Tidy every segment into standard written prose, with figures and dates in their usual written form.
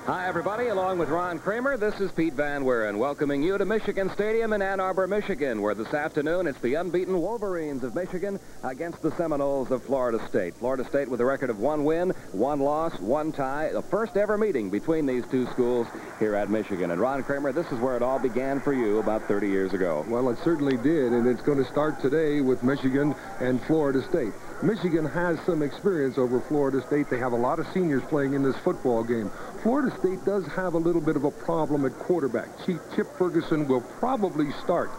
Hi, everybody. Along with Ron Kramer, this is Pete Van Weeren welcoming you to Michigan Stadium in Ann Arbor, Michigan, where this afternoon it's the unbeaten Wolverines of Michigan against the Seminoles of Florida State. Florida State with a record of 1 win, 1 loss, 1 tie, the first ever meeting between these two schools here at Michigan. And Ron Kramer, this is where it all began for you about 30 years ago. Well, it certainly did, and it's going to start today with Michigan and Florida State. Michigan has some experience over Florida State. They have a lot of seniors playing in this football game. Florida State does have a little bit of a problem at quarterback. Chip Ferguson will probably start,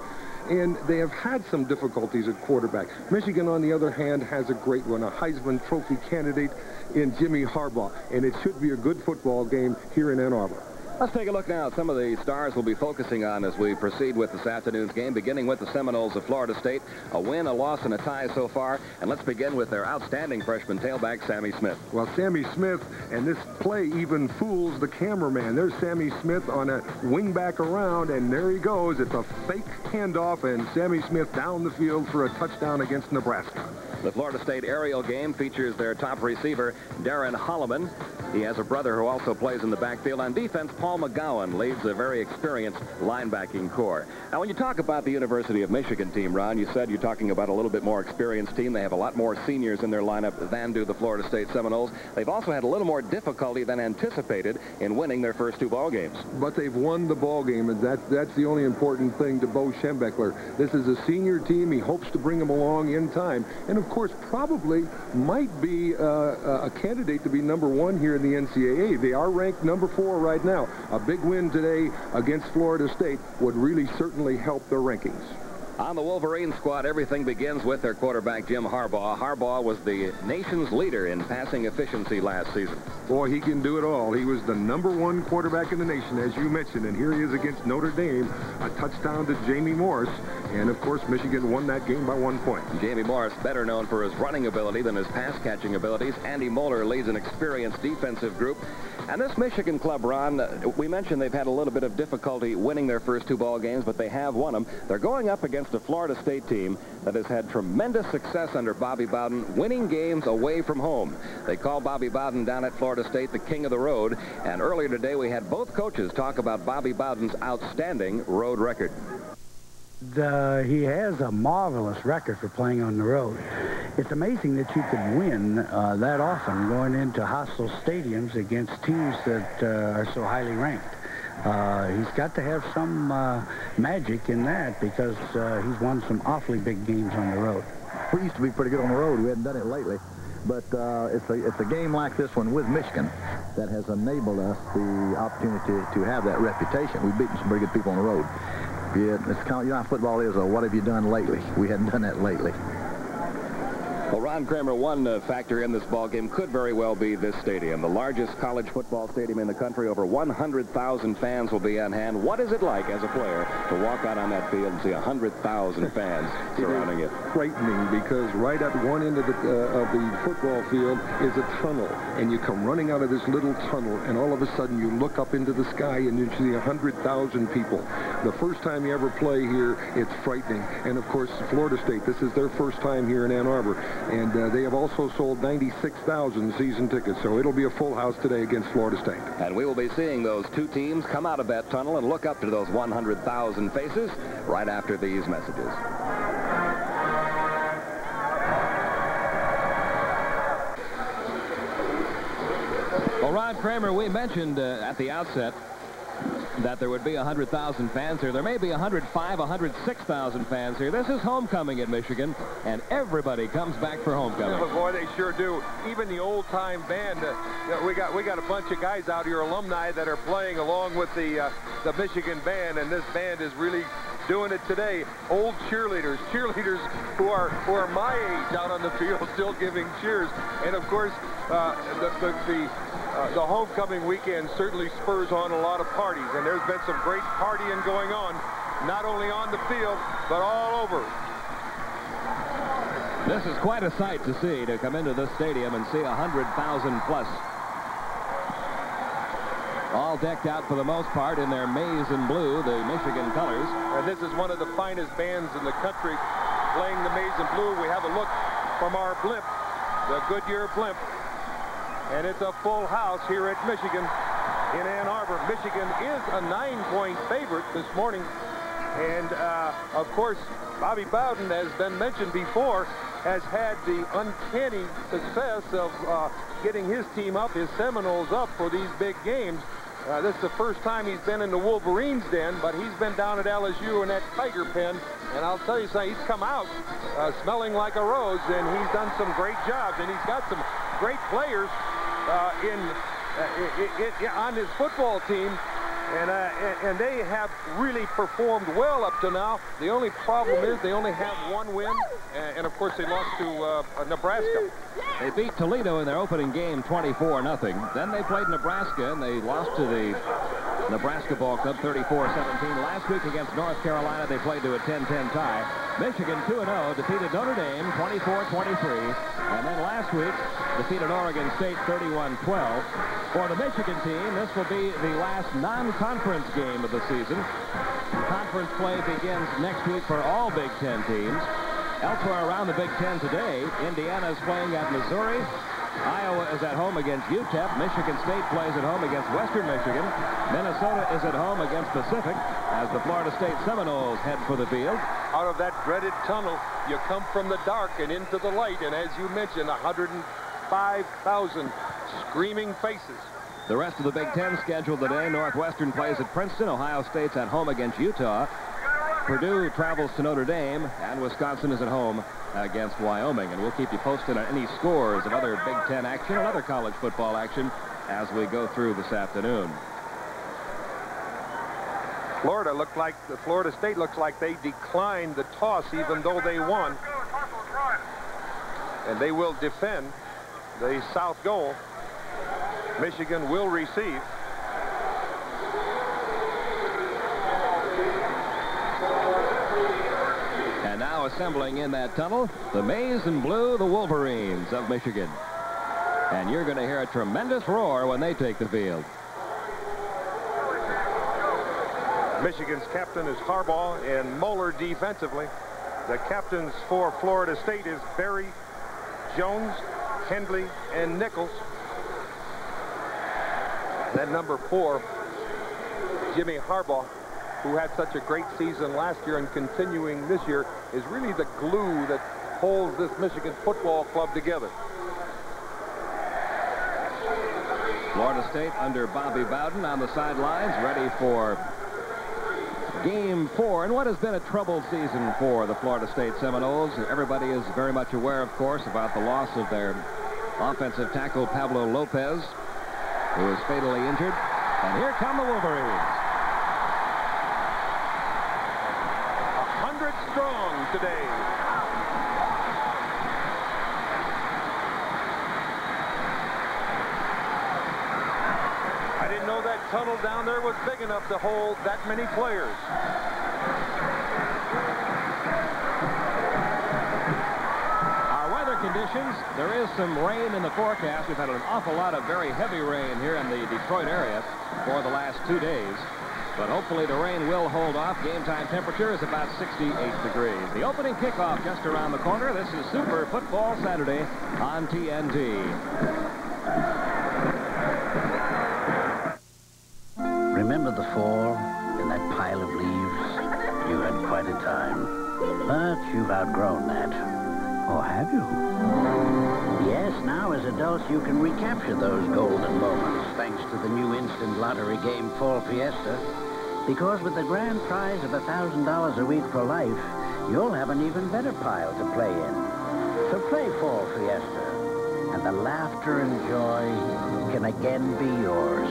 and they have had some difficulties at quarterback. Michigan, on the other hand, has a great one, a Heisman Trophy candidate in Jimmy Harbaugh, and it should be a good football game here in Ann Arbor. Let's take a look now at some of the stars we'll be focusing on as we proceed with this afternoon's game, beginning with the Seminoles of Florida State. A win, a loss, and a tie so far. And let's begin with their outstanding freshman tailback, Sammy Smith. Well, Sammy Smith, and this play even fools the cameraman. There's Sammy Smith on a wingback around, and there he goes. It's a fake handoff, and Sammy Smith down the field for a touchdown against Nebraska. The Florida State aerial game features their top receiver, Darren Holloman. He has a brother who also plays in the backfield. On defense, Paul McGowan leads a very experienced linebacking core. Now, when you talk about the University of Michigan team, Ron, you said you're talking about a little bit more experienced team. They have a lot more seniors in their lineup than do the Florida State Seminoles. They've also had a little more difficulty than anticipated in winning their first 2 ball games. But they've won the ball game, and that's the only important thing to Bo Schembechler. This is a senior team. He hopes to bring them along in time. And, of course, probably might be a candidate to be #1 here in the NCAA. They are ranked #4 right now. A big win today against Florida State would really certainly help their rankings. On the Wolverine squad, everything begins with their quarterback, Jim Harbaugh. Harbaugh was the nation's leader in passing efficiency last season. Boy, he can do it all. He was the #1 quarterback in the nation, as you mentioned, and here he is against Notre Dame, a touchdown to Jamie Morris, and of course Michigan won that game by 1 point. Jamie Morris, better known for his running ability than his pass-catching abilities. Andy Moeller leads an experienced defensive group. And this Michigan club, Ron, we mentioned they've had a little bit of difficulty winning their first 2 ball games, but they have won them. They're going up against a Florida State team that has had tremendous success under Bobby Bowden, winning games away from home. They call Bobby Bowden down at Florida State the king of the road. And earlier today, we had both coaches talk about Bobby Bowden's outstanding road record. He has a marvelous record for playing on the road. It's amazing that you could win that often going into hostile stadiums against teams that are so highly ranked. He's got to have some magic in that because he's won some awfully big games on the road. We used to be pretty good on the road. We hadn't done it lately. But it's a game like this one with Michigan that has enabled us the opportunity to have that reputation. We've beaten some pretty good people on the road. Yeah, it's kind of, you know how football is, what have you done lately? We hadn't done that lately. Well, Ron Kramer, one factor in this ball game could very well be this stadium, the largest college football stadium in the country. Over 100,000 fans will be on hand. What is it like as a player to walk out on that field and see 100,000 fans surrounding it? Frightening, because right at one end of the football field is a tunnel, and you come running out of this little tunnel, and all of a sudden you look up into the sky and you see 100,000 people. The first time you ever play here, it's frightening. And of course, Florida State, this is their first time here in Ann Arbor. And they have also sold 96,000 season tickets, so it'll be a full house today against Florida State. And we will be seeing those 2 teams come out of that tunnel and look up to those 100,000 faces right after these messages. Well, Ron Kramer, we mentioned at the outset that there would be 100,000 fans here. There may be 105, 106,000 fans here. This is homecoming in Michigan, and everybody comes back for homecoming. Yeah, boy, they sure do. Even the old-time band. We got a bunch of guys out here, alumni, that are playing along with the Michigan band, and this band is really doing it today. Old cheerleaders who are my age out on the field, still giving cheers. And of course, the homecoming weekend certainly spurs on a lot of parties, and there's been some great partying going on, not only on the field, but all over. This is quite a sight to see, to come into this stadium and see 100,000 plus. All decked out for the most part in their maize and blue, the Michigan colors. And this is one of the finest bands in the country playing the maize and blue. We have a look from our blimp, the Goodyear blimp. And it's a full house here at Michigan. in Ann Arbor. Michigan is a 9-point favorite this morning. And, of course, Bobby Bowden, as been mentioned before, has had the uncanny success of getting his team up, his Seminoles up for these big games. This is the first time he's been in the Wolverines' den, but he's been down at LSU in that Tiger pen. And I'll tell you something, he's come out smelling like a rose, and he's done some great jobs. And he's got some great players on his football team. And they have really performed well up to now. The only problem is they only have one win, and of course they lost to Nebraska. They beat Toledo in their opening game 24-0. Then they played Nebraska, and they lost to the Nebraska ball club 34-17. Last week against North Carolina, they played to a 10-10 tie. Michigan 2-0 defeated Notre Dame 24-23. And then last week defeated Oregon State 31-12. For the Michigan team, this will be the last non-conference game of the season. Conference play begins next week for all Big Ten teams. Elsewhere around the Big Ten today, Indiana is playing at Missouri. Iowa is at home against UTEP. Michigan State plays at home against Western Michigan. Minnesota is at home against Pacific as the Florida State Seminoles head for the field. Out of that dreaded tunnel, you come from the dark and into the light. And as you mentioned, 105,000 screaming faces. The rest of the Big Ten scheduled today. Northwestern plays at Princeton. Ohio State's at home against Utah. Purdue travels to Notre Dame, and Wisconsin is at home against Wyoming. And we'll keep you posted on any scores of other Big Ten action and other college football action as we go through this afternoon. Florida State looks like they declined the toss even though they won. And they will defend the south goal. Michigan will receive. And now assembling in that tunnel, the maize and blue, the Wolverines of Michigan. And you're going to hear a tremendous roar when they take the field. Michigan's captain is Harbaugh and Moeller defensively. The captains for Florida State is Berry, Jones, Hendley, and Nichols. Then number 4, Jimmy Harbaugh, who had such a great season last year and continuing this year, is really the glue that holds this Michigan football club together. Florida State under Bobby Bowden on the sidelines, ready for Game 4, and what has been a troubled season for the Florida State Seminoles. Everybody is very much aware, of course, about the loss of their offensive tackle, Pablo Lopez, who is fatally injured. And here come the Wolverines. 100 strong today. I didn't know that tunnel down there was big enough to hold that many players. Our weather conditions, there is some rain in the forecast. We've had an awful lot of very heavy rain here in the Detroit area for the last 2 days. But hopefully the rain will hold off. Game time temperature is about 68 degrees. The opening kickoff just around the corner. This is Super Football Saturday on TNT. Remember the fall in that pile of leaves? You had quite a time. But you've outgrown that. Or have you? Yes, now as adults you can recapture those golden moments thanks to the new instant lottery game Fall Fiesta. Because with the grand prize of $1,000 a week for life, you'll have an even better pile to play in. So play Fall Fiesta, and the laughter and joy can again be yours.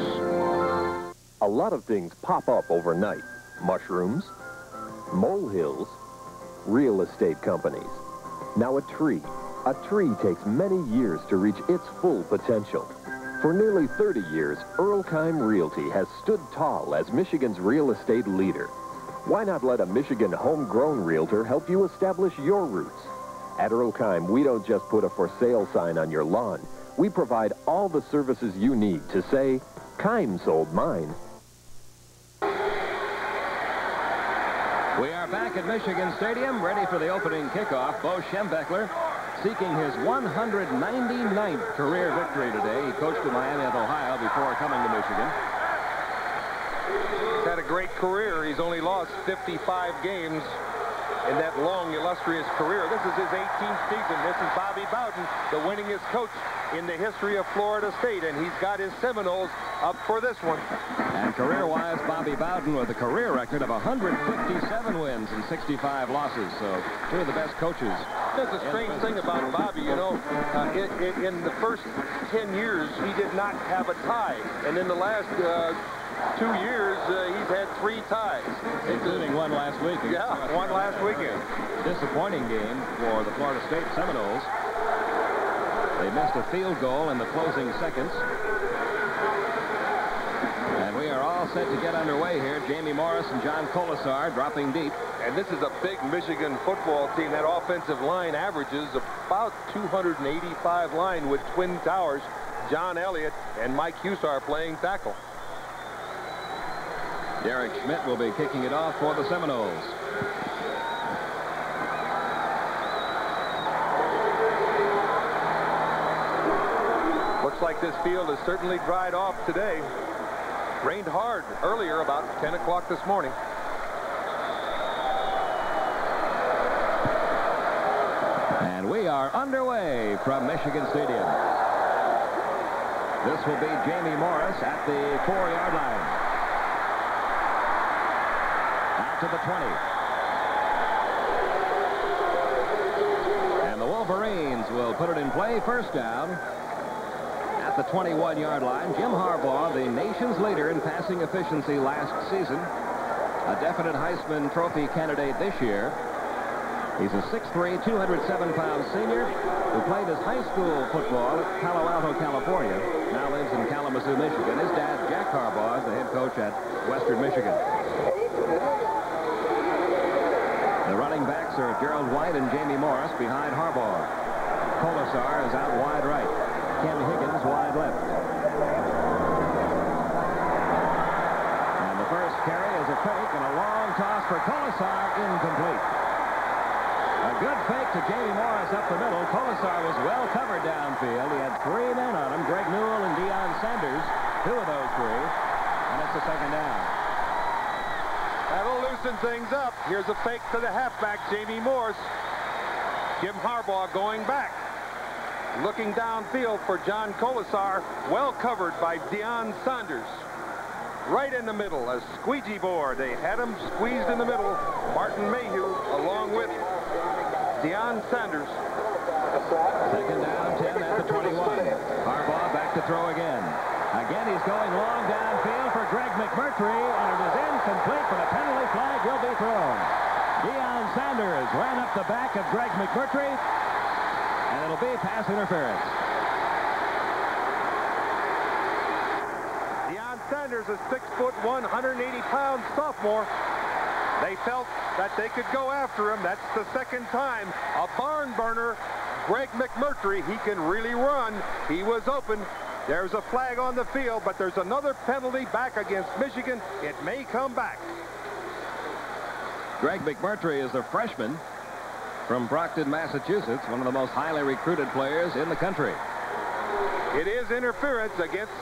A lot of things pop up overnight. Mushrooms, molehills, real estate companies. Now a tree. A tree takes many years to reach its full potential. For nearly 30 years, Earlkheim Realty has stood tall as Michigan's real estate leader. Why not let a Michigan homegrown realtor help you establish your roots? At Earlkheim, we don't just put a for sale sign on your lawn. We provide all the services you need to say, Keim sold mine. We are back at Michigan Stadium, ready for the opening kickoff. Bo Schembechler seeking his 199th career victory today. He coached at Miami of Ohio before coming to Michigan. He's had a great career. He's only lost 55 games in that long, illustrious career. This is his 18th season. This is Bobby Bowden, the winningest coach in the history of Florida State, and he's got his Seminoles up for this one. And career-wise, Bobby Bowden with a career record of 157 wins and 65 losses. So two of the best coaches. That's a strange thing about Bobby, you know. In the first 10 years, he did not have a tie. And in the last 2 years, he's had 3 ties. Including one last week. Yeah, one last weekend. Disappointing game for the Florida State Seminoles. They missed a field goal in the closing seconds. And we are all set to get underway here. Jamie Morris and John Colasar dropping deep. And this is a big Michigan football team. That offensive line averages about 285 line with twin towers. John Elliott and Mike Husar playing tackle. Derek Schmidt will be kicking it off for the Seminoles. Looks like this field has certainly dried off today. Rained hard earlier, about 10 o'clock this morning. And we are underway from Michigan Stadium. This will be Jamie Morris at the 4-yard line. Out to the 20. And the Wolverines will put it in play. First down at the 21-yard line. Jim Harbaugh, the nation's leader in passing efficiency last season. A definite Heisman Trophy candidate this year. He's a 6'3", 207-pound senior who played his high school football at Palo Alto, California. Now lives in Kalamazoo, Michigan. His dad, Jack Harbaugh, is the head coach at Western Michigan. The running backs are Gerald White and Jamie Morris behind Harbaugh. Colasar is out wide right. Ken Higgins wide left. And the first carry is a fake and a long toss for Colasar, incomplete. A good fake to Jamie Morris up the middle. Colasar was well covered downfield. He had 3 men on him, Greg Newell and Deion Sanders, 2 of those 3. And it's a second down. That'll loosen things up. Here's a fake to the halfback, Jamie Morris. Jim Harbaugh going back. Looking downfield for John Colasar. Well covered by Deion Sanders. Right in the middle, a squeegee board. They had him squeezed in the middle. Martin Mayhew along with Deion Sanders. Second down, 10 at the 21. Harbaugh back to throw again. Again, he's going long downfield for Greg McMurtry, and it is incomplete, but a penalty flag will be thrown. Deion Sanders ran up the back of Greg McMurtry, and it'll be pass interference. Deion Sanders, a 6'1", 180-pound sophomore. They felt that they could go after him. That's the second time. A barn burner. Greg McMurtry, he can really run. He was open. There's a flag on the field, but there's another penalty back against Michigan. It may come back. Greg McMurtry is a freshman from Brockton, Massachusetts, one of the most highly recruited players in the country. It is interference against...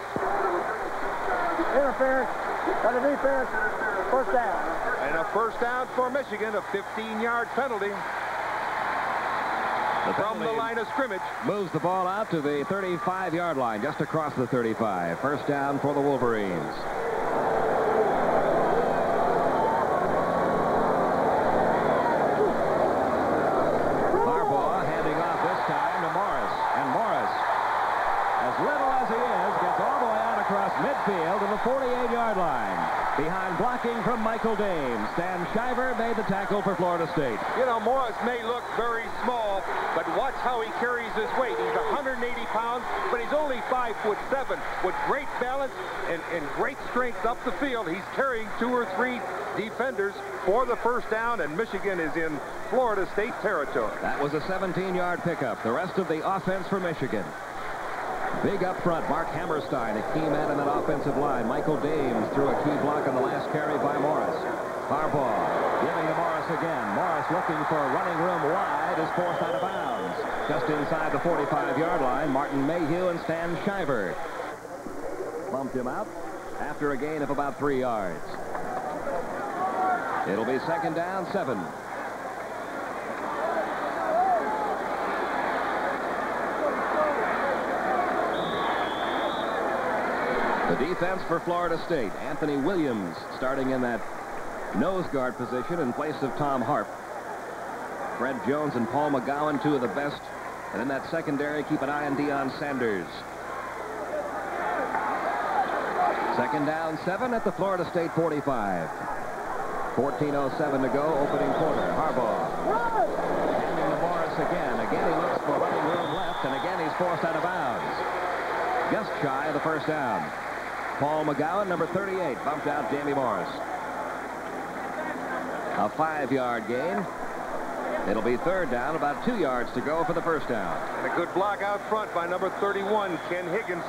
Interference by the defense. First down. And a first down for Michigan, a 15-yard penalty. From the line of scrimmage. Moves the ball out to the 35-yard line, just across the 35. First down for the Wolverines. Harbaugh handing off this time to Morris. And Morris, as little as he is, gets all the way out across midfield to the 48-yard line. Behind blocking from Michael Dames. Stan Shiver made the tackle for Florida State. You know, Morris may look very small, but watch how he carries his weight. He's 180 pounds, but he's only 5'7". With great balance and great strength up the field, he's carrying 2 or 3 defenders for the first down, and Michigan is in Florida State territory. That was a 17-yard pickup. The rest of the offense for Michigan. Big up front, Mark Hammerstein, a key man in that offensive line. Michael Dames threw a key block on the last carry by Morris. Harbaugh giving to Morris again. Morris looking for running room wide is forced out of bounds. Just inside the 45-yard line, Martin Mayhew and Stan Shiver bumped him out. after a gain of about 3 yards. It'll be 2nd down, 7. The defense for Florida State. Anthony Williams starting in that nose guard position in place of Tom Harp. Fred Jones and Paul McGowan, 2 of the best. And in that secondary, keep an eye on Deion Sanders. 2nd down, 7 at the Florida State 45. 14:07 to go, opening quarter. Harbaugh handing to Morris again. Again, he looks for running room left, and again, he's forced out of bounds. Just shy of the 1st down. Paul McGowan, number 38, bumped out Jamie Morris. A 5-yard gain. It'll be 3rd down, about 2 yards to go for the 1st down. And a good block out front by number 31, Ken Higgins,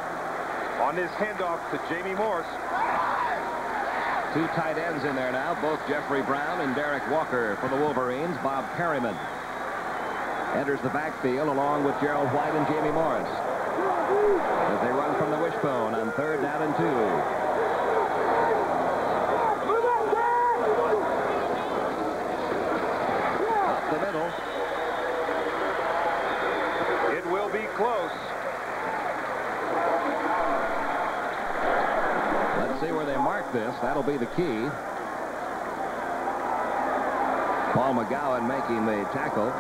on his handoff to Jamie Morris. 2 tight ends in there now, both Jeffrey Brown and Derek Walker for the Wolverines. Bob Perryman enters the backfield along with Gerald White and Jamie Morris as they run from the wishbone on 3rd down and 2. Up the middle. It will be close. Let's see where they mark this. That'll be the key. Paul McGowan making the tackle.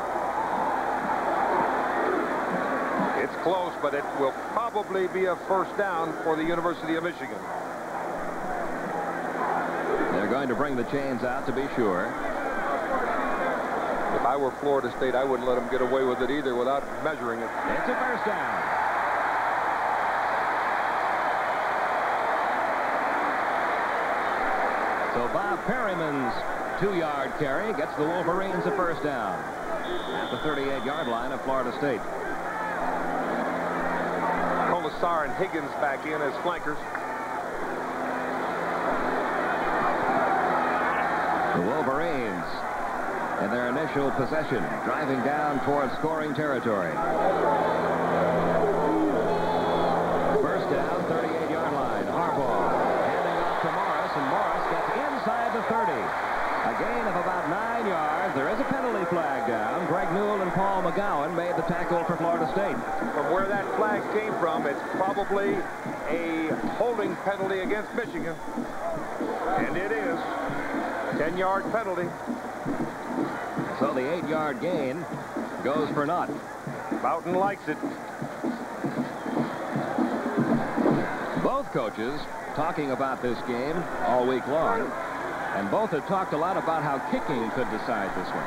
It's close, but it will probably be a 1st down for the University of Michigan. They're going to bring the chains out to be sure. If I were Florida State, I wouldn't let them get away with it either without measuring it. It's a 1st down. So Bob Perryman's 2-yard carry gets the Wolverines a 1st down at the 38-yard line of Florida State. Colasar and Higgins back in as flankers. The Wolverines in their initial possession, driving down towards scoring territory. 1st down, 38-yard line. Harbaugh handing off to Morris, and Morris gets inside the 30. A gain of about 9 yards. There is a penalty flag down. Greg Newell and Paul McGowan made the tackle for Florida State. From where that flag came from, it's probably a holding penalty against Michigan. And it is. 10-yard penalty. So the 8-yard gain goes for naught. Boughton likes it. Both coaches talking about this game all week long, and both have talked a lot about how kicking could decide this one.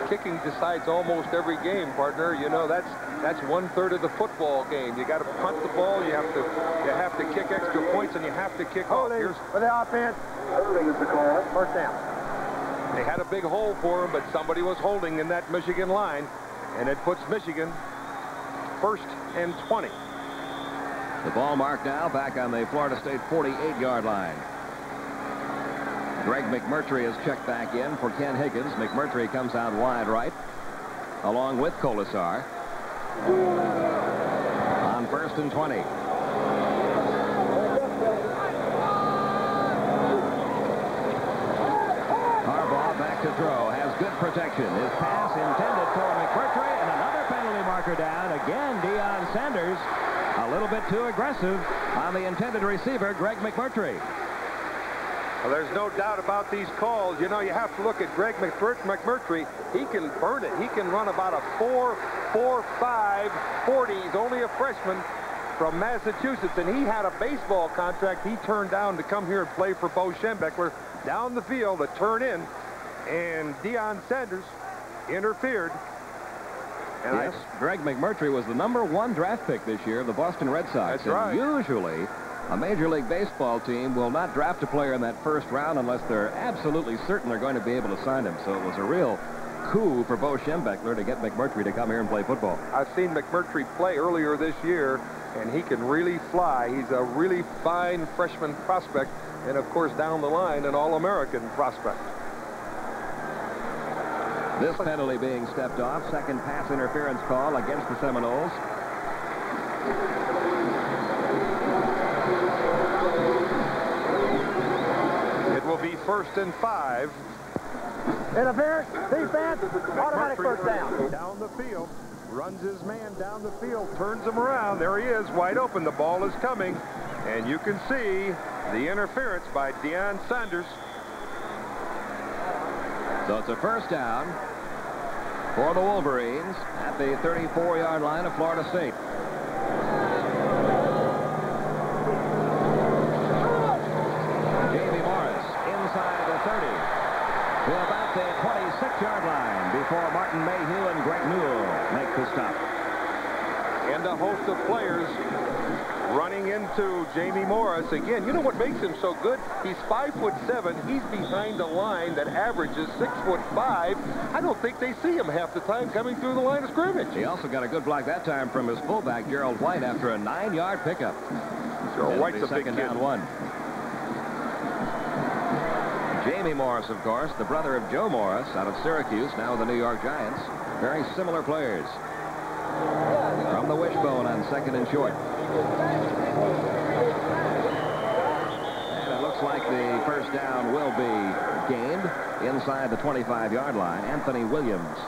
Kicking decides almost every game, partner. You know, that's 1/3 of the football game. You got to punt the ball, you have to kick extra points, and you have to kick off. Here's for the offense. Holding is the call. 1st down. They had a big hole for him, but somebody was holding in that Michigan line, and it puts Michigan 1st and 20. The ball marked now back on the Florida State 48-yard line. Greg McMurtry is checked back in for Ken Higgins. McMurtry comes out wide right, along with Colasar. On 1st and 20. Harbaugh back to throw. Has good protection. His pass intended for McMurtry, and another penalty marker down. Again, Deion Sanders a little bit too aggressive on the intended receiver, Greg McMurtry. Well, there's no doubt about these calls. You know, you have to look at Greg McMurtry. He can burn it. He can run about a 4.45 40. He's only a freshman from Massachusetts, and he had a baseball contract he turned down to come here and play for Bo Schembechler. Down the field, a turn in, and Deion Sanders interfered. And yes, Greg McMurtry was the #1 draft pick this year of the Boston Red Sox. That's right. Usually, a Major League Baseball team will not draft a player in that 1st round unless they're absolutely certain they're going to be able to sign him. So it was a real coup for Bo Schembechler to get McMurtry to come here and play football. I've seen McMurtry play earlier this year, and he can really fly. He's a really fine freshman prospect, and of course down the line an All-American prospect. This penalty being stepped off. 2nd pass interference call against the Seminoles. 1st and 5. Interference, defense, automatic first down. Down the field, runs his man down the field, turns him around. There he is, wide open. The ball is coming, and you can see the interference by Deion Sanders. So it's a first down for the Wolverines at the 34-yard line of Florida State. Jamie Morris inside the 30 to about the 26-yard line before Martin Mayhew and Greg Newell make the stop. And a host of players running into Jamie Morris. Again, you know what makes him so good? He's 5'7". He's behind a line that averages 6'5". I don't think they see him half the time coming through the line of scrimmage. He also got a good block that time from his fullback, Gerald White, after a 9-yard pickup. Gerald White's a big kid. Second down 1. Jamie Morris, of course, the brother of Joe Morris out of Syracuse, now the New York Giants. Very similar players. From the wishbone on 2nd and short. And it looks like the first down will be gained inside the 25-yard line. Anthony Williams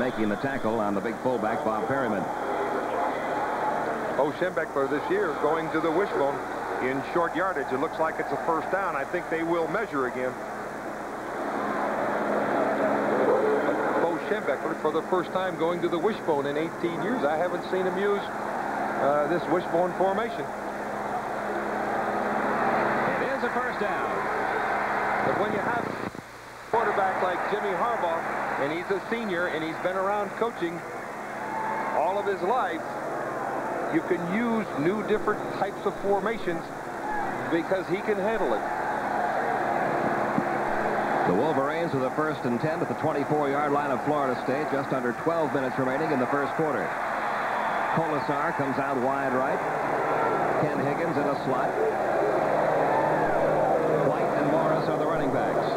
making the tackle on the big fullback, Bob Perryman. Schembechler this year going to the wishbone in short yardage. It looks like it's a first down. I think they will measure again. Schembechler for the first time going to the wishbone in 18 years. I haven't seen him use this wishbone formation. It is a first down. But when you have a quarterback like Jimmy Harbaugh, and he's a senior, and he's been around coaching all of his life, you can use new different types of formations because he can handle it. The Wolverines with a 1st and 10 at the 24-yard line of Florida State. Just under 12 minutes remaining in the first quarter. Colasar comes out wide right. Ken Higgins in a slot. White and Morris are the running backs.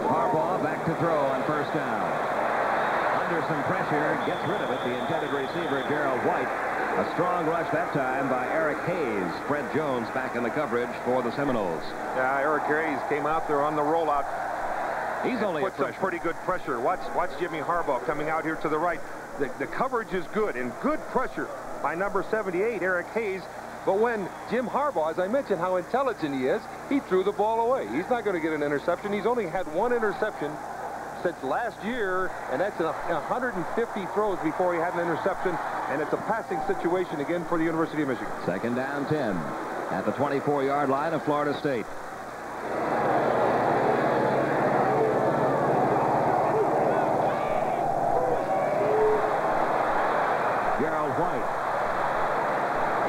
Harbaugh back to throw on first down. Under some pressure, gets rid of it. The intended receiver, Gerald White. A strong rush that time by Eric Hayes. Fred Jones back in the coverage for the Seminoles. Yeah, Eric Hayes came out there on the rollout. He's only put some pretty good pressure. Watch Jimmy Harbaugh coming out here to the right. The coverage is good, and good pressure by number 78, Eric Hayes. But when Jim Harbaugh, as I mentioned how intelligent he is, he threw the ball away. He's not going to get an interception. He's only had 1 interception since last year, and that's 150 throws before he had an interception, and it's a passing situation again for the University of Michigan. Second down 10 at the 24-yard line of Florida State. Gerald White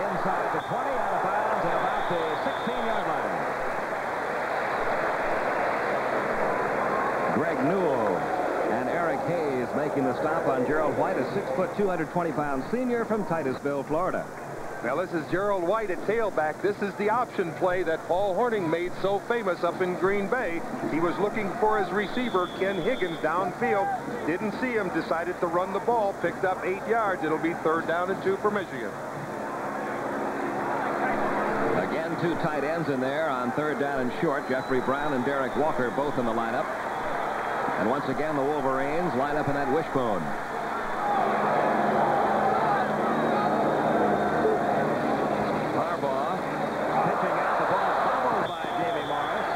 inside the 20, out of bounds at about the 16-yard line. Greg Newell and Eric Hayes making the stop on Gerald White, a 6', 220-pound senior from Titusville, Florida. Now, this is Gerald White at tailback. This is the option play that Paul Hornung made so famous up in Green Bay. He was looking for his receiver, Ken Higgins, downfield. Didn't see him, decided to run the ball, picked up 8 yards. It'll be 3rd down and 2 for Michigan. Again, 2 tight ends in there on 3rd down and short. Jeffrey Brown and Derek Walker both in the lineup. And once again, the Wolverines line up in that wishbone. Harbaugh pitching out the ball, fumbled by Jamie Morris.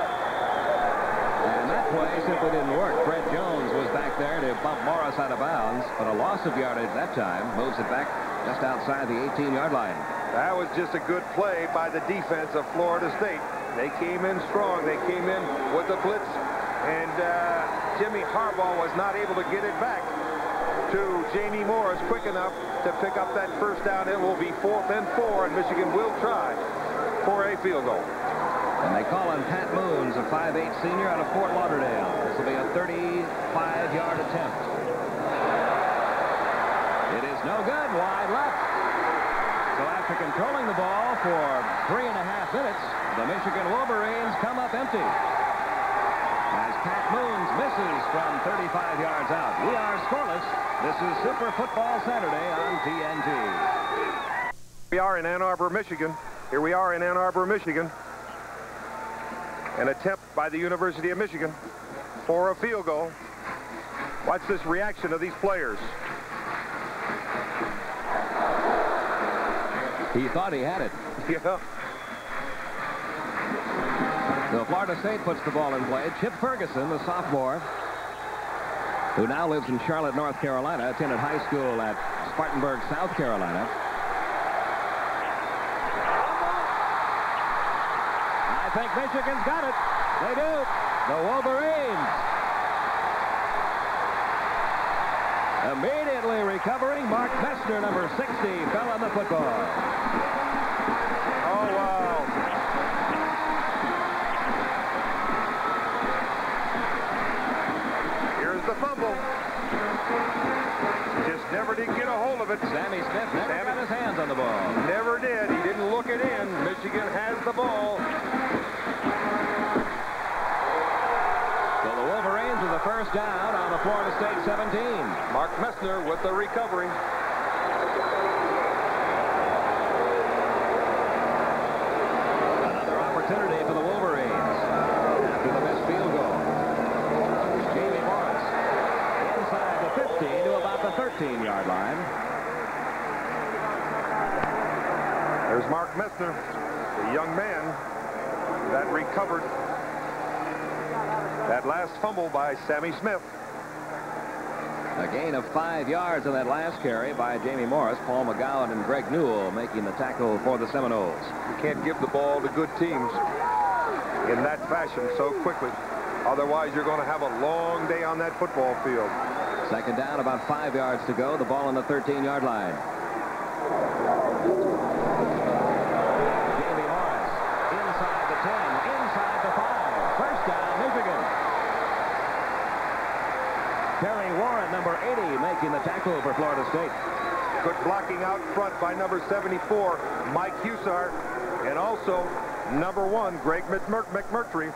And that play simply didn't work. Fred Jones was back there to bump Morris out of bounds, but a loss of yardage that time moves it back just outside the 18-yard line. That was just a good play by the defense of Florida State. They came in strong. They came in with a blitz, and Jimmy Harbaugh was not able to get it back to Jamie Morris quick enough to pick up that first down. It will be 4th and 4, and Michigan will try for a field goal. And they call on Pat Moons, a 5'8 senior out of Fort Lauderdale. This will be a 35-yard attempt. It is no good, wide left. So after controlling the ball for 3.5 minutes, the Michigan Wolverines come up empty. As Pat Moons misses from 35 yards out. We are scoreless. This is Super Football Saturday on TNT. We are in Ann Arbor, Michigan. Here we are in Ann Arbor, Michigan. An attempt by the University of Michigan for a field goal. Watch this reaction of these players. He thought he had it. Yeah. So Florida State puts the ball in play. Chip Ferguson, the sophomore, who now lives in Charlotte, North Carolina, attended high school at Spartanburg, South Carolina. I think Michigan's got it. They do. The Wolverines. Immediately recovering, Mark Messner, number 60, fell on the football. Oh, wow. Here's the fumble. Just never did get a hold of it. Sammy Smith never got his hands on the ball. Never did. He didn't look it in. Michigan has the ball. So the Wolverines with the first down on the Florida State 17. Mark Messner with the recovery. Another opportunity for the Wolverines after the missed field goal. Jamie Morris inside the 15 to about the 13-yard line. There's Mark Messner, the young man that recovered that last fumble by Sammy Smith. A gain of 5 yards on that last carry by Jamie Morris. Paul McGowan and Greg Newell making the tackle for the Seminoles. You can't give the ball to good teams in that fashion so quickly. Otherwise, you're going to have a long day on that football field. Second down, about 5 yards to go. The ball on the 13-yard line. Jamie Morris inside the 10, inside the 5. First down, Michigan. Terry Warren, number 80, making the tackle for Florida State. Good blocking out front by number 74, Mike Hussar, and also number 1, Greg McMurtry.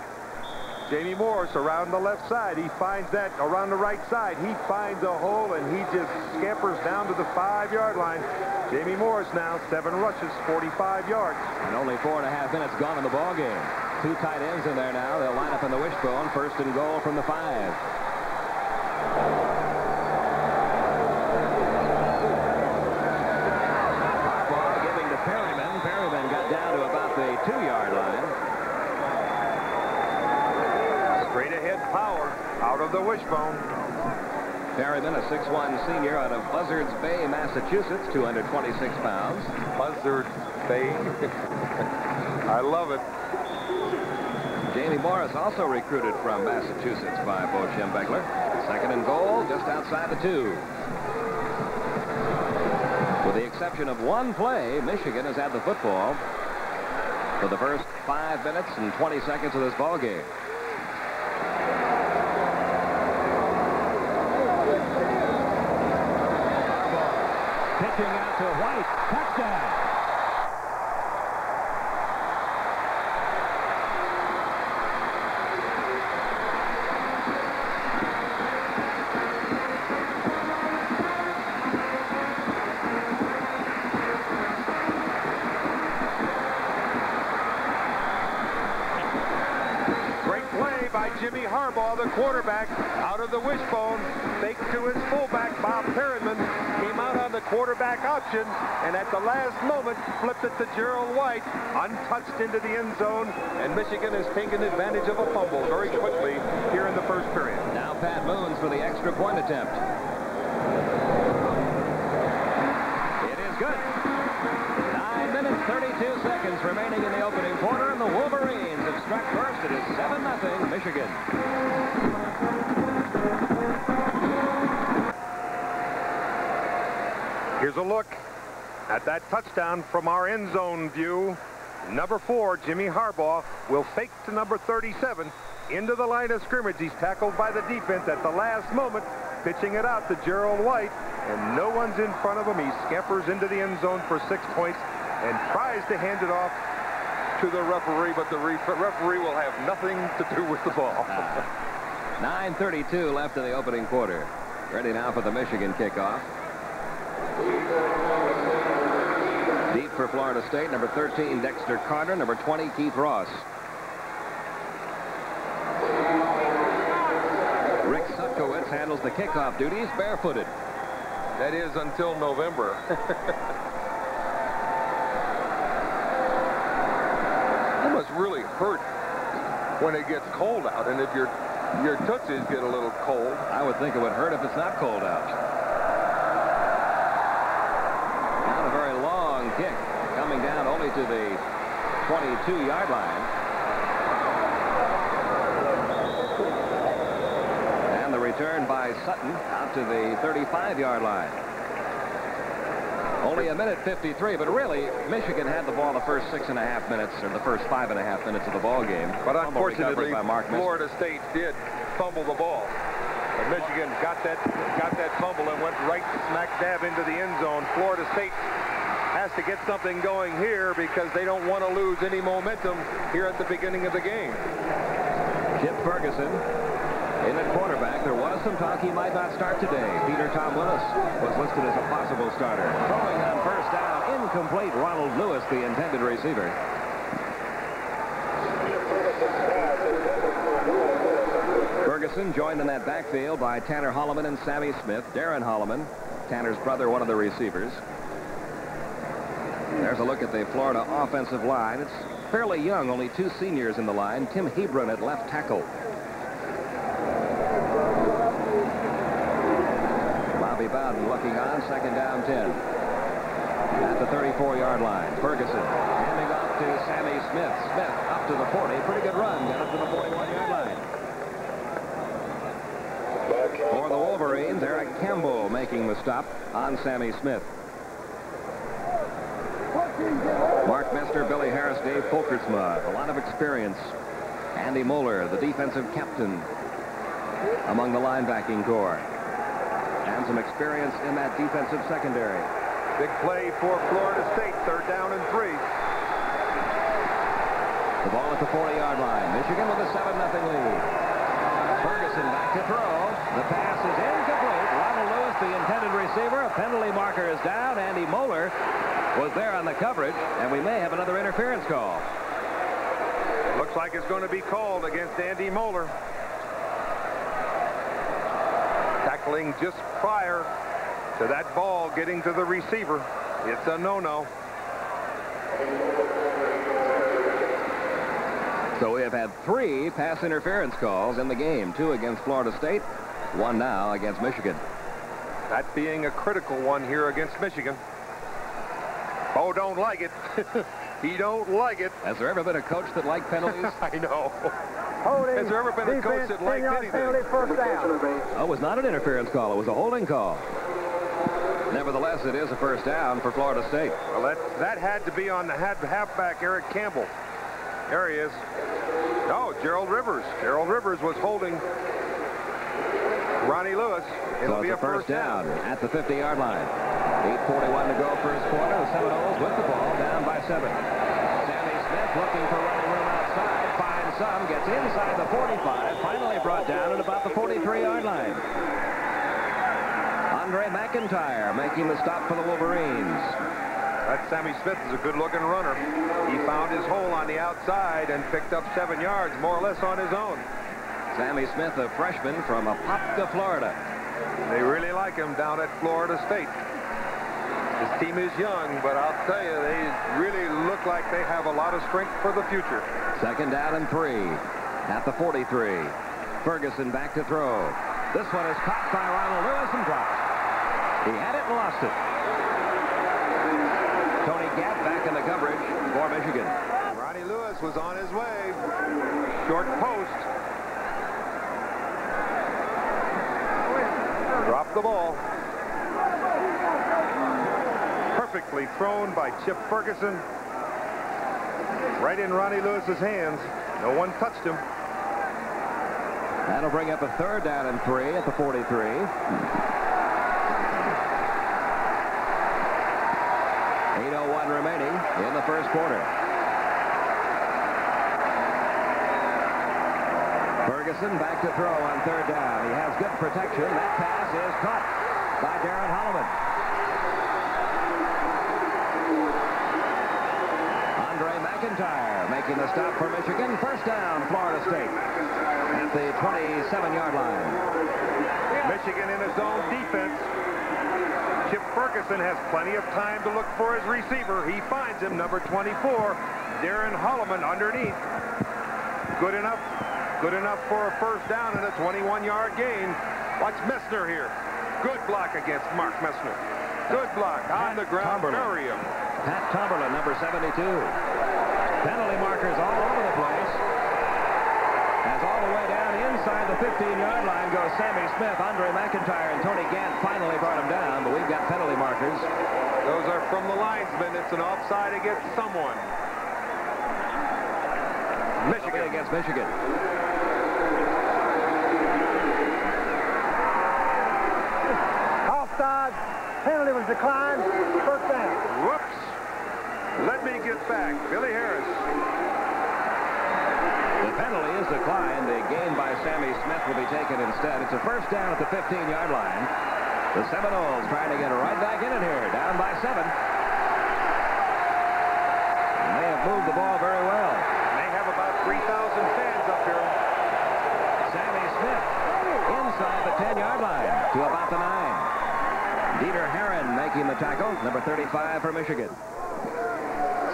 Jamie Morris around the left side. He finds that around the right side. He finds a hole, and he just scampers down to the 5-yard line. Jamie Morris now, 7 rushes, 45 yards. And only 4.5 minutes gone in the ball game. 2 tight ends in there now. They'll line up in the wishbone. First and goal from the 5. Harbaugh giving to Perryman. Perryman got down to about the 2-yard line. Straight ahead power out of the wishbone. Perryman, a 6'1 senior out of Buzzards Bay, Massachusetts, 226 pounds. Buzzard Bay. I love it. Jamie Morris also recruited from Massachusetts by Bo Schembechler. Second and goal, just outside the 2. With the exception of one play, Michigan has had the football for the first 5 minutes and 20 seconds of this ball game. Harbaugh pitching out to White. Touchdown. Jimmy Harbaugh, the quarterback, out of the wishbone, fake to his fullback, Bob Perryman, came out on the quarterback option, and at the last moment, flipped it to Gerald White, untouched into the end zone, and Michigan has taken advantage of a fumble very quickly here in the first period. Now Pat Moons for the extra point attempt. It is good. 9 minutes, 32 seconds remaining in the opening quarter, and the Wolverines have struck first. It is 7-0 Michigan. Here's a look at that touchdown from our end zone view. Number 4, Jimmy Harbaugh, will fake to number 37 into the line of scrimmage. He's tackled by the defense at the last moment, pitching it out to Gerald White, and no one's in front of him. He scampers into the end zone for 6 points and tries to hand it off to the referee, but the referee will have nothing to do with the ball. 9:32 left in the opening quarter. Ready now for the Michigan kickoff. Deep for Florida State, number 13, Dexter Carter, number 20, Keith Ross. Lefkowitz handles the kickoff duties barefooted. That is until November. It must really hurt when it gets cold out, and if your tootsies get a little cold. I would think it would hurt if it's not cold out. Not a very long kick, coming down only to the 22-yard line. And the return by Sutton out to the 35-yard line. Only a minute 53, but really, Michigan had the ball the first 6.5 minutes, or the first 5.5 minutes of the ball game. But unfortunately, Florida State did fumble the ball. But Michigan got that fumble and went right smack dab into the end zone. Florida State has to get something going here because they don't want to lose any momentum here at the beginning of the game. Chip Ferguson in at quarterback. There was some talk he might not start today. Peter Tom Willis was listed as a possible starter. Throwing on first down, incomplete. Ronald Lewis, the intended receiver. Ferguson joined in that backfield by Tanner Holloman and Sammy Smith. Darren Holloman, Tanner's brother, one of the receivers. There's a look at the Florida offensive line. It's fairly young, only 2 seniors in the line. Tim Hebron at left tackle. Bobby Bowden looking on, second down 10. At the 34-yard line, Ferguson handing off to Sammy Smith. Smith up to the 40. Pretty good run. Got up to the 41-yard line. For the Wolverines, Eric Campbell making the stop on Sammy Smith. Mark Mester, Billy Harris, Dave Fulkertsma, a lot of experience. Andy Moeller, the defensive captain among the linebacking corps. And some experience in that defensive secondary. Big play for Florida State, 3rd down and 3. The ball at the 40-yard line. Michigan with a 7-0 lead. Ferguson back to throw. The pass is incomplete. Ronald Lewis, the intended receiver. A penalty marker is down. Andy Moeller was there on the coverage, and we may have another interference call. Looks like it's going to be called against Andy Moeller. Tackling just prior to that ball getting to the receiver. It's a no-no. So we have had 3 pass interference calls in the game. 2 against Florida State, 1 now against Michigan. That being a critical one here against Michigan. Bo don't like it. He don't like it. Has there ever been a coach that liked penalties? I know. Holding. Has there ever been a coach that liked anything? Penalty, first down. Oh, it was not an interference call. It was a holding call. Nevertheless, it is a first down for Florida State. Well, that had to be on the halfback, Eric Campbell. There he is. No, Gerald Rivers. Gerald Rivers was holding Ronnie Lewis. It'll be a first down at the 50-yard line. 8:41 to go first quarter. The Seminoles with the ball down by 7. Sammy Smith looking for running room outside. Finds some. Gets inside the 45. Finally brought down at about the 43-yard line. Andre McIntyre making the stop for the Wolverines. That Sammy Smith is a good-looking runner. He found his hole on the outside and picked up 7 yards, more or less on his own. Sammy Smith, a freshman from Apopka, Florida. They really like him down at Florida State. His team is young, but I'll tell you, they really look like they have a lot of strength for the future. Second down and 3 at the 43. Ferguson back to throw. This one is caught by Ronald Lewis and dropped. He had it and lost it. Tony Gapp back in the coverage for Michigan. Ronnie Lewis was on his way. Short post. Dropped the ball. Perfectly thrown by Chip Ferguson. Right in Ronnie Lewis's hands. No one touched him. That'll bring up a 3rd down and 3 at the 43. 8:01 remaining in the first quarter. Ferguson back to throw on 3rd down. He has good protection. That pass is caught by Darren Holloman. Andre McIntyre making the stop for Michigan. First down, Florida State at the 27-yard line. Michigan in his own defense. Chip Ferguson has plenty of time to look for his receiver. He finds him, number 24, Darren Holloman underneath. Good enough for a first down and a 21-yard gain. Watch Messner here. Good block against Mark Messner. Good block on the ground. Bury him. Pat Tomberlin, number 72. Penalty markers all over the place. As all the way down inside the 15-yard line goes Sammy Smith. Andre McIntyre and Tony Gant finally brought him down, but we've got penalty markers. Those are from the linesman. It's an offside against someone. Michigan against Michigan. Offside. Penalty was declined. First down. Whoops. Let me get back. Billy Harris. The penalty is declined. The gain by Sammy Smith will be taken instead. It's a first down at the 15-yard line. The Seminoles trying to get right back in it here. Down by 7. And they have moved the ball very well. They have about 3,000 fans up here. Sammy Smith inside the 10-yard line to about the 9. Dieter Herron making the tackle, number 35 for Michigan.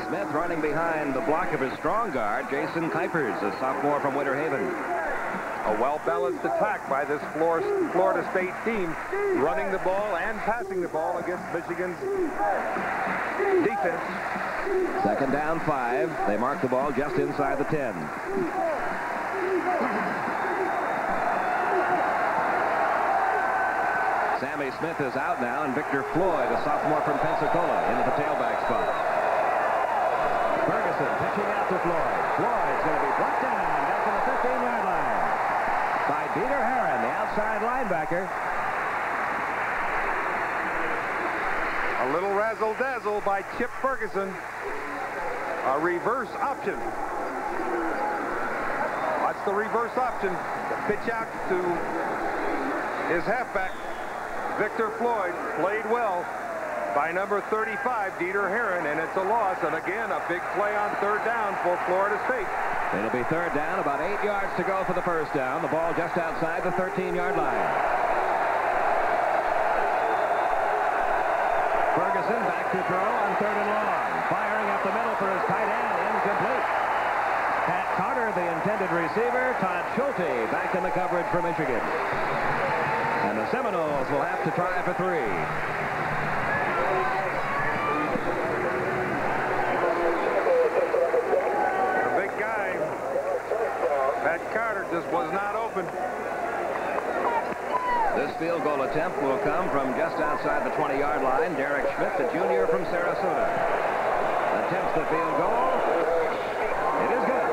Smith running behind the block of his strong guard, Jason Kuipers, a sophomore from Winter Haven. A well-balanced attack by this Florida State team, running the ball and passing the ball against Michigan's defense. Second down 5. They mark the ball just inside the 10. Sammy Smith is out now, and Victor Floyd, a sophomore from Pensacola, into the tailback spot. Ferguson pitching out to Floyd. Floyd's going to be brought down back to the 15-yard line by Dieter Herron, the outside linebacker. A little razzle-dazzle by Chip Ferguson. A reverse option. Watch the reverse option. The pitch out to his halfback, Victor Floyd. Played well by number 35, Dieter Herron, and it's a loss. And again, a big play on third down for Florida State. It'll be third down, about 8 yards to go for the first down. The ball just outside the 13-yard line. Ferguson back to throw on third and long. Firing up the middle for his tight end, incomplete. Pat Carter, the intended receiver. Todd Schulte back in the coverage for Michigan. And the Seminoles will have to try for 3. Carter just was not open. This field goal attempt will come from just outside the 20-yard line. Derek Schmidt, the junior from Sarasota, attempts the field goal. It is good.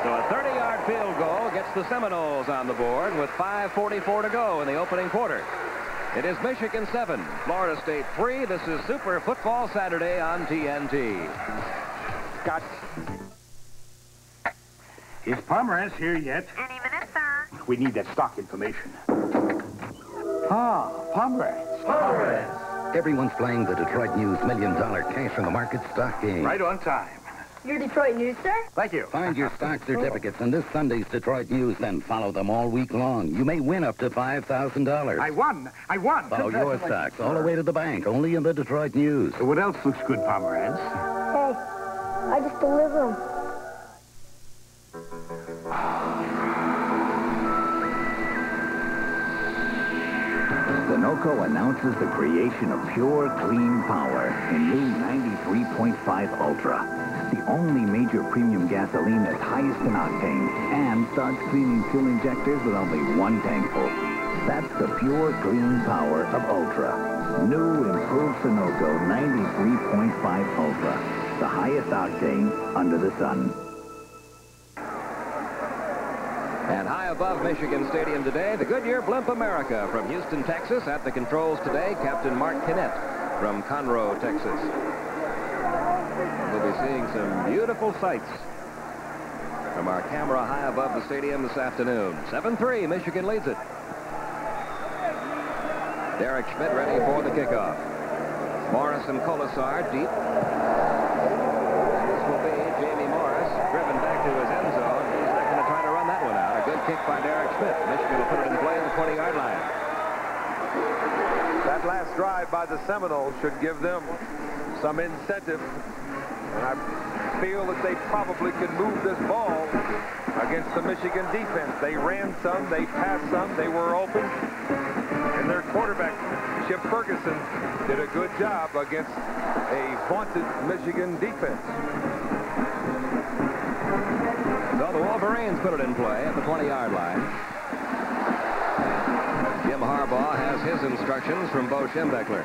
So a 30-yard field goal gets the Seminoles on the board with 5:44 to go in the opening quarter. It is Michigan 7, Florida State 3. This is Super Football Saturday on TNT. Got. Is Pomerantz here yet? Any minute, sir. We need that stock information. Ah, Pomerantz. Pomerantz. Everyone's playing the Detroit News $1 million cash on the market stock game. Right on time. Your Detroit News, sir? Thank you. Find your stock certificates in this Sunday's Detroit News, then follow them all week long. You may win up to $5,000. I won. Follow your stocks all the way to the bank, only in the Detroit News. So what else looks good, Pomerantz? Hey, I just deliver them. Sunoco announces the creation of pure, clean power in new 93.5 Ultra. The only major premium gasoline that's highest in octane and starts cleaning fuel injectors with only one tank full. That's the pure, clean power of Ultra. New improved Sunoco 93.5 Ultra. The highest octane under the sun. And high above Michigan Stadium today, the Goodyear Blimp America from Houston, Texas. At the controls today, Captain Mark Kinnett from Conroe, Texas. We'll be seeing some beautiful sights from our camera high above the stadium this afternoon. 7-3, Michigan leads it. Derek Schmidt ready for the kickoff. Morris and Colasar deep. And this will be Jamie Morris by the Seminoles should give them some incentive. And I feel that they probably could move this ball against the Michigan defense. They ran some, they passed some, they were open. And their quarterback, Chip Ferguson, did a good job against a vaunted Michigan defense. So the Wolverines put it in play at the 20-yard line. Jim Harbaugh has his instructions from Bo Schembechler.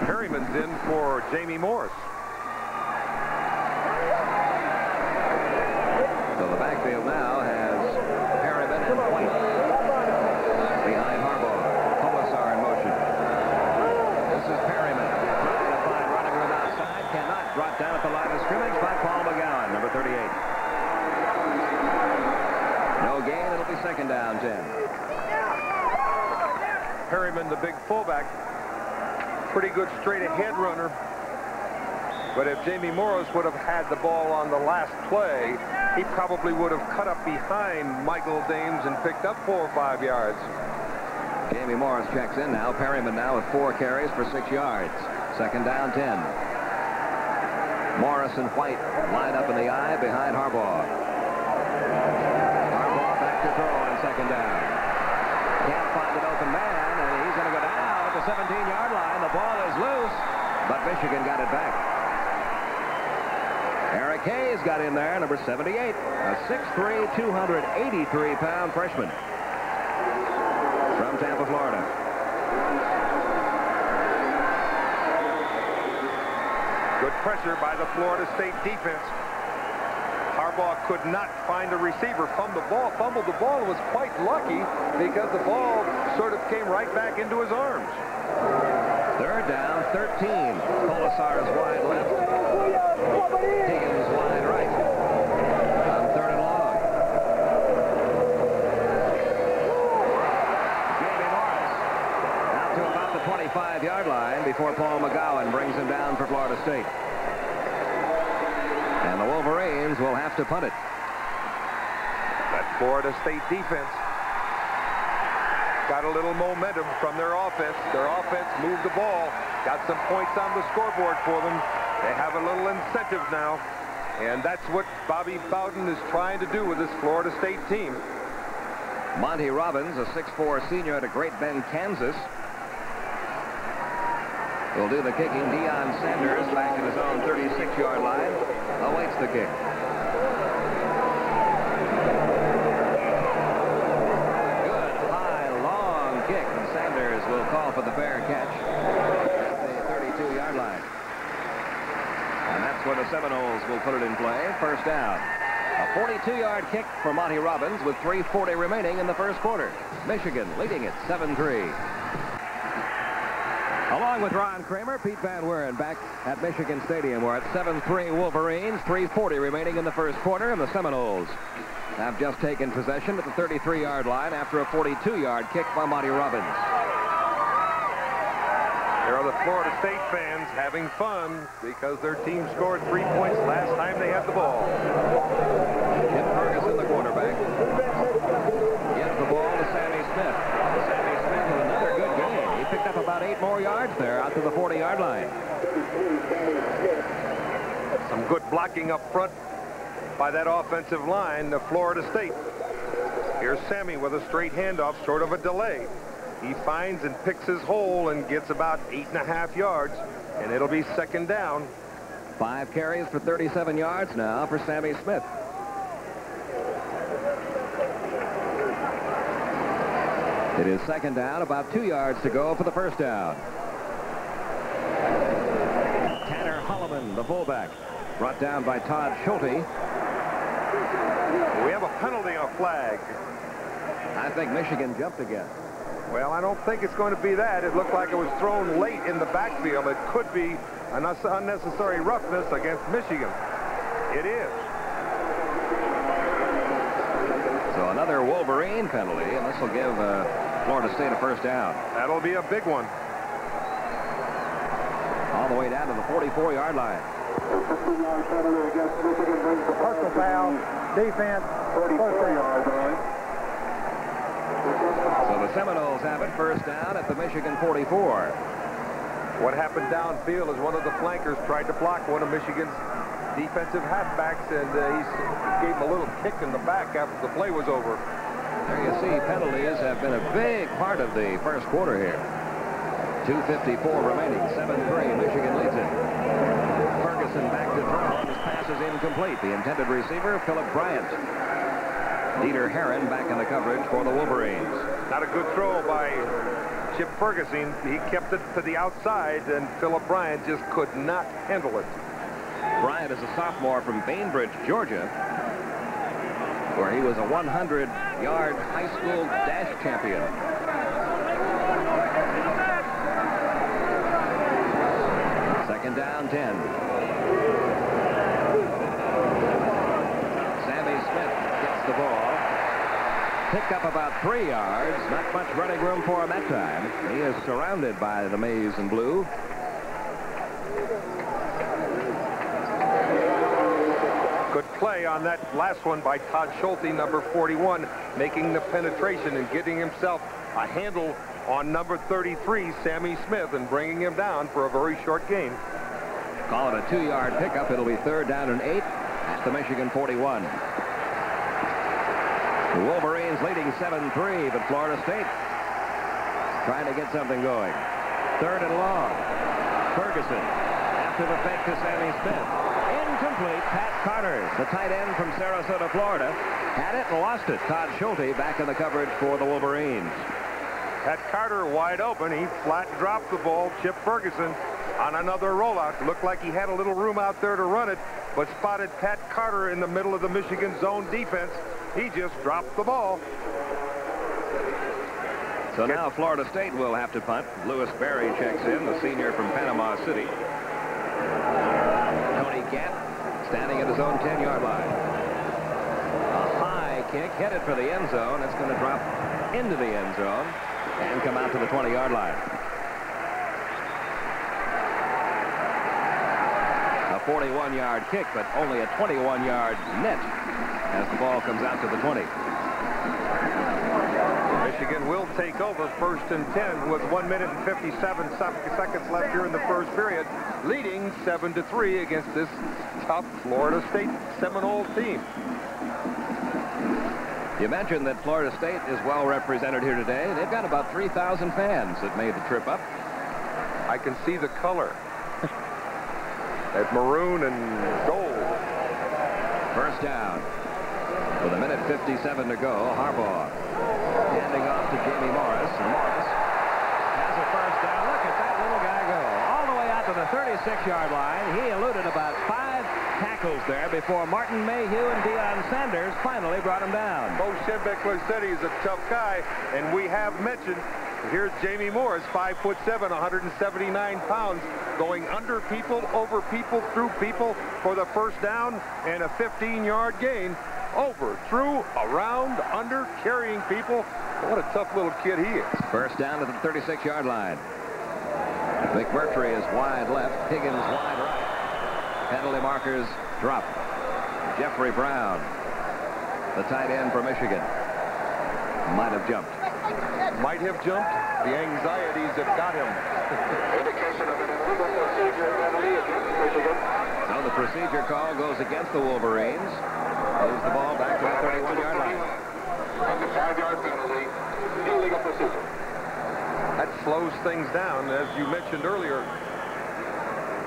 Perryman's in for Jamie Morris. So the backfield now has Perryman and White behind Harbaugh. Colasar in motion. This is Perryman. Trying to find running room outside. Cannot. Brought down at the line of scrimmage by Paul McGowan, number 38. No gain. It'll be second down, 10. Perryman, the big fullback, pretty good straight-ahead runner. But if Jamie Morris would have had the ball on the last play, he probably would have cut up behind Michael Dames and picked up 4 or 5 yards. Jamie Morris checks in now. Perryman now with 4 carries for 6 yards. Second down, 10. Morris and White line up in the eye behind Harbaugh. Harbaugh back to throw on second down. Can't find an open man, and he's going to go down at the 17-yard line. The ball is loose, but Michigan got it back. Eric Hayes got in there, number 78, a 6'3", 283-pound freshman from Tampa, Florida. Good pressure by the Florida State defense. Harbaugh could not find a receiver. Fumbled the ball, and was quite lucky because the ball sort of came right back into his arms. Third down, 13. Colasar is wide left. Higgins wide right. On third and long. Jamie Morris out to about the 25-yard line before Paul McGowan brings him down for Florida State. And the Wolverines will have to punt it. That Florida State defense got a little momentum from their offense. Their offense moved the ball, got some points on the scoreboard for them. They have a little incentive now, and that's what Bobby Bowden is trying to do with this Florida State team. Monty Robbins, a 6'4" senior out of Great Bend, Kansas, will do the kicking. Deion Sanders back at his own 36-yard line awaits the kick. Good high long kick, and Sanders will call for the fair catch at the 32-yard line. And that's where the Seminoles will put it in play. First down. A 42-yard kick for Monty Robbins with 3:40 remaining in the first quarter. Michigan leading it 7-3. Along with Ron Kramer, Pete Van Weren back at Michigan Stadium. We're at 7-3 Wolverines, 3:40 remaining in the first quarter, and the Seminoles have just taken possession at the 33-yard line after a 42-yard kick by Monty Robbins. There are the Florida State fans having fun because their team scored 3 points last time they had the ball. Chip Ferguson, the quarterback, gives the ball to Sammy Smith. Sammy Smith with another good game. He picked up about 8 more yards there out to the 40-yard line. Some good blocking up front by that offensive line of Florida State. Here's Sammy with a straight handoff, sort of a delay. He finds and picks his hole and gets about 8.5 yards, and it'll be second down. 5 carries for 37 yards now for Sammy Smith. It is second down, about 2 yards to go for the first down. Tanner Holloman, the fullback, brought down by Todd Schulte. We have a penalty on a flag. I think Michigan jumped again. Well, I don't think it's going to be that. It looked like it was thrown late in the backfield. It could be an unnecessary roughness against Michigan. It is. So another Wolverine penalty, and this will give Florida State a first down. That'll be a big one. All the way down to the 44-yard line. 15-yard penalty against Michigan brings the personal foul. Defense, first down. So the Seminoles have it first down at the Michigan 44. What happened downfield is one of the flankers tried to block one of Michigan's defensive halfbacks, and he gave him a little kick in the back after the play was over. There you see penalties have been a big part of the first quarter here. 2:54 remaining, 7-3, Michigan leads it. Ferguson back to throw. His pass is incomplete. The intended receiver, Philip Bryant. Dieter Herron back in the coverage for the Wolverines. Not a good throw by Chip Ferguson. He kept it to the outside, and Philip Bryant just could not handle it. Bryant is a sophomore from Bainbridge, Georgia, where he was a 100-yard high school dash champion. Second down, 10. Sammy Smith gets the ball. Picked up about 3 yards. Not much running room for him that time. He is surrounded by the maize and blue. Good play on that last one by Todd Schulte, number 41, making the penetration and getting himself a handle on number 33, Sammy Smith, and bringing him down for a very short gain. Call it a 2-yard pickup. It'll be third down and 8 at the Michigan 41. The Wolverines leading 7-3, but Florida State trying to get something going. Third and long. Ferguson after the fake to Sammy Smith. Incomplete. Pat Carter, the tight end from Sarasota, Florida, had it and lost it. Todd Schulte back in the coverage for the Wolverines. Pat Carter wide open. He flat dropped the ball. Chip Ferguson on another rollout. Looked like he had a little room out there to run it, but spotted Pat Carter in the middle of the Michigan zone defense. He just dropped the ball. So now Florida State will have to punt. Lewis Berry checks in, the senior from Panama City. Tony Gatt standing at his own 10-yard line. A high kick headed for the end zone. It's going to drop into the end zone and come out to the 20-yard line. A 41-yard kick, but only a 21-yard net as the ball comes out to the 20. Michigan will take over first and 10 with 1 minute and 57 seconds left here in the first period, leading 7-3 against this tough Florida State Seminole team. You mentioned that Florida State is well represented here today. They've got about 3,000 fans that made the trip up. I can see the color. That maroon and gold. First down. With 1:57 to go, Harbaugh handing off to Jamie Morris. And Morris has a first down. Look at that little guy go. All the way out to the 36-yard line. He eluded about 5 tackles there before Martin Mayhew and Deion Sanders finally brought him down. Bo Schembechler said he's a tough guy, and we have mentioned, here's Jamie Morris, 5'7", 179 pounds, going under people, over people, through people for the first down and a 15-yard gain. Over, through, around, under, carrying people. What a tough little kid he is. First down at the 36-yard line. McMurtry is wide left. Higgins wide right. Penalty markers drop. Jeffrey Brown, the tight end for Michigan, might have jumped. Might have jumped. The anxieties have got him. So the procedure call goes against the Wolverines. Moves the ball back to the 31-yard line. And the 5-yard penalty, illegal procedure. That slows things down. As you mentioned earlier,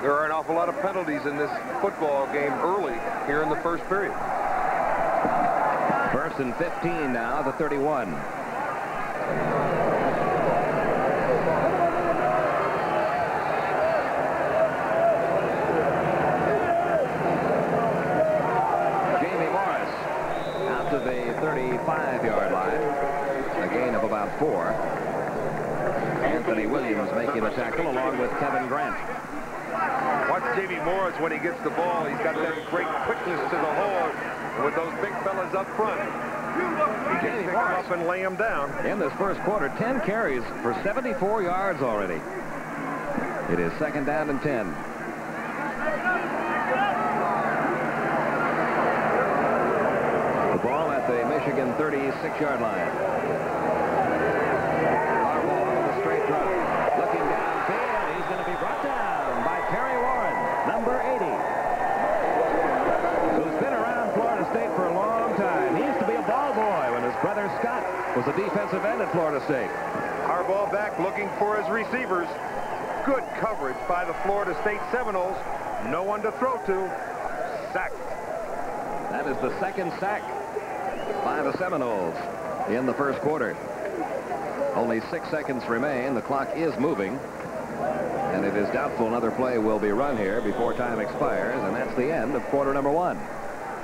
there are an awful lot of penalties in this football game early here in the first period. First and 15 now, the 31. To the 35-yard line, a gain of about 4. Anthony Williams making the tackle along with Kevin Grant. Watch Jamie Morris when he gets the ball. He's got that great quickness to the hole with those big fellas up front. He can pick him up and lay him down. In this first quarter, 10 carries for 74 yards already. It is second down and 10. The ball at the Michigan 36-yard line. drop. Looking downfield, he's going to be brought down by Terry Warren, number 80, who's been around Florida State for a long time. He used to be a ball boy when his brother Scott was a defensive end at Florida State. Harbaugh back looking for his receivers. Good coverage by the Florida State Seminoles. No one to throw to. Sacked. That is the second sack by the Seminoles in the first quarter. Only 6 seconds remain. The clock is moving. And it is doubtful another play will be run here before time expires. And that's the end of quarter number 1.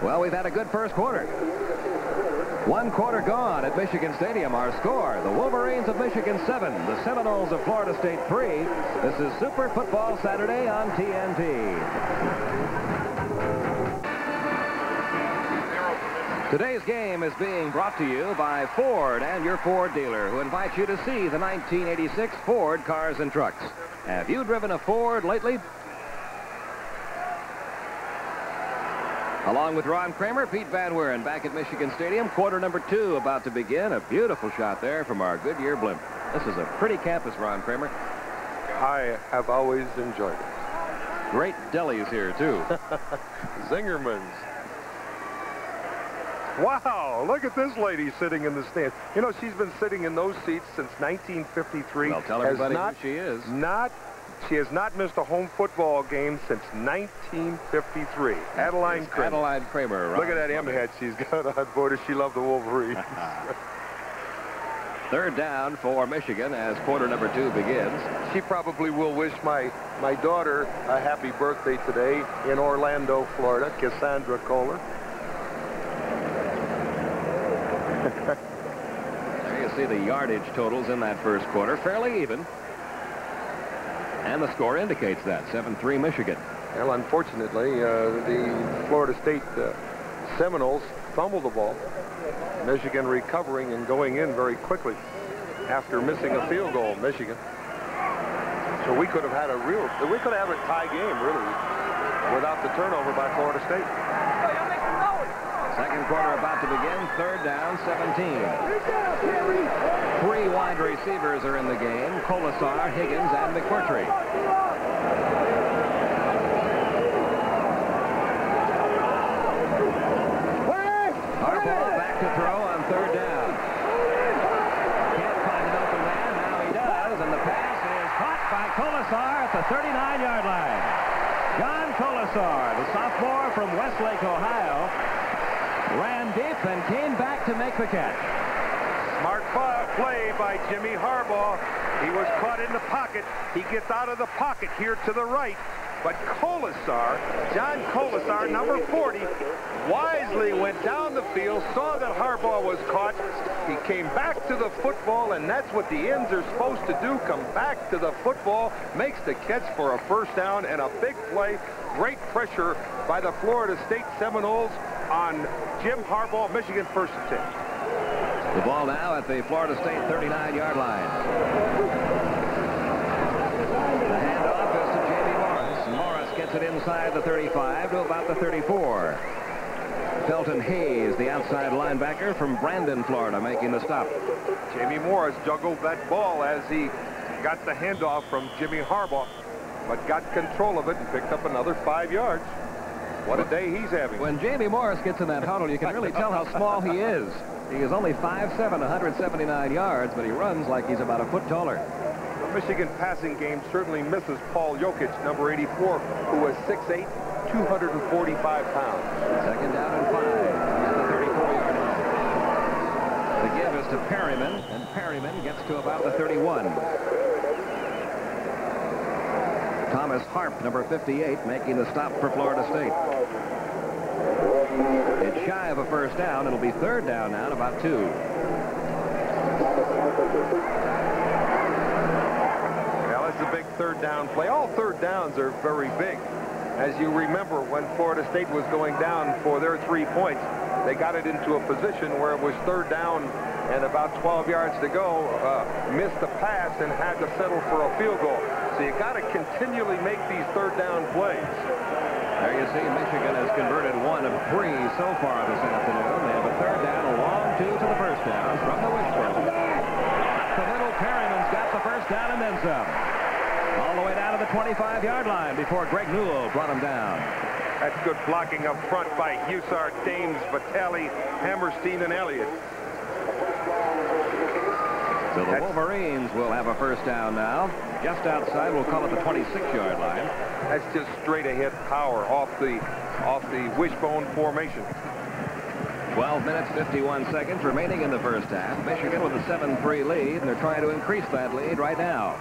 Well, we've had a good first quarter. 1 quarter gone at Michigan Stadium. Our score, the Wolverines of Michigan 7, the Seminoles of Florida State 3. This is Super Football Saturday on TNT. Today's game is being brought to you by Ford and your Ford dealer, who invites you to see the 1986 Ford cars and trucks. Have you driven a Ford lately? Along with Ron Kramer, Pete Van Wieren back at Michigan Stadium. Quarter number 2 about to begin. A beautiful shot there from our Goodyear blimp. This is a pretty campus, Ron Kramer. I have always enjoyed it. Great delis here, too. Zingerman's. Wow, look at this lady sitting in the stands. You know, she's been sitting in those seats since 1953. Well, tell everybody who she is. She has not missed a home football game since 1953. Adeline Kramer. Adeline Kramer. Look at that M-head she's got on board. Does she love the Wolverines? Third down for Michigan as quarter number 2 begins. She probably will wish my daughter a happy birthday today in Orlando, Florida, Cassandra Kohler. There you see the yardage totals in that first quarter, fairly even. And the score indicates that, 7-3 Michigan. Well, unfortunately, the Florida State Seminoles fumbled the ball. Michigan recovering and going in very quickly after missing a field goal, Michigan. So we could have had a tie game, really, without the turnover by Florida State. Second quarter about to begin. Third down, 17. 3 wide receivers are in the game. Colasar, Higgins, and McMurtry. Harbaugh back to throw on third down. Can't find an open man. Now he does, and the pass is caught by Colasar at the 39-yard line. John Colasar, the sophomore from Westlake, Ohio, ran deep and came back to make the catch. Smart play by Jimmy Harbaugh. He was caught in the pocket. He gets out of the pocket here to the right. But Colasar, John Colasar, number 40, wisely went down the field, saw that Harbaugh was caught. He came back to the football, and that's what the ends are supposed to do, come back to the football, makes the catch for a first down and a big play. Great pressure by the Florida State Seminoles on Jim Harbaugh, Michigan, 1st and 10. The ball now at the Florida State 39-yard line. The handoff is to Jamie Morris. Morris gets it inside the 35 to about the 34. Felton Hayes, the outside linebacker from Brandon, Florida, making the stop. Jamie Morris juggled that ball as he got the handoff from Jimmy Harbaugh, but got control of it and picked up another 5 yards. What a day he's having. When Jamie Morris gets in that huddle, you can really tell how small he is. He is only 5'7", 179 yards, but he runs like he's about a foot taller. The Michigan passing game certainly misses Paul Jokic, number 84, who was 6'8", 245 pounds. Second down and 5 at the 34-yard line. The give is to Perryman, and Perryman gets to about the 31. Thomas Harp, number 58, making the stop for Florida State. It's shy of a first down. It'll be third down now at about 2. Well, it's a big third down play. All third downs are very big. As you remember, when Florida State was going down for their 3 points, they got it into a position where it was third down and about 12 yards to go, missed the pass and had to settle for a field goal. So you got to continually make these third down plays. There you see Michigan has converted 1 of 3 so far this afternoon. They have a third down, a long 2 to the first down from the wishbone. the middle. Perryman's got the first down and then some. All the way down to the 25-yard line before Greg Newell brought him down. That's good blocking up front by Hussard, Dames, Vitale, Hammerstein, and Elliott. So the Wolverines will have a first down now. Just outside, we'll call it the 26-yard line. That's just straight ahead power off the wishbone formation. 12 minutes, 51 seconds remaining in the first half. Michigan with a 7-3 lead, and they're trying to increase that lead right now.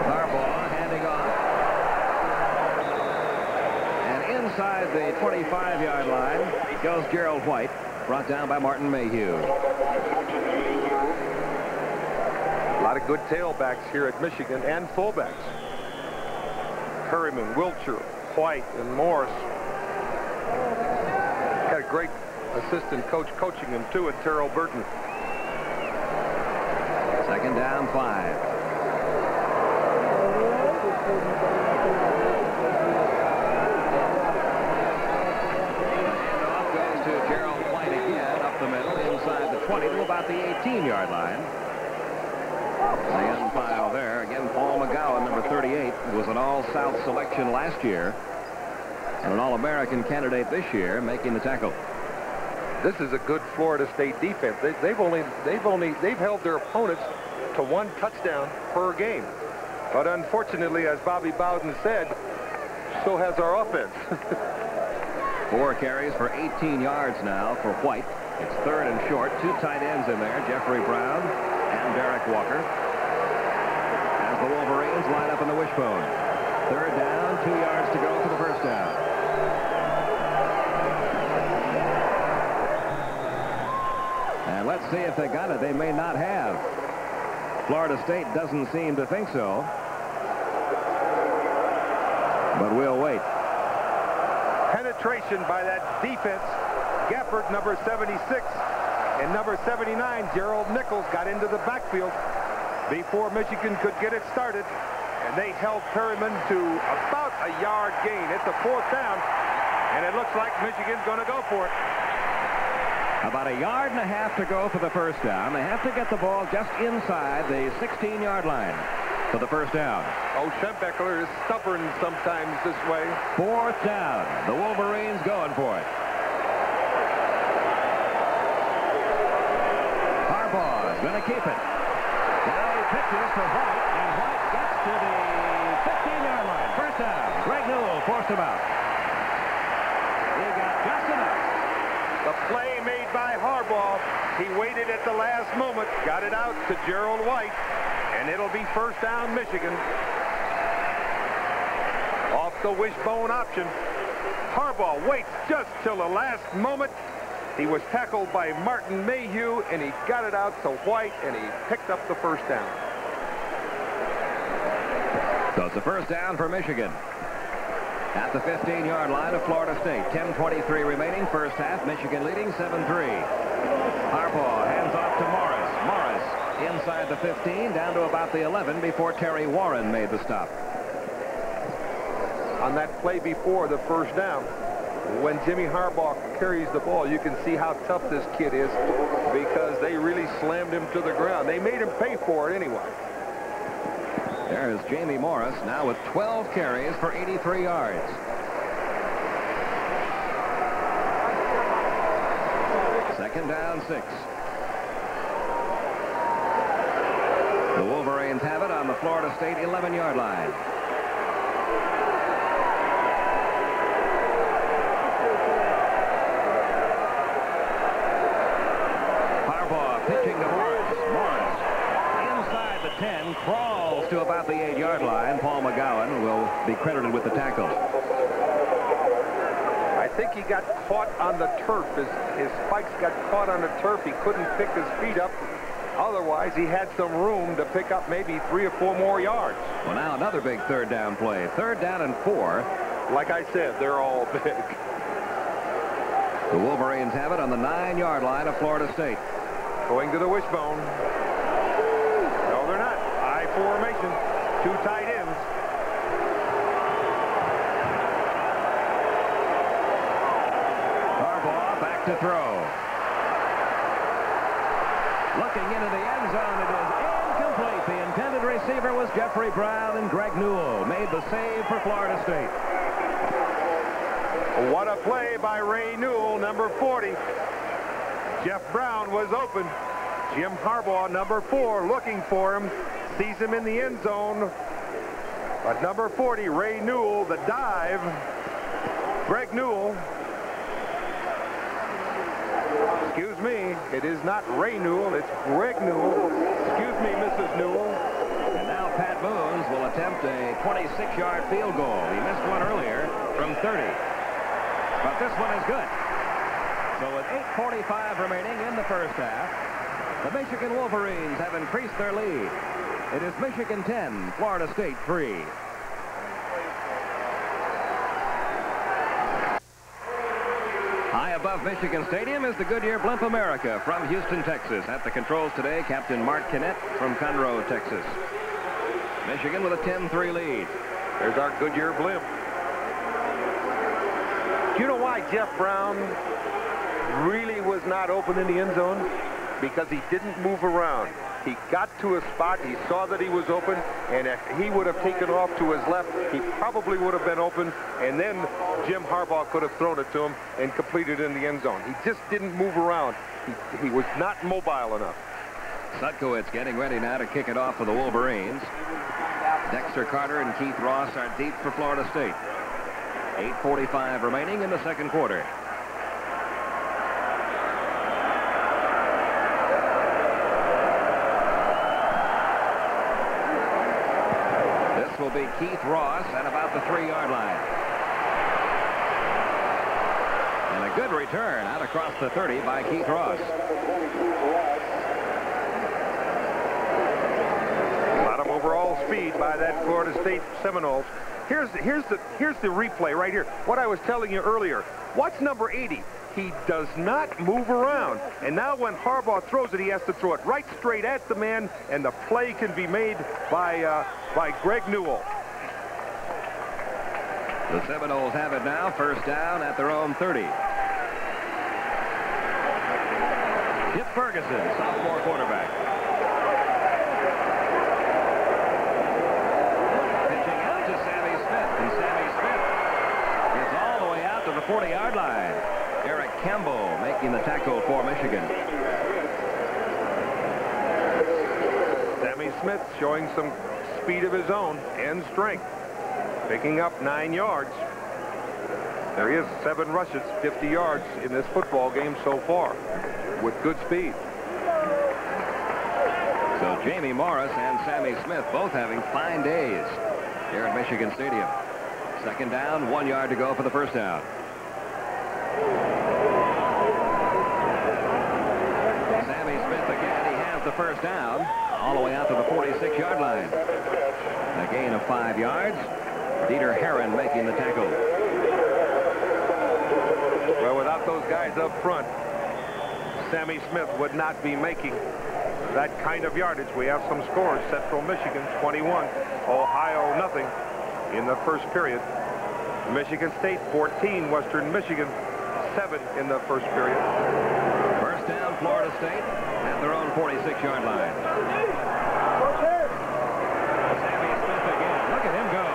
Harbaugh handing off. And inside the 25-yard line goes Gerald White, brought down by Martin Mayhew. A lot of good tailbacks here at Michigan and fullbacks. Perryman, Wiltshire, White, and Morris. Got a great assistant coach coaching him, too, at Terrell Burton. Second down, 5. Handoff goes to Gerald White again, up the middle, inside the 20 to about the 18-yard line. The end file there. Again, Paul McGowan, number 38, was an All-South selection last year and an All-American candidate this year, making the tackle. This is a good Florida State defense. They've held their opponents to 1 touchdown per game. But unfortunately, as Bobby Bowden said, so has our offense. 4 carries for 18 yards now for White. It's third and short. 2 tight ends in there, Jeffrey Brown and Derek Walker. As the Wolverines line up in the wishbone. Third down, 2 yards to go for the first down. And let's see if they got it. They may not have. Florida State doesn't seem to think so. But we'll wait. Penetration by that defense. Gafford, number 76, and number 79, Gerald Nichols, got into the backfield before Michigan could get it started, and they held Perryman to about a yard gain. It's a 4th down, and it looks like Michigan's going to go for it. About a yard and a half to go for the first down. They have to get the ball just inside the 16-yard line for the first down. Oh, Schembeckler is stubborn sometimes this way. 4th down. The Wolverines going for it. Harbaugh is going to keep it. Now he pitches for White, and White gets to the 15-yard line. First down. Greg Newell forced him out. He got just enough. The play made by Harbaugh. He waited at the last moment, got it out to Gerald White, and it'll be first down Michigan. Off the wishbone option. Harbaugh waits just till the last moment. He was tackled by Martin Mayhew, and he got it out to White, and he picked up the first down. So it's a first down for Michigan. At the 15-yard line of Florida State. 10:23 remaining, first half. Michigan leading 7-3. Harbaugh hands off to Morris. Morris inside the 15, down to about the 11 before Terry Warren made the stop. On that play before the first down, when Jimmy Harbaugh carries the ball, you can see how tough this kid is because they really slammed him to the ground. They made him pay for it anyway. There's Jamie Morris now with 12 carries for 83 yards. Second down, 6. The Wolverines have it on the Florida State 11-yard line. Harbaugh pitching to Morris. Morris inside the 10, crawls to about the 8-yard line. Paul McGowan will be credited with the tackle. I think he got caught on the turf. His spikes got caught on the turf. He couldn't pick his feet up. Otherwise, he had some room to pick up maybe 3 or 4 more yards. Well, now another big third down play. Third down and 4. Like I said, they're all big. The Wolverines have it on the 9-yard line of Florida State. Going to the wishbone. No, they're not. I formation. 2 tight ends. to throw. Looking into the end zone, it is incomplete. The intended receiver was Jeffrey Brown, and Greg Newell made the save for Florida State. What a play by Ray Newell, number 40. Jeff Brown was open. Jim Harbaugh, number 4, looking for him. Sees him in the end zone. But number 40, Ray Newell, the dive. Greg Newell. Excuse me, it is not Ray Newell, it's Greg Newell. Excuse me, Mrs. Newell. And now Pat Boones will attempt a 26-yard field goal. He missed one earlier from 30. But this one is good. So with 8:45 remaining in the first half, the Michigan Wolverines have increased their lead. It is Michigan 10, Florida State 3. High above Michigan Stadium is the Goodyear Blimp America from Houston, Texas. At the controls today, Captain Mark Kinnett from Conroe, Texas. Michigan with a 10-3 lead. There's our Goodyear Blimp. Do you know why Jeff Brown really was not open in the end zone? Because he didn't move around. He got to a spot, he saw that he was open, and if he would have taken off to his left, he probably would have been open, and then Jim Harbaugh could have thrown it to him and completed in the end zone. He just didn't move around. He was not mobile enough. Sutkowitz getting ready now to kick it off for the Wolverines. Dexter Carter and Keith Ross are deep for Florida State. 8:45 remaining in the second quarter. This will be Keith Ross at about the 3-yard line. And a good return out across the 30 by Keith Ross. A lot of overall speed by that Florida State Seminoles. Here's the replay right here. What I was telling you earlier. Watch number 80. He does not move around. And now when Harbaugh throws it, he has to throw it right straight at the man, and the play can be made by Greg Newell. The Seminoles have it now, first down at their own 30. Skip Ferguson, sophomore quarterback. Pitching out to Sammy Smith, and Sammy Smith is all the way out to the 40-yard line. Eric Campbell making the tackle for Michigan. Sammy Smith showing some speed of his own and strength. Picking up 9 yards. There he is, 7 rushes, 50 yards in this football game so far with good speed. So Jamie Morris and Sammy Smith both having fine days here at Michigan Stadium. Second down, 1 yard to go for the first down. Sammy Smith again, he has the first down all the way out to the 46-yard line. A gain of 5 yards. Dieter Herron making the tackle. Well, without those guys up front, Sammy Smith would not be making that kind of yardage. We have some scores. Central Michigan 21, Ohio nothing in the first period. Michigan State 14, Western Michigan 7 in the first period. First down, Florida State at their own 46-yard line. Sammy Smith again. Look at him go.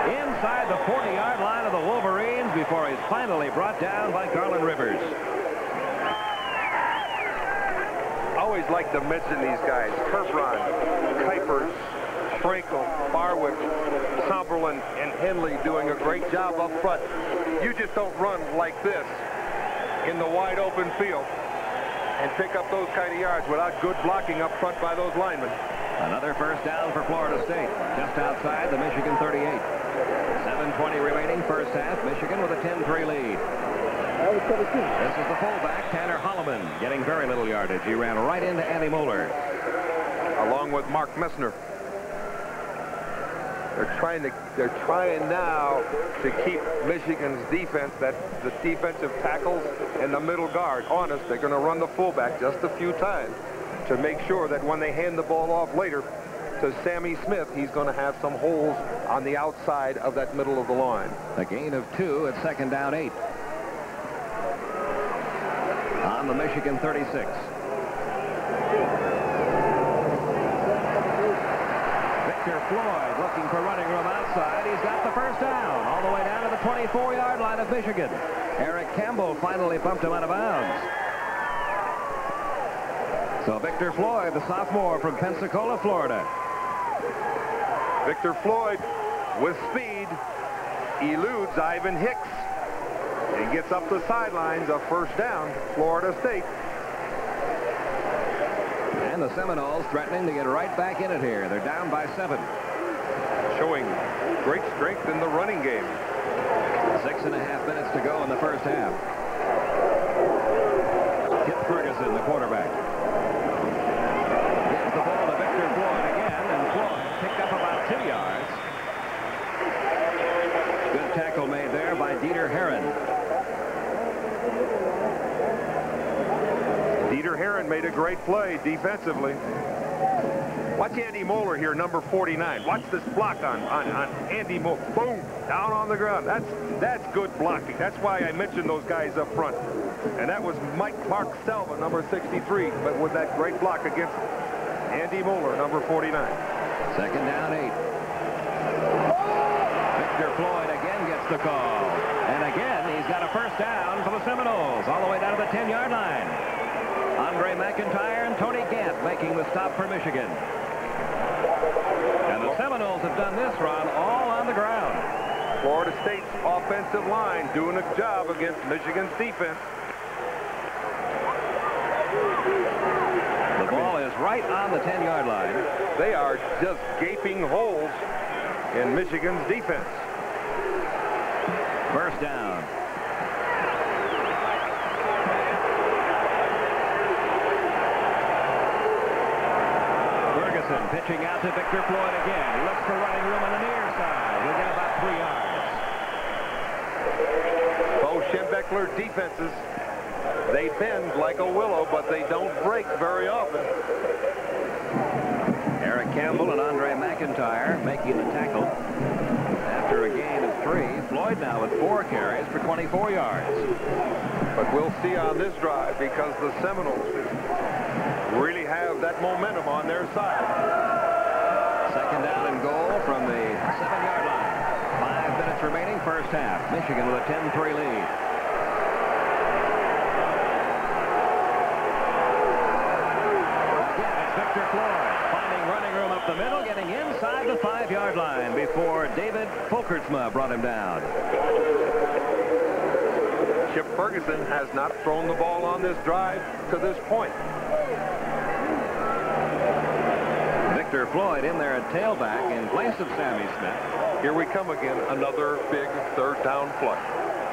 Inside the 40-yard line of the Wolverines before he's finally brought down by Garland Rivers. Always like to mention these guys. Kerbron, Kuipers, Frankel, Barwick, Somberlin, and Henley doing a great job up front. You just don't run like this in the wide open field and pick up those kind of yards without good blocking up front by those linemen. Another first down for Florida State, just outside the Michigan 38. 7:20 remaining first half. Michigan with a 10-3 lead. This is the fullback, Tanner Holloman, getting very little yardage. He ran right into Andy Moeller. Along with Mark Messner. They're trying now to keep Michigan's defense, the defensive tackles and the middle guard honest. They're going to run the fullback just a few times to make sure that when they hand the ball off later to Sammy Smith, he's going to have some holes on the outside of that middle of the line. A gain of 2 at second down 8. on the Michigan 36. Victor Floyd looking for running room outside. He's got the first down all the way down to the 24-yard line of Michigan. Eric Campbell finally bumped him out of bounds. So Victor Floyd, the sophomore from Pensacola, Florida. Victor Floyd with speed eludes Ivan Hicks and gets up the sidelines. A first down, Florida State. And the Seminoles threatening to get right back in it here. They're down by 7. Showing great strength in the running game. 6.5 minutes to go in the first half. Kip Ferguson, the quarterback. Gives the ball to Victor Floyd again, and Floyd picked up about 2 yards. Good tackle made there by Dieter Herron. Dieter Herron made a great play defensively. Watch Andy Moeller here, number 49. Watch this block on Andy Moeller. Boom, down on the ground. That's good blocking. That's why I mentioned those guys up front. And that was Mark Selva, number 63, but with that great block against Andy Moeller, number 49. Second down, 8. Victor Floyd again gets the call. And again, he's got a first down for the Seminoles, all the way down to the 10-yard line. Andre McIntyre and Tony Gant making the stop for Michigan. And the Seminoles have done this run all on the ground. Florida State's offensive line doing a job against Michigan's defense. The ball is right on the 10-yard line. They are just gaping holes in Michigan's defense. First down. Ferguson pitching out to Victor Floyd again. He looks for running room on the near side. He'll get about 3 yards. Bo Schembechler defenses, they bend like a willow, but they don't break very often. Eric Campbell and Andre McIntyre making the tackle. After a gain of 3, Floyd now with 4 carries for 24 yards. But we'll see on this drive, because the Seminoles really have that momentum on their side. Second down and goal from the 7-yard line. 5 minutes remaining, first half. Michigan with a 10-3 lead. Again, it's Victor Floyd finding running room up the middle, getting inside the 5-yard line before David Fulkertsma brought him down. Chip Ferguson has not thrown the ball on this drive to this point. Victor Floyd in there at tailback in place of Sammy Smith. Here we come again, another big third down play.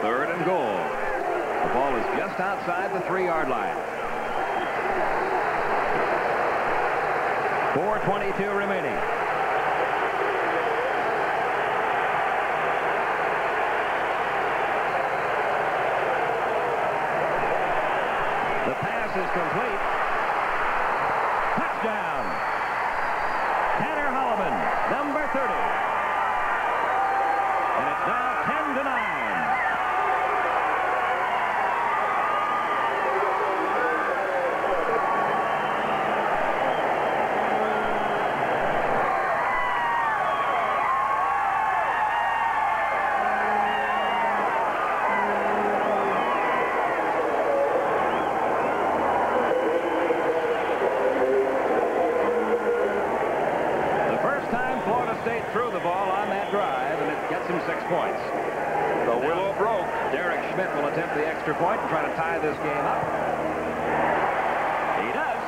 Third and goal. The ball is just outside the 3-yard line. 4:22 remaining. The pass is complete. Touchdown. Tanner Holloman, number 30. And it's now 10-9. State threw the ball on that drive, and it gets him 6 points. The willow broke. Derek Schmidt will attempt the extra point and try to tie this game up. He does.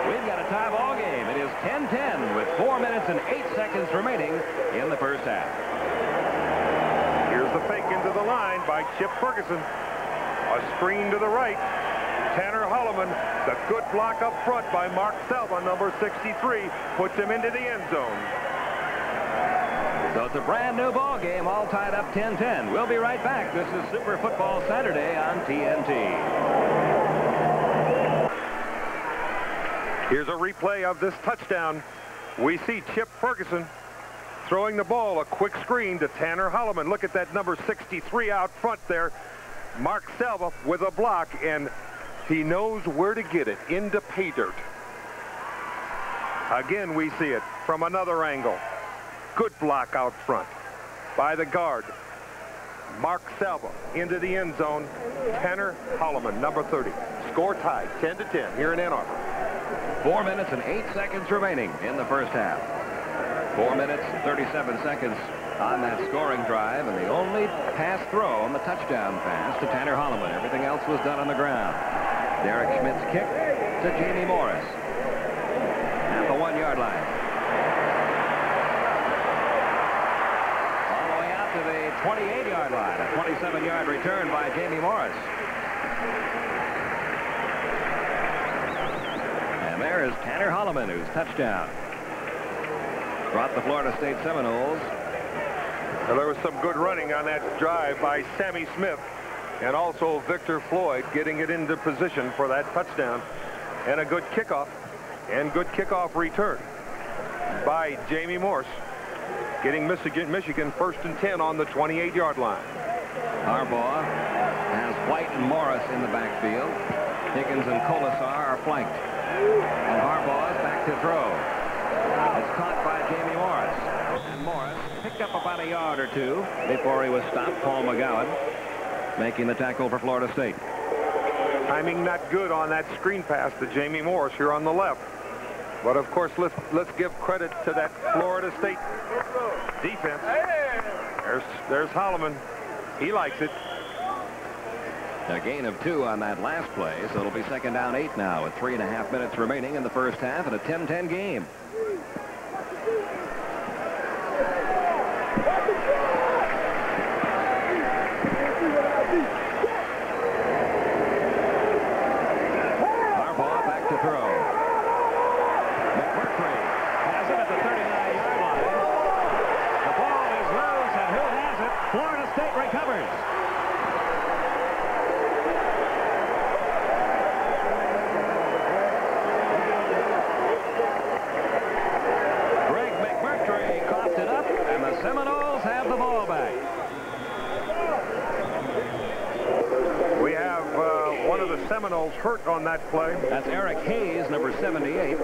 We've got a tie ball game. It is 10-10 with 4 minutes and 8 seconds remaining in the first half. Here's the fake into the line by Chip Ferguson. A screen to the right. Tanner Holloman, the good block up front by Mark Selva, number 63, puts him into the end zone. So it's a brand new ball game, all tied up 10-10. We'll be right back. This is Super Football Saturday on TNT. Here's a replay of this touchdown. We see Chip Ferguson throwing the ball, a quick screen to Tanner Holloman. Look at that number 63 out front there. Mark Selva with a block, and he knows where to get it, into pay dirt. Again, we see it from another angle. Good block out front by the guard. Mark Selva into the end zone. Tanner Holloman, number 30. Score tied, 10-10 here in Ann Arbor. 4 minutes and 8 seconds remaining in the first half. 4 minutes and 37 seconds on that scoring drive, and the only pass throw on the touchdown pass to Tanner Holloman. Everything else was done on the ground. Derek Schmidt's kick to Jamie Morris at the 1-yard line. All the way out to the 28-yard line. A 27-yard return by Jamie Morris. And there is Tanner Holloman, whose touchdown brought the Florida State Seminoles. Well, there was some good running on that drive by Sammy Smith and also Victor Floyd getting it into position for that touchdown, and a good kickoff and good kickoff return by Jamie Morse, getting Michigan first and 10 on the 28-yard line. Harbaugh has White and Morris in the backfield. Higgins and Colasar are flanked, and Harbaugh is back to throw. It's caught by Jamie Morris, and Morris picked up about a yard or two before he was stopped. Paul McGowan making the tackle for Florida State. Timing not good on that screen pass to Jamie Morris here on the left. But of course, let's give credit to that Florida State defense. There's Holloman. He likes it. A gain of 2 on that last play, so it'll be 2nd down 8 now with 3.5 minutes remaining in the first half and a 10-10 game. Harbaugh back to throw. McMurtry has it at the 39-yard line. The ball is loose, and who has it? Florida State recovers. Greg McMurtry coughed it up, and the Seminoles have the ball back. We have one of the Seminoles hurt on that play. That's Eric Hayes, number 78,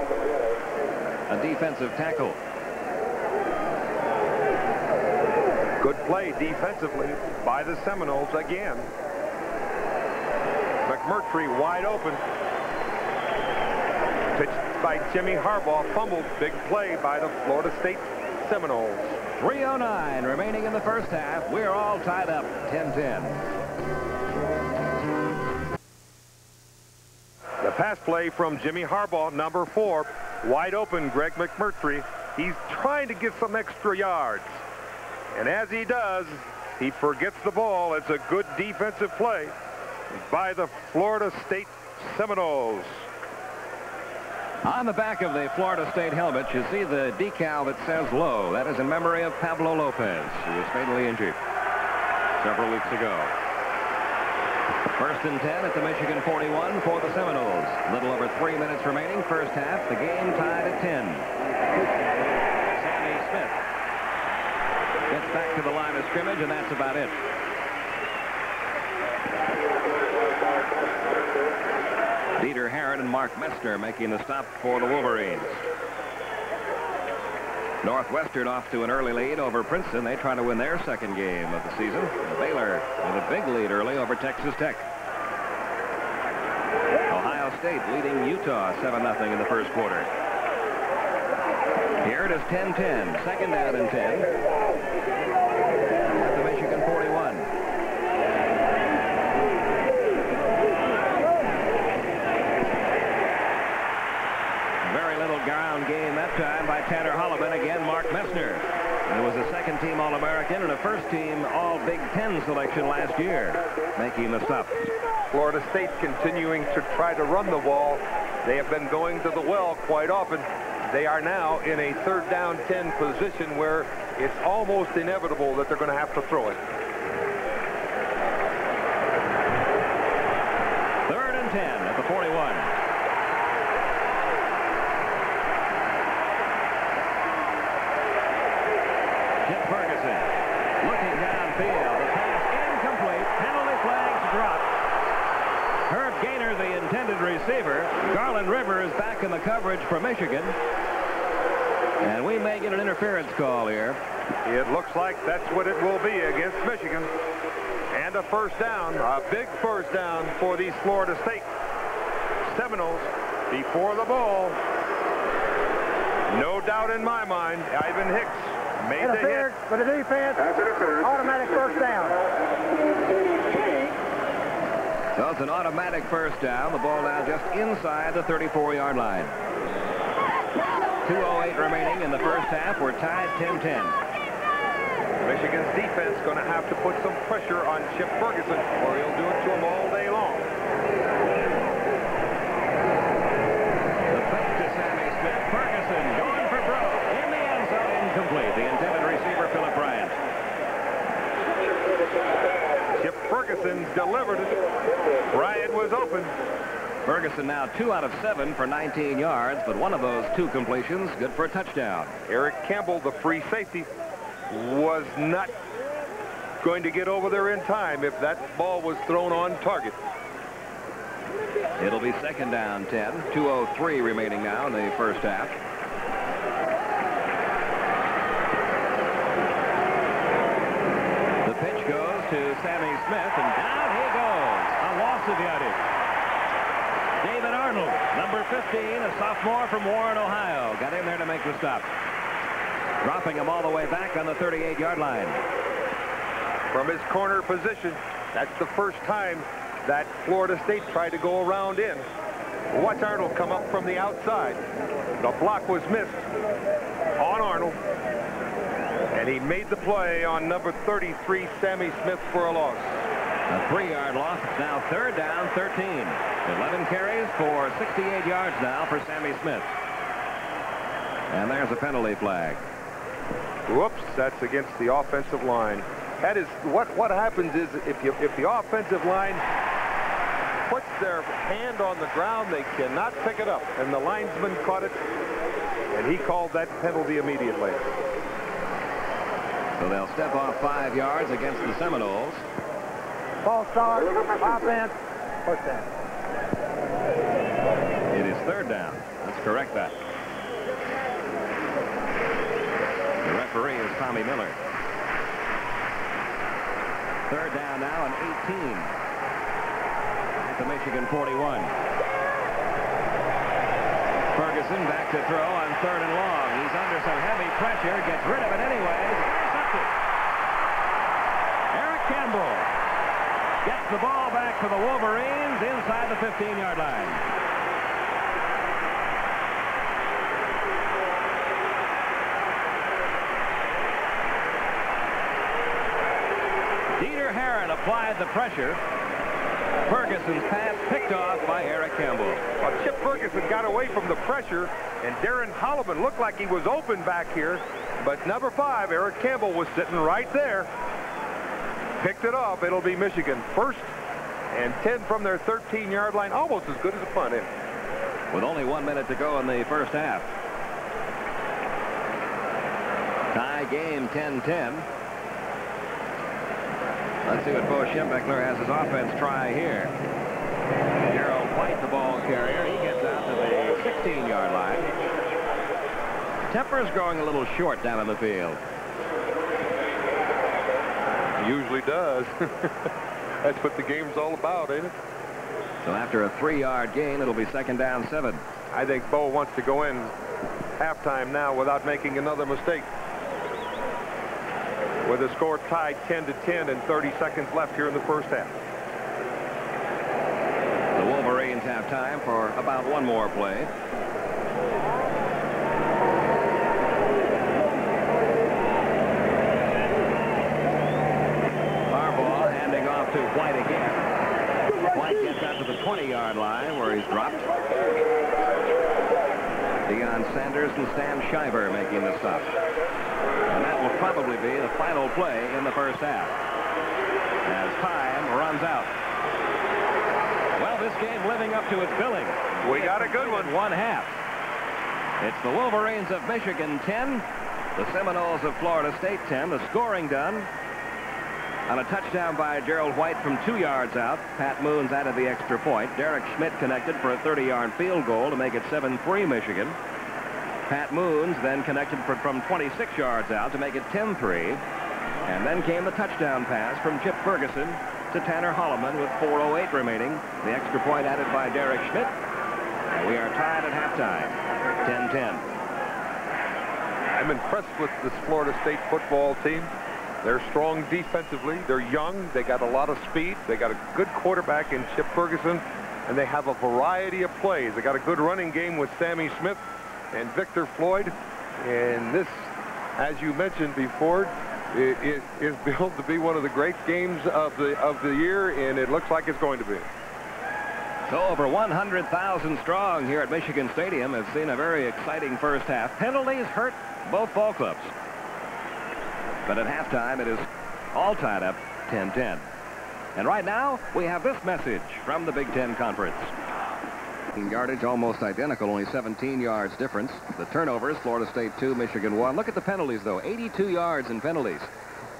a defensive tackle. Good play defensively by the Seminoles again. McMurtry wide open. Pitched by Jimmy Harbaugh. Fumbled. Big play by the Florida State Seminoles. 3:09 remaining in the first half. We're all tied up 10-10. The pass play from Jimmy Harbaugh, number 4. Wide open, Greg McMurtry. He's trying to get some extra yards. And as he does, he forgets the ball. It's a good defensive play by the Florida State Seminoles. On the back of the Florida State helmet, you see the decal that says low. That is in memory of Pablo Lopez, who was fatally injured several weeks ago. 1st and 10 at the Michigan 41 for the Seminoles. A little over 3 minutes remaining, first half. The game tied at 10. Sammy Smith gets back to the line of scrimmage, and that's about it. Dieter Herron and Mark Messner making the stop for the Wolverines. Northwestern off to an early lead over Princeton. They try to win their 2nd game of the season. Baylor with a big lead early over Texas Tech. Ohio State leading Utah 7-0 in the first quarter. Here it is 10-10. 2nd down and 10. At the Michigan 41. Very little ground game that time by Tanner Holloman. Again, Mark Messner. It was a 2nd-team All-American and a 1st-team All-Big Ten selection last year, making the stop. Florida State continuing to try to run the ball. They have been going to the well quite often. They are now in a 3rd down 10 position where it's almost inevitable that they're going to have to throw it. 3rd and 10 at the 41. Jim Ferguson looking downfield. The pass incomplete. Penalty flags intended receiver. Garland Rivers back in the coverage for Michigan. And we may get an interference call here. It looks like that's what it will be against Michigan. And a first down, a big first down for these Florida State Seminoles before the ball. No doubt in my mind, Ivan Hicks made the hit. For the defense, automatic first down. So it's an automatic first down. The ball now just inside the 34-yard line. 2:08 remaining in the first half. We're tied 10-10. Michigan's defense going to have to put some pressure on Chip Ferguson, or he'll do it to him all day long. The fake to Sammy Smith. Ferguson going for broke. In the end zone, incomplete. The intended receiver, Philip Bryant. Chip Ferguson delivered it. Bryant was open. Ferguson now 2 out of 7 for 19 yards, but one of those 2 completions good for a touchdown. Eric Campbell, the free safety, was not going to get over there in time if that ball was thrown on target. It'll be second down 10. 2:03 remaining now in the first half. The pitch goes to Sammy Smith, and down he goes. A loss of yardage. David Arnold, number 15, a sophomore from Warren, Ohio, got in there to make the stop. Dropping him all the way back on the 38-yard line. From his corner position, that's the first time that Florida State tried to go around in. Watch Arnold come up from the outside. The block was missed on Arnold. And he made the play on number 33, Sammy Smith, for a loss. A 3-yard loss. It's now third down, 13. 11 carries for 68 yards now for Sammy Smith. And there's a penalty flag. Whoops, that's against the offensive line. That is what happens is if the offensive line puts their hand on the ground, they cannot pick it up. And the linesman caught it, and he called that penalty immediately. So they'll step off 5 yards against the Seminoles. Ball start, offense, first down. It is third down. Let's correct that. The referee is Tommy Miller. Third down now and 18. At the Michigan 41. Ferguson back to throw on 3rd and long. He's under some heavy pressure. Gets rid of it anyways. Intercepted. Eric Campbell gets the ball back to the Wolverines inside the 15-yard line. Dieter Herron applied the pressure. Ferguson's pass picked off by Eric Campbell. Well, Chip Ferguson got away from the pressure, and Darren Holloman looked like he was open back here. But number 5, Eric Campbell, was sitting right there. Picked it off. It'll be Michigan first and 10 from their 13-yard line. Almost as good as a punt in. With only 1 minute to go in the first half. Tie game 10-10. Let's see what Bo Schembechler has his offense try here. Darrell White, the ball carrier. He gets out to the 16-yard line. Temper's growing a little short down in the field. He usually does. That's what the game's all about, ain't it? So after a 3-yard gain, it'll be second down 7. I think Bo wants to go in halftime now without making another mistake. With the score tied 10-10 and 30 seconds left here in the first half. The Wolverines have time for about one more play. Harbaugh handing off to White again. White gets out to the 20-yard line where he's dropped. Deion Sanders and Stan Shiver making the stop. And that will probably be the final play in the first half as time runs out. Well, this game living up to its billing. We got a good one. 1 half. It's the Wolverines of Michigan 10, the Seminoles of Florida State 10. The scoring done. On a touchdown by Gerald White from 2 yards out, Pat Moons added the extra point. Derek Schmidt connected for a 30-yard field goal to make it 7-3 Michigan. Pat Moons then connected from 26 yards out to make it 10-3. And then came the touchdown pass from Chip Ferguson to Tanner Holloman with 4:08 remaining. The extra point added by Derek Schmidt. And we are tied at halftime, 10-10. I'm impressed with this Florida State football team. They're strong defensively. They're young. They got a lot of speed. They got a good quarterback in Chip Ferguson. And they have a variety of plays. They got a good running game with Sammy Smith and Victor Floyd. And this, as you mentioned before, it is billed to be one of the great games of the year, and it looks like it's going to be. So over 100,000 strong here at Michigan Stadium have seen a very exciting first half. Penalties hurt both ball clubs. But at halftime, it is all tied up 10-10. And right now, we have this message from the Big Ten Conference. Yardage almost identical, only 17 yards difference. The turnovers, Florida State 2, Michigan 1. Look at the penalties, though. 82 yards in penalties.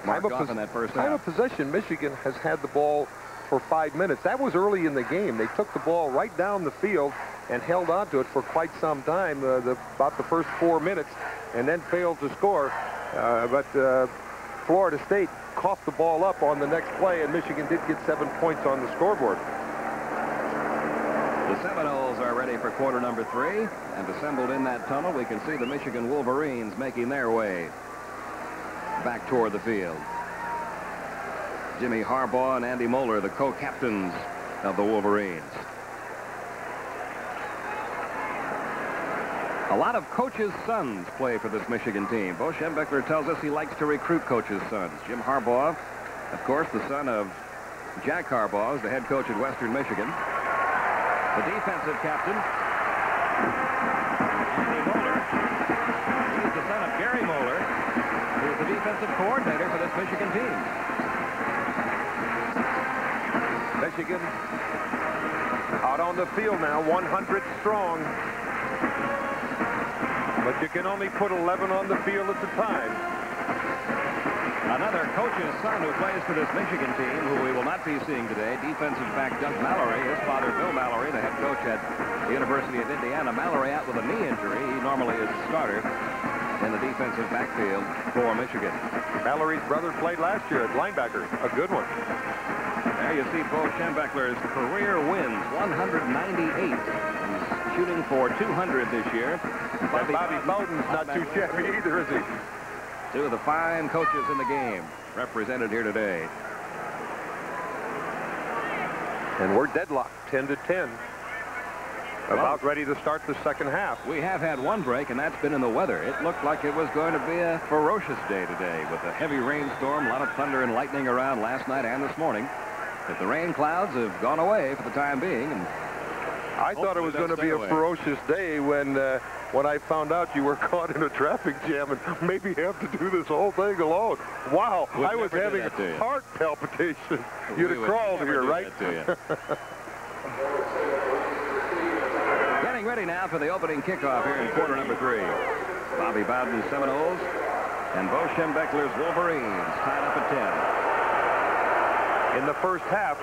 Marked off in that first half. Time of possession, Michigan has had the ball for 5 minutes. That was early in the game. They took the ball right down the field and held on to it for quite some time, about the first 4 minutes, and then failed to score. But Florida State coughed the ball up on the next play, and Michigan did get 7 points on the scoreboard. The Seminoles are ready for quarter number 3, and assembled in that tunnel, we can see the Michigan Wolverines making their way back toward the field. Jimmy Harbaugh and Andy Moeller, the co-captains of the Wolverines. A lot of coaches' sons play for this Michigan team. Bo Schembechler tells us he likes to recruit coaches' sons. Jim Harbaugh, of course, the son of Jack Harbaugh, is the head coach at Western Michigan. The defensive captain, Andy Moeller, he's the son of Gary Moeller, who's the defensive coordinator for this Michigan team. Michigan out on the field now, 100 strong. But you can only put 11 on the field at a time. Another coach's son who plays for this Michigan team, who we will not be seeing today, defensive back Doug Mallory. His father, Bill Mallory, the head coach at the University of Indiana. Mallory out with a knee injury. He normally is a starter in the defensive backfield for Michigan. Mallory's brother played last year at linebacker. A good one. There you see Bo Schembechler's career wins, 198. He's shooting for 200 this year. Bobby Bowden's not too shabby either, is he? Two of the fine coaches in the game represented here today. And we're deadlocked, 10-10. About ready to start the second half. We have had one break, and that's been in the weather. It looked like it was going to be a ferocious day today with a heavy rainstorm, a lot of thunder and lightning around last night and this morning. But the rain clouds have gone away for the time being. And I thought it was going to be a ferocious day when I found out you were caught in a traffic jam and maybe have to do this whole thing alone. Wow, I was having heart palpitations. You'd have crawled here, right? Getting ready now for the opening kickoff here in quarter number 3. Bobby Bowden's Seminoles and Bo Schembechler's Wolverines tied up at 10. In the first half,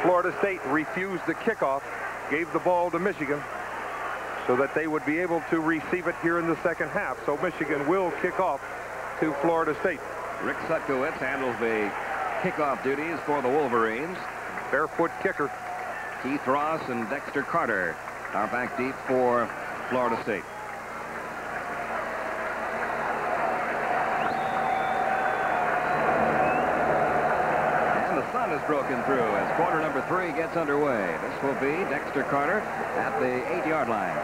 Florida State refused the kickoff, gave the ball to Michigan so that they would be able to receive it here in the second half. So Michigan will kick off to Florida State. Rick Sutkowitz handles the kickoff duties for the Wolverines. Barefoot kicker. Keith Ross and Dexter Carter are back deep for Florida State. Sun has broken through as quarter number 3 gets underway. This will be Dexter Carter at the 8-yard line.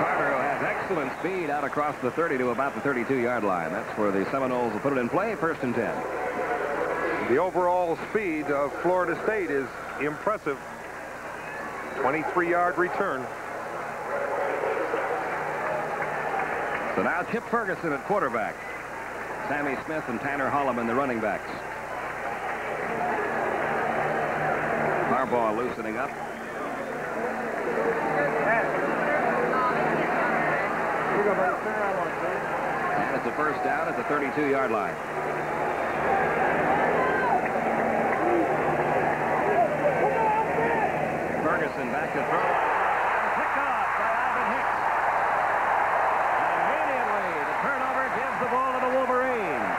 Carter, who has excellent speed out across the 30 to about the 32-yard line. That's where the Seminoles will put it in play, 1st and 10. The overall speed of Florida State is impressive. 23-yard return. So now Chip Ferguson at quarterback. Sammy Smith and Tanner Holloman, the running backs. Harbaugh loosening up. And it's a first down at the 32-yard line. Ferguson back to throw. Picked off by Ivan Hicks. And immediately the turnover gives the ball to the Wolverines.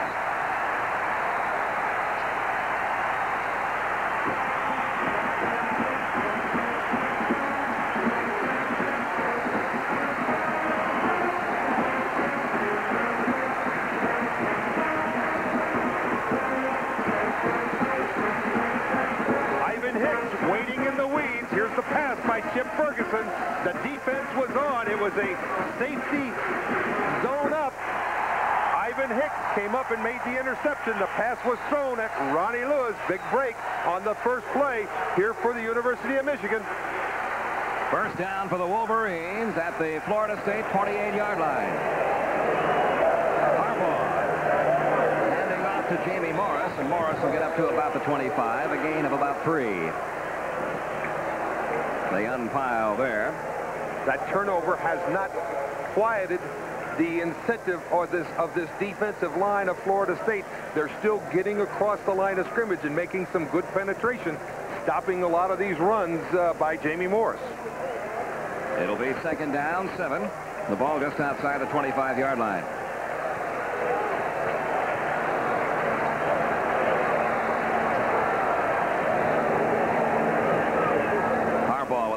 Here's the pass by Chip Ferguson. The defense was on. It was a safety zone up. Ivan Hicks came up and made the interception. The pass was thrown at Ronnie Lewis. Big break on the first play here for the University of Michigan. First down for the Wolverines at the Florida State 28-yard line. Harbaugh handing off to Jamie Morris, and Morris will get up to about the 25, a gain of about 3. They unpile there. That turnover has not quieted the incentive of this defensive line of Florida State. They're still getting across the line of scrimmage and making some good penetration, stopping a lot of these runs by Jamie Morris. It'll be second down, 7. The ball just outside the 25-yard line.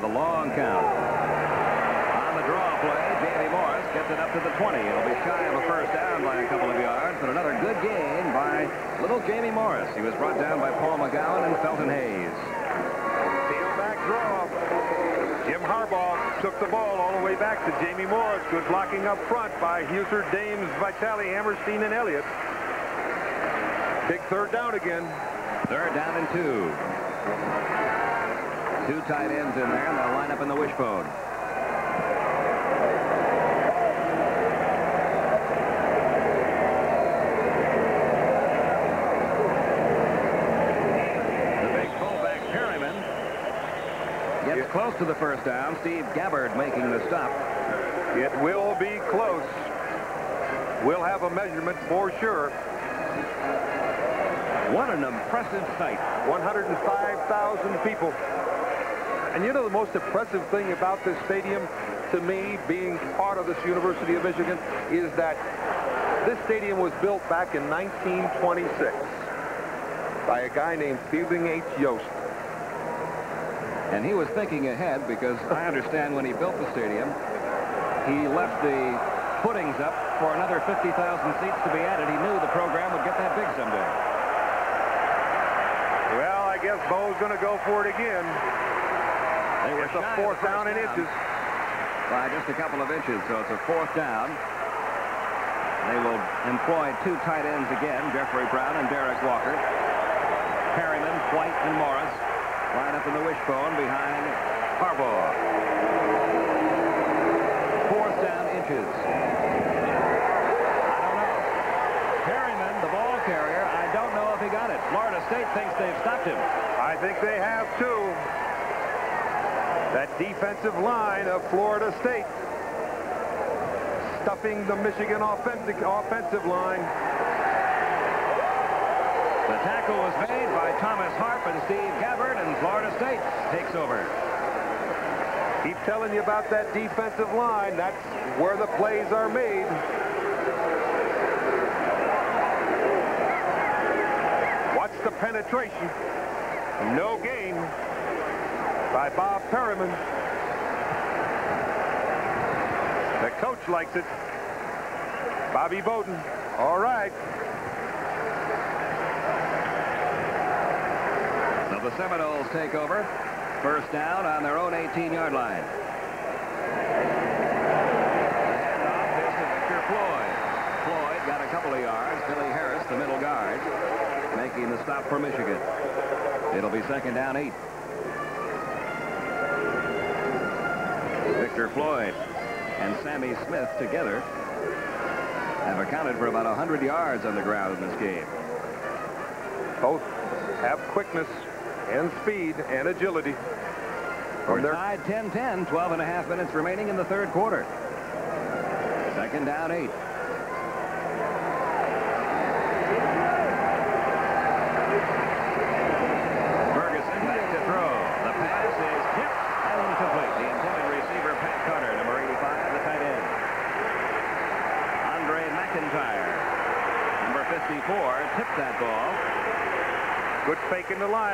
Long count. On the draw play, Jamie Morris gets it up to the 20. It'll be shy of a first down by a couple of yards, but another good gain by little Jamie Morris. He was brought down by Paul McGowan and Felton Hayes. Tailback draw. Jim Harbaugh took the ball all the way back to Jamie Morris. Good blocking up front by Huser, Dames, Vitale, Hammerstein, and Elliott. Big third down again. Third down and 2. 2 tight ends in there, and they'll line up in the wishbone. The big fullback, Perryman, gets close to the first down. Steve Gabbard making the stop. It will be close. We'll have a measurement for sure. What an impressive sight. 105,000 people. And you know the most impressive thing about this stadium, to me, being part of this University of Michigan, is that this stadium was built back in 1926 by a guy named Fielding H. Yost. And he was thinking ahead, because I understand when he built the stadium, he left the footings up for another 50,000 seats to be added. He knew the program would get that big someday. Well, I guess Bo's going to go for it again. It's a fourth down in inches. By just a couple of inches, so it's a fourth down. They will employ 2 tight ends again, Jeffrey Brown and Derek Walker. Perryman, White, and Morris line up in the wishbone behind Harbaugh. Fourth down inches. I don't know. Perryman, the ball carrier, I don't know if he got it. Florida State thinks they've stopped him. I think they have, too. That defensive line of Florida State stuffing the Michigan offensive line. The tackle was made by Thomas Harp and Steve Gabbard, and Florida State takes over. Keep telling you about that defensive line. That's where the plays are made. Watch the penetration. No gain by Bob Perryman. The coach likes it. Bobby Bowden. All right. So the Seminoles take over. First down on their own 18-yard line. The handoff is to Victor Floyd. Floyd got a couple of yards. Billy Harris, the middle guard, making the stop for Michigan. It'll be second down 8. Victor Floyd and Sammy Smith together have accounted for about 100 yards on the ground in this game. Both have quickness and speed and agility. We're tied 10-10, 12 and a half minutes remaining in the third quarter. Second down 8.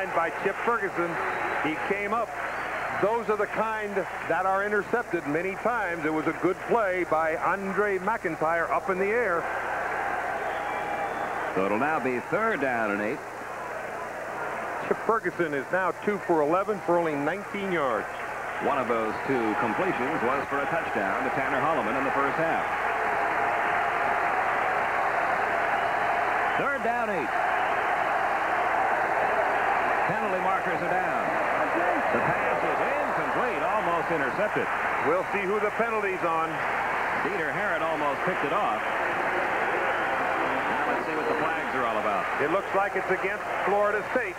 line by Chip Ferguson. He came up. Those are the kind that are intercepted many times. It was a good play by Andre McIntyre up in the air. So it'll now be 3rd down and 8. Chip Ferguson is now 2 for 11 for only 19 yards. One of those 2 completions was for a touchdown to Tanner Holloman in the first half. 3rd down 8. Penalty markers are down. The pass is incomplete, almost intercepted. We'll see who the penalty's on. Dieter Herron almost picked it off. Now let's see what the flags are all about. It looks like it's against Florida State.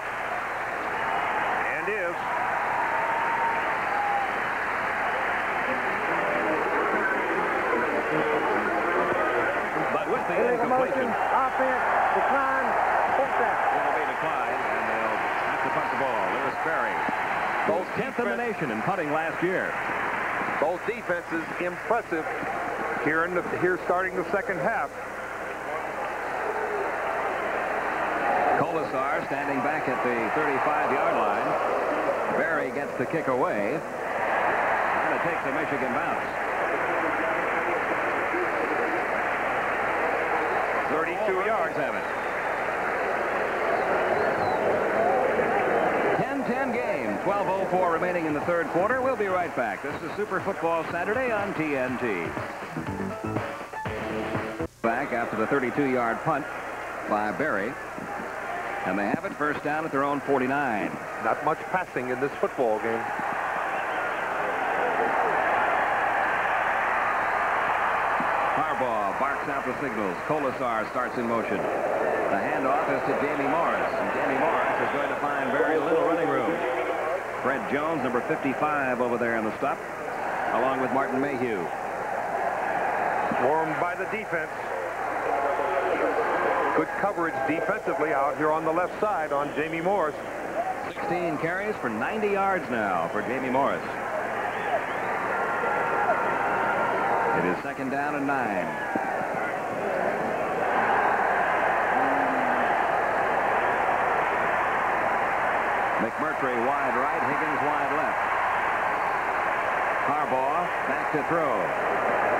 And is. But with the incompletion, offense, decline, 4th down. it'll be declined, and they'll have to punt the ball. Lewis Berry, both 10th in the nation in punting last year. Both defenses impressive here starting the second half. Colasar standing back at the 35-yard line. Berry gets the kick away, and it takes a Michigan bounce. 32 yards have it. 10-10 game, 12:04 remaining in the 3rd quarter. We'll be right back. This is Super Football Saturday on TNT. Back after the 32-yard punt by Berry. And they have it 1st down at their own 49. Not much passing in this football game. Harbaugh barks out the signals. Colasar starts in motion. The handoff is to Jamie Morris. And Jamie Morris is going to find very little running room. Fred Jones, number 55, over there in the stop, along with Martin Mayhew. Warmed by the defense. Good coverage defensively out here on the left side on Jamie Morris. 16 carries for 90 yards now for Jamie Morris. It is 2nd down and 9. McMurtry wide right, Higgins wide left. Harbaugh back to throw.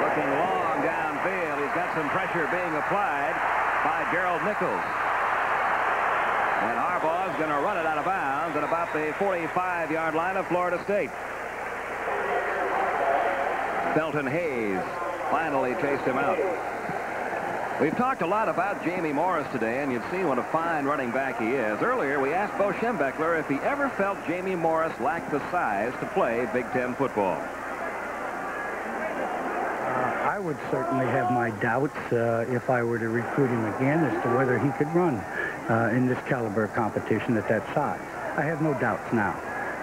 Looking long downfield. He's got some pressure being applied by Gerald Nichols. And Harbaugh's going to run it out of bounds at about the 45-yard line of Florida State. Felton Hayes finally chased him out. We've talked a lot about Jamie Morris today, and you've seen what a fine running back he is. Earlier, we asked Bo Schembechler if he ever felt Jamie Morris lacked the size to play Big Ten football. I would certainly have my doubts if I were to recruit him again as to whether he could run in this caliber competition at that size. I have no doubts now.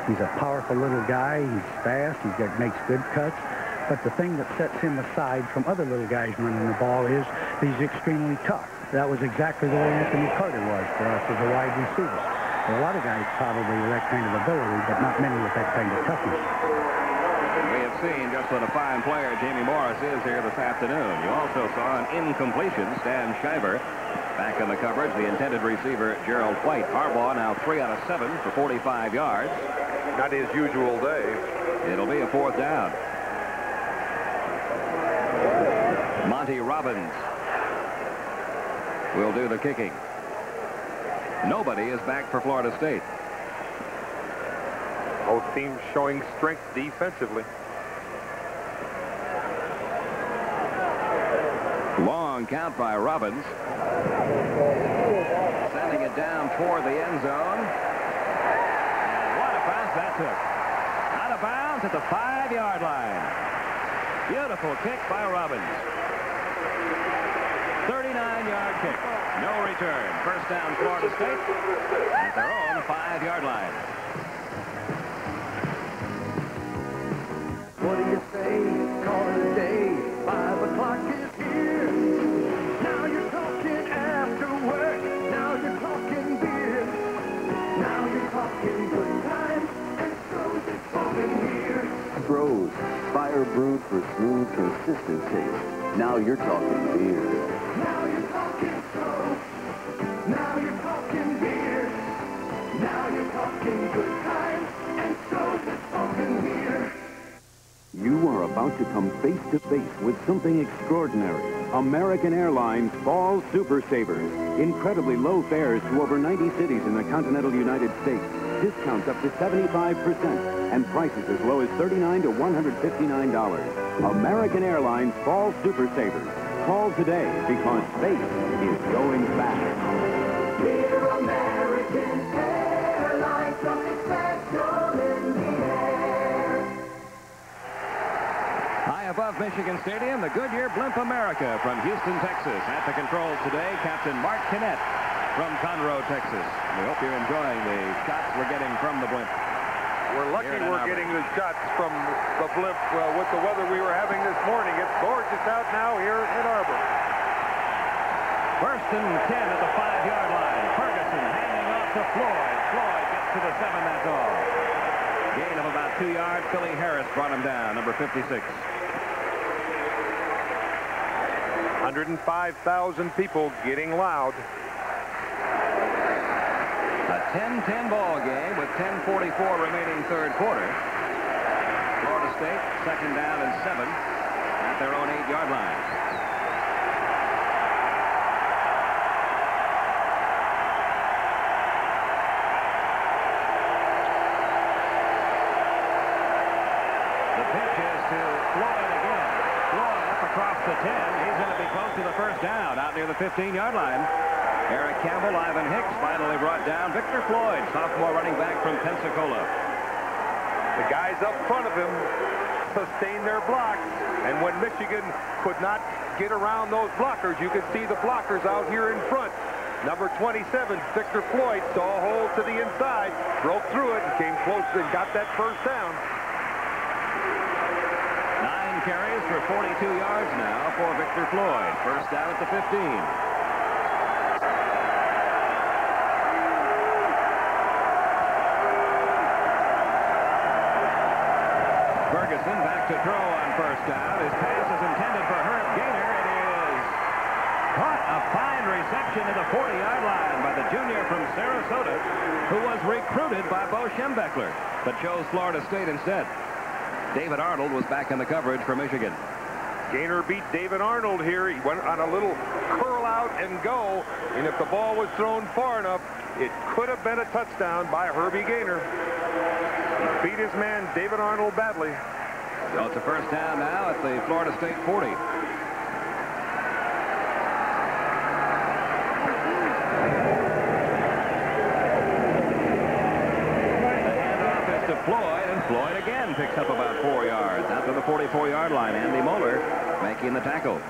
He's a powerful little guy. He's fast. He makes good cuts. But the thing that sets him aside from other little guys running the ball is he's extremely tough. That was exactly the way Anthony Carter was for us as a wide receiver. There are a lot of guys probably with that kind of ability, but not many with that kind of toughness. We have seen just what a fine player Jamie Morris is here this afternoon. You also saw an incompletion, Stan Shiver. Back in the coverage, the intended receiver, Gerald White. Harbaugh now 3 out of 7 for 45 yards. Not his usual day. It'll be a 4th down. Monty Robbins will do the kicking. Nobody is back for Florida State. Both teams showing strength defensively. Long count by Robbins. Sending it down toward the end zone. And what a pass that took. Out of bounds at the 5-yard line. Beautiful kick by Robbins. 39-yard kick. No return. 1st down Florida State at their own 5-yard line. What do you say? Call it a day. 5 o'clock is here. Now you're talking after work. Now you're talking beer. Now you're talking good times. And Stroh's is falling here. Stroh's, fire brewed for smooth, consistent taste. Now you're talking beer. Now you're talking Stroh. Now you're talking beer. Now you're talking about to come face to face with something extraordinary. American Airlines Fall Super Savers. Incredibly low fares to over 90 cities in the continental United States. Discounts up to 75% and prices as low as $39 to $159. American Airlines Fall Super Savers. Call today because space is going fast. Dear American Airlines, something special in the air. High above Michigan Stadium, the Goodyear Blimp America from Houston, Texas. At the controls today, Captain Mark Kinnett from Conroe, Texas. We hope you're enjoying the shots we're getting from the blimp. We're lucky we're getting the shots from the blimp with the weather we were having this morning. It's gorgeous out now here in Ann Arbor. First and 10 at the 5-yard line. Ferguson handing off to Floyd. Floyd gets to the 7, that's all. Gain of about 2 yards. Philly Harris brought him down, number 56. 105,000 people getting loud. A 10-10 ball game with 10:44 remaining third quarter. Florida State, second down and 7 at their own 8-yard line. The pitch is to Floyd again. Floyd up across the 10. He's going to be close to the first down out near the 15-yard line. Eric Campbell, Ivan Hicks finally brought down Victor Floyd, sophomore running back from Pensacola. The guys up front of him sustained their blocks, and when Michigan could not get around those blockers, you could see the blockers out here in front. Number 27, Victor Floyd, saw a hole to the inside, broke through it, and came close and got that first down. 9 carries for 42 yards now for Victor Floyd. First down at the 15. Ferguson back to throw on first down. His pass is intended for Herb Gaynor. It is caught. A fine reception at the 40-yard line by the junior from Sarasota, who was recruited by Bo Schembechler, but chose Florida State instead. David Arnold was back in the coverage for Michigan. Gaynor beat David Arnold here. He went on a little curl out and go, and if the ball was thrown far enough, it could have been a touchdown by Herbie Gaynor. He beat his man, David Arnold, badly. So it's a first down now at the Florida State 40. The handoff is to Floyd, and Floyd again picks up about 4 yards. Out to the 44-yard line. Andy Moeller making the tackle.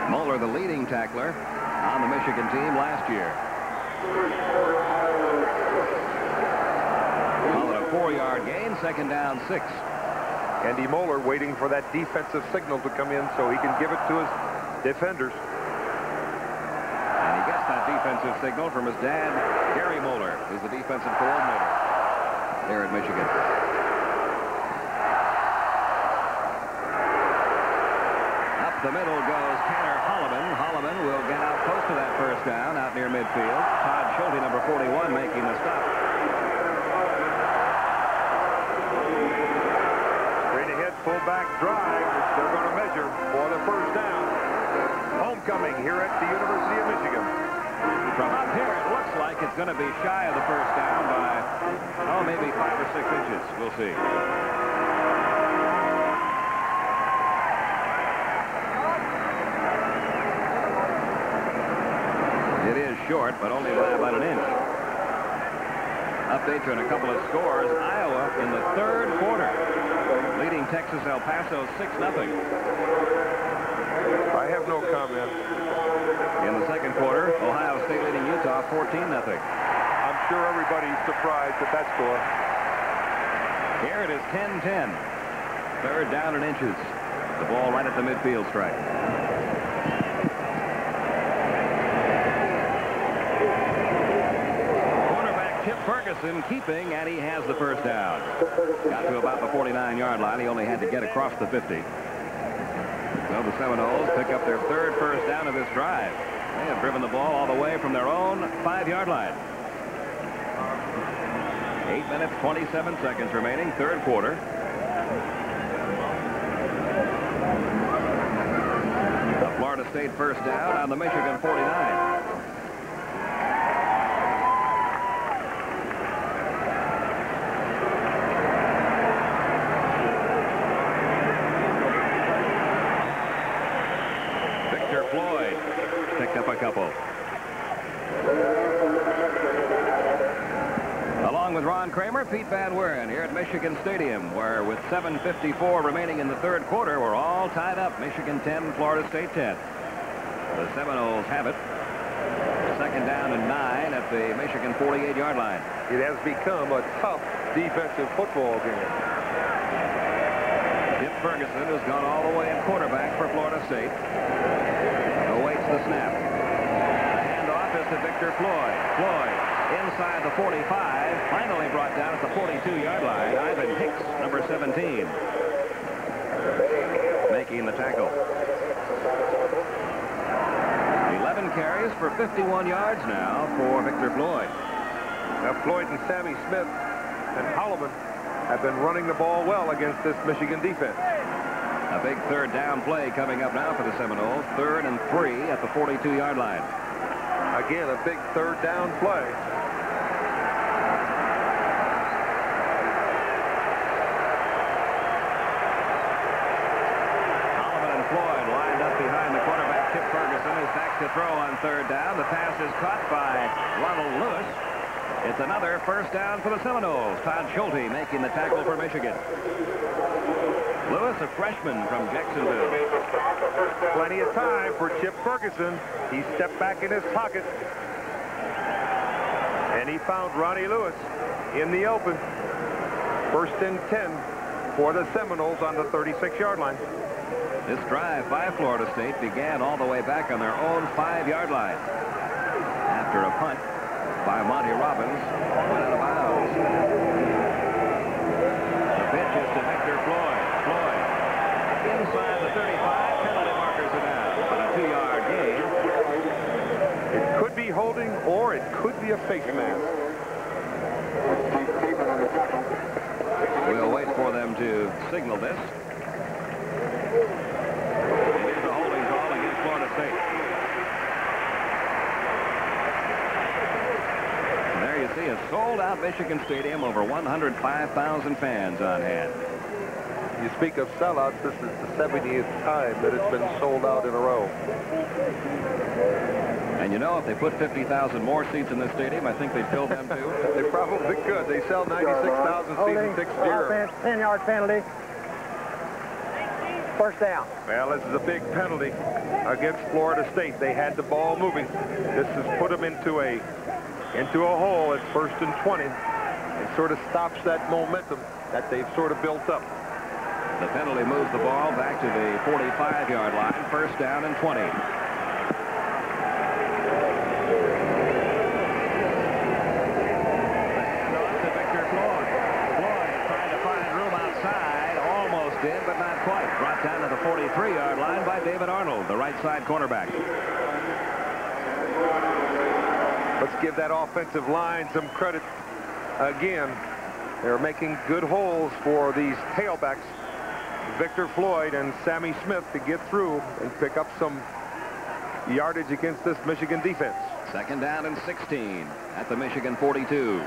Moeller, the leading tackler on the Michigan team last year. Followed a 4-yard gain, second down 6. Andy Moeller waiting for that defensive signal to come in so he can give it to his defenders. And he gets that defensive signal from his dad, Gary Moeller, who's the defensive coordinator there at Michigan. Up the middle goes Tanner Holloman. Holloman will get out close to that first down out near midfield. Todd Schulte, number 41, making the stop. Straight ahead fullback drive, which they're going to measure for the first down. Homecoming here at the University of Michigan. From up here, it looks like it's going to be shy of the first down by, oh, maybe 5 or 6 inches. We'll see. It is short, but only by about an inch. Update on a couple of scores. Iowa in the third quarter, leading Texas El Paso 6-0. I have no comment. In the second quarter, Ohio State leading Utah 14-0. I'm sure everybody's surprised at that score. Here it is 10-10. Third down and inches. The ball right at the midfield stripe. Chip Ferguson keeping, and he has the first down. Got to about the 49-yard line. He only had to get across the 50. So the Seminoles pick up their third first down of this drive. They have driven the ball all the way from their own 5-yard line. 8 minutes, 27 seconds remaining, third quarter. Florida State first down on the Michigan 49. Victor Floyd picked up a couple. Along with Ron Kramer, Pete Van Weren here at Michigan Stadium, where with 7:54 remaining in the third quarter, we're all tied up. Michigan 10, Florida State 10. The Seminoles have it. Second down and 9 at the Michigan 48-yard line. It has become a tough defensive football game. Dick Ferguson has gone all the way in quarterback for Florida State. Awaits the snap. The handoff is to Victor Floyd. Floyd inside the 45, finally brought down at the 42-yard line. Ivan Hicks, number 17, making the tackle. 11 carries for 51 yards now for Victor Floyd. Now Floyd and Sammy Smith and Holloman have been running the ball well against this Michigan defense. A big third down play coming up now for the Seminoles. 3rd and 3 at the 42-yard line. Again, a big third down play. To throw on third down. The pass is caught by Ronald Lewis. It's another first down for the Seminoles. Todd Schulte making the tackle for Michigan. Lewis, a freshman from Jacksonville. Plenty of time for Chip Ferguson. He stepped back in his pocket. And he found Ronnie Lewis in the open. 1st and 10 for the Seminoles on the 36-yard line. This drive by Florida State began all the way back on their own 5-yard line. After a punt by Monty Robbins, went out of bounds. The pitch is to Victor Floyd. Floyd inside the 35. Penalty markers are down on a 2-yard gain. It could be holding or it could be a face mask. We'll wait for them to signal this. There you see a sold-out Michigan Stadium, over 105,000 fans on hand. You speak of sellouts, this is the 70th time that it's been sold out in a row. And you know, if they put 50,000 more seats in this stadium, I think they'd fill them too. They probably could. They sell 96,000 seats in 6-0. Offense, 10-yard penalty. First down. Well, this is a big penalty against Florida State. They had the ball moving. This has put them into a hole. It's 1st and 20. It sort of stops that momentum that they've sort of built up. The penalty moves the ball back to the 45-yard line. 1st down and 20. But not quite. Brought down to the 43-yard line by David Arnold, the right side cornerback. Let's give that offensive line some credit. Again, they're making good holes for these tailbacks, Victor Floyd and Sammy Smith, to get through and pick up some yardage against this Michigan defense. 2nd down and 16 at the Michigan 42.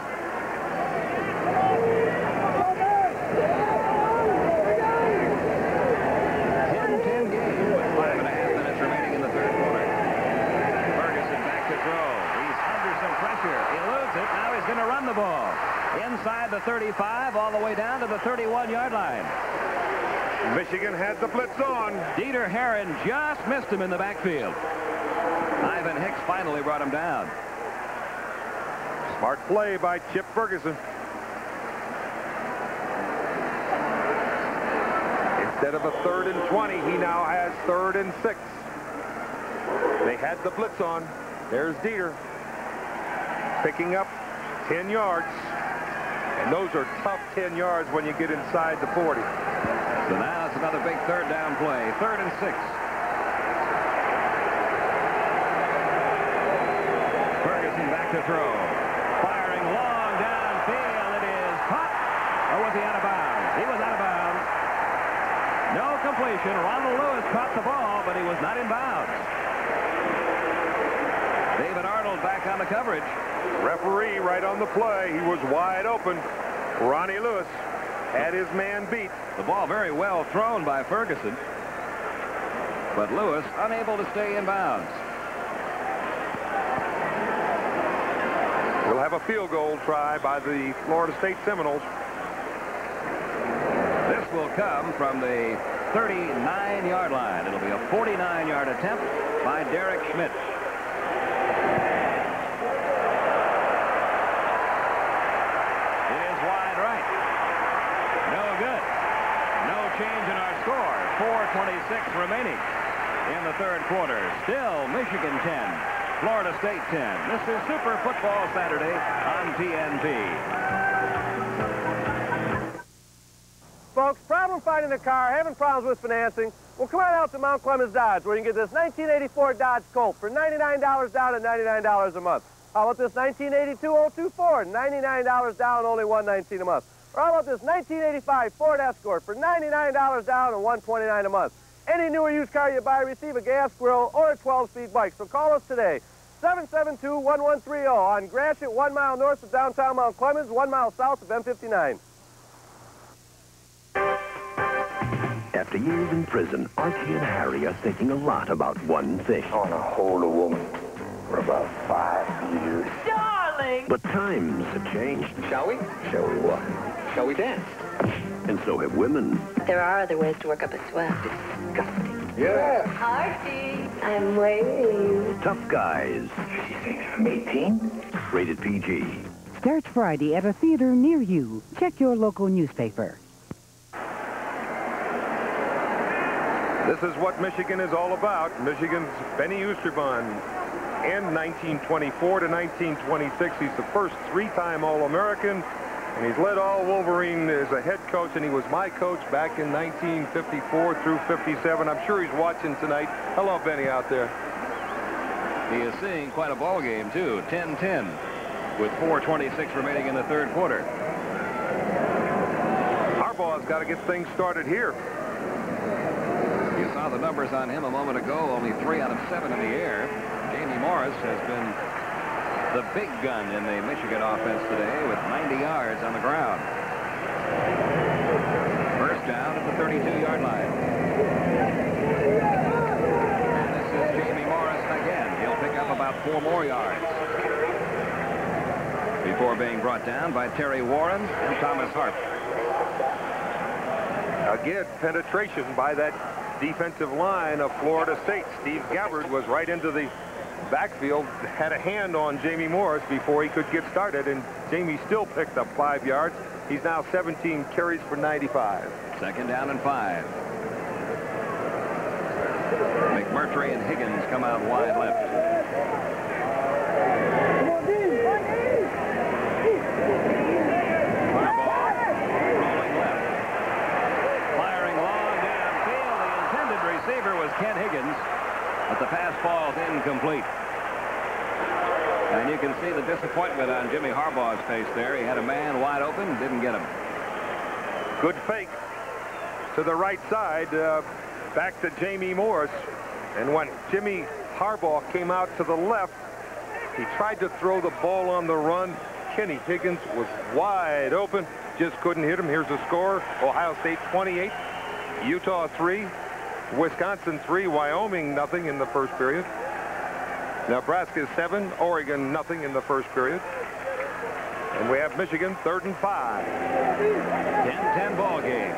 10-10 game with 5.5 minutes remaining in the third quarter. Ferguson back to throw. He's under some pressure. He eludes it. Now he's going to run the ball. Inside the 35, all the way down to the 31-yard line. Michigan had the blitz on. Dieter Herron just missed him in the backfield. Ivan Hicks finally brought him down. Smart play by Chip Ferguson. Instead of a 3rd and 20, he now has 3rd and 6. They had the blitz on. There's Dieter picking up 10 yards. And those are tough 10 yards when you get inside the 40. So now it's another big 3rd down play. 3rd and 6. Ferguson back to throw. Firing long downfield. It is caught. Or was he out of bounds? He was out of bounds. No completion. Ronald Lewis caught the ball, but he was not in bounds. David Arnold back on the coverage. Referee right on the play. He was wide open. Ronnie Lewis had his man beat. The ball very well thrown by Ferguson, but Lewis unable to stay in bounds. We'll have a field goal try by the Florida State Seminoles. This will come from the 39-yard line. It'll be a 49-yard attempt by Derek Schmidt. It is wide right. No good. No change in our score. 4:26 remaining in the third quarter. Still Michigan 10. Florida State 10. This is Super Football Saturday on TNT. Folks, problem finding a car, having problems with financing? Well, come on out to Mount Clemens Dodge, where you can get this 1984 Dodge Colt for $99 down and $99 a month. How about this 1982 02 Ford, $99 down, only $119 a month? Or how about this 1985 Ford Escort for $99 down and $129 a month? Any new or used car you buy, receive a gas grill or a 12-speed bike. So call us today, 772-1130 on Gratiot, 1 mile north of downtown Mount Clemens, 1 mile south of M59. After years in prison, Archie and Harry are thinking a lot about one thing. I want to hold a woman for about 5 years. Darling! But times have changed. Shall we? Shall we what? Shall we dance? And so have women. There are other ways to work up a sweat. Disgusting. Yeah. Archie, I'm waiting. Tough guys. She thinks I'm 18. Rated PG. Starts Friday at a theater near you. Check your local newspaper. This is what Michigan is all about. Michigan's Benny Oosterman. In 1924 to 1926, he's the first 3-time All-American. And he's led all Wolverine as a head coach, and he was my coach back in 1954 through 57. I'm sure he's watching tonight. Hello, Benny, out there. He is seeing quite a ball game, too. 10-10 with 4:26 remaining in the third quarter. Harbaugh's got to get things started here. You saw the numbers on him a moment ago. Only 3 out of 7 in the air. Jamie Morris has been the big gun in the Michigan offense today with 90 yards on the ground. First down at the 32-yard line. And this is Jamie Morris again. He'll pick up about 4 more yards before being brought down by Terry Warren and Thomas Harp. Again, penetration by that defensive line of Florida State. Steve Gabbard was right into the backfield, had a hand on Jamie Morris before he could get started, and Jamie still picked up 5 yards. He's now 17 carries for 95. Second down and 5. McMurtry and Higgins come out wide left. Harbaugh rolling left. Firing long downfield. The intended receiver was Ken Higgins, but the pass falls incomplete. And you can see the disappointment on Jimmy Harbaugh's face there. He had a man wide open, didn't get him. Good fake to the right side, back to Jamie Morris. And when Jimmy Harbaugh came out to the left, he tried to throw the ball on the run. Kenny Higgins was wide open, just couldn't hit him. Here's the score. Ohio State 28, Utah 3, Wisconsin 3, Wyoming nothing in the first period. Nebraska 7, Oregon nothing in the first period. And we have Michigan 3rd and 5. 10-10 ball game.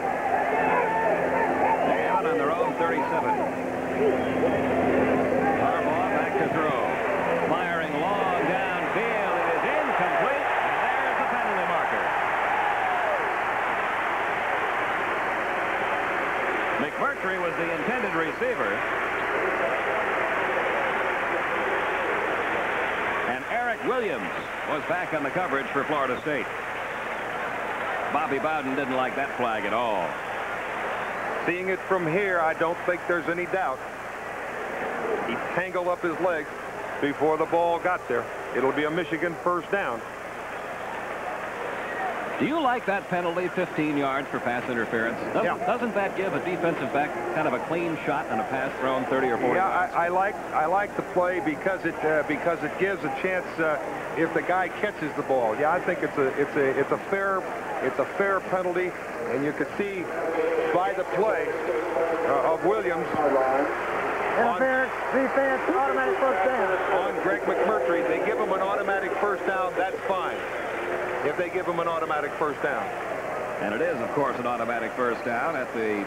They out on their own 37. Harbaugh back to throw. Firing long downfield. It is incomplete. And there's the penalty marker. McMurtry was the intended receiver. And Eric Williams was back on the coverage for Florida State. Bobby Bowden didn't like that flag at all. Seeing it from here, I don't think there's any doubt. He tangled up his legs before the ball got there. It'll be a Michigan first down. Do you like that penalty, 15 yards for pass interference? Doesn't that give a defensive back kind of a clean shot and a pass thrown 30 or 40 yards? I like the play because it gives a chance if the guy catches the ball. Yeah, I think it's a fair penalty, and you can see by the play of Williams. Interference, defense, automatic first down. On Greg McMurtry, they give him an automatic first down. That's fine. If they give him an automatic first down. And it is, of course, an automatic first down at the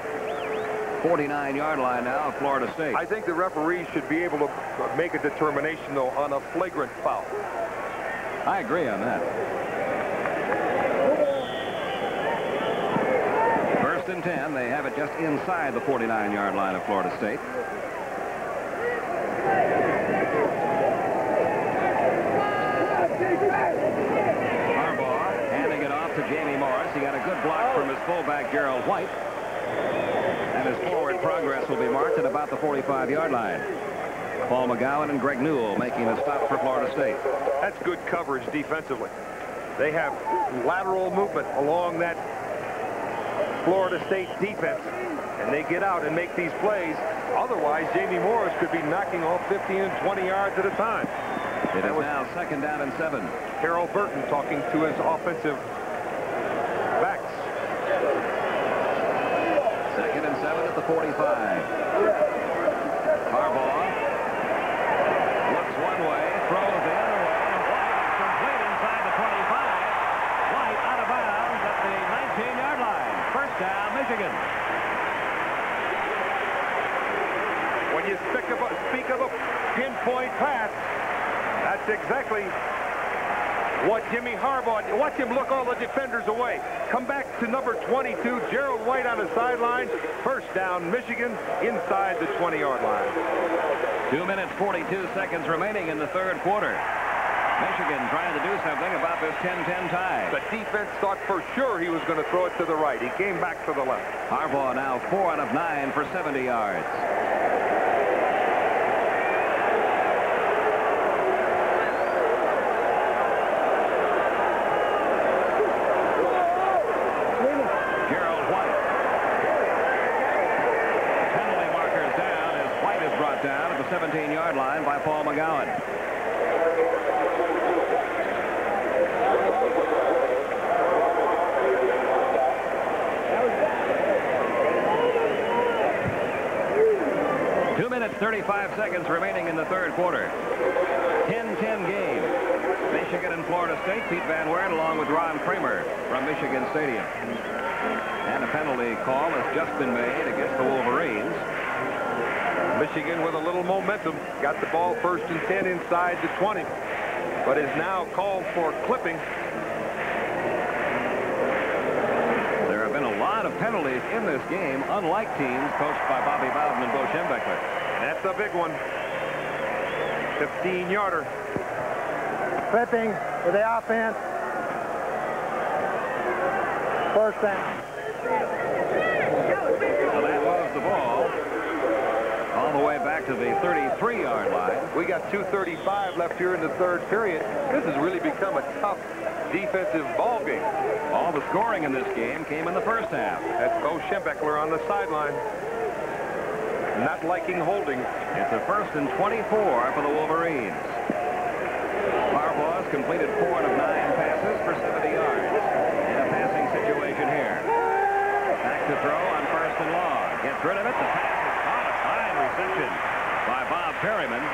49-yard line now of Florida State. I think the referees should be able to make a determination, though, on a flagrant foul. I agree on that. First and 10. They have it just inside the 49-yard line of Florida State. To Jamie Morris. He got a good block from his fullback, Gerald White. And his forward progress will be marked at about the 45-yard line. Paul McGowan and Greg Newell making a stop for Florida State. That's good coverage defensively. They have lateral movement along that Florida State defense, and they get out and make these plays. Otherwise, Jamie Morris could be knocking off 15 and 20 yards at a time. It is now 2nd down and 7. Harold Burton talking to his offensive backs. 2nd and 7 at the 45. Harbaugh looks one way, throws the other way, and White complete inside the 25. White out of bounds at the 19-yard line. First down, Michigan. When you speak of a pinpoint pass, that's exactly what Jimmy Harbaugh, watch him look all the defenders away. Come back to number 22, Gerald White on the sideline. First down, Michigan inside the 20-yard line. 2 minutes, 42 seconds remaining in the third quarter. Michigan trying to do something about this 10-10 tie. The defense thought for sure he was going to throw it to the right. He came back to the left. Harbaugh now 4 out of 9 for 70 yards. Down at the 17-yard line by Paul McGowan. Two minutes, 35 seconds remaining in the third quarter. 10-10 game. Michigan and Florida State. Pete Van Wert along with Ron Kramer from Michigan Stadium. And a penalty call has just been made against the Wolverines. Michigan with a little momentum. Got the ball 1st and 10 inside the 20. But is now called for clipping. There have been a lot of penalties in this game, unlike teams coached by Bobby Bowden and Bo Schembechler. That's a big one. 15-yarder. Clipping for the offense. First down. So that was the ball. All the way back to the 33-yard line. We got 2:35 left here in the third period. This has really become a tough defensive ball game. All the scoring in this game came in the first half. That's Bo Schembechler on the sideline. Not liking holding. It's a 1st and 24 for the Wolverines. Harbaugh's completed 4 out of 9 passes for 70 yards. In a passing situation here. Back to throw on 1st and long. Gets rid of it. The pass is caught. A fine reception by Bob Perryman.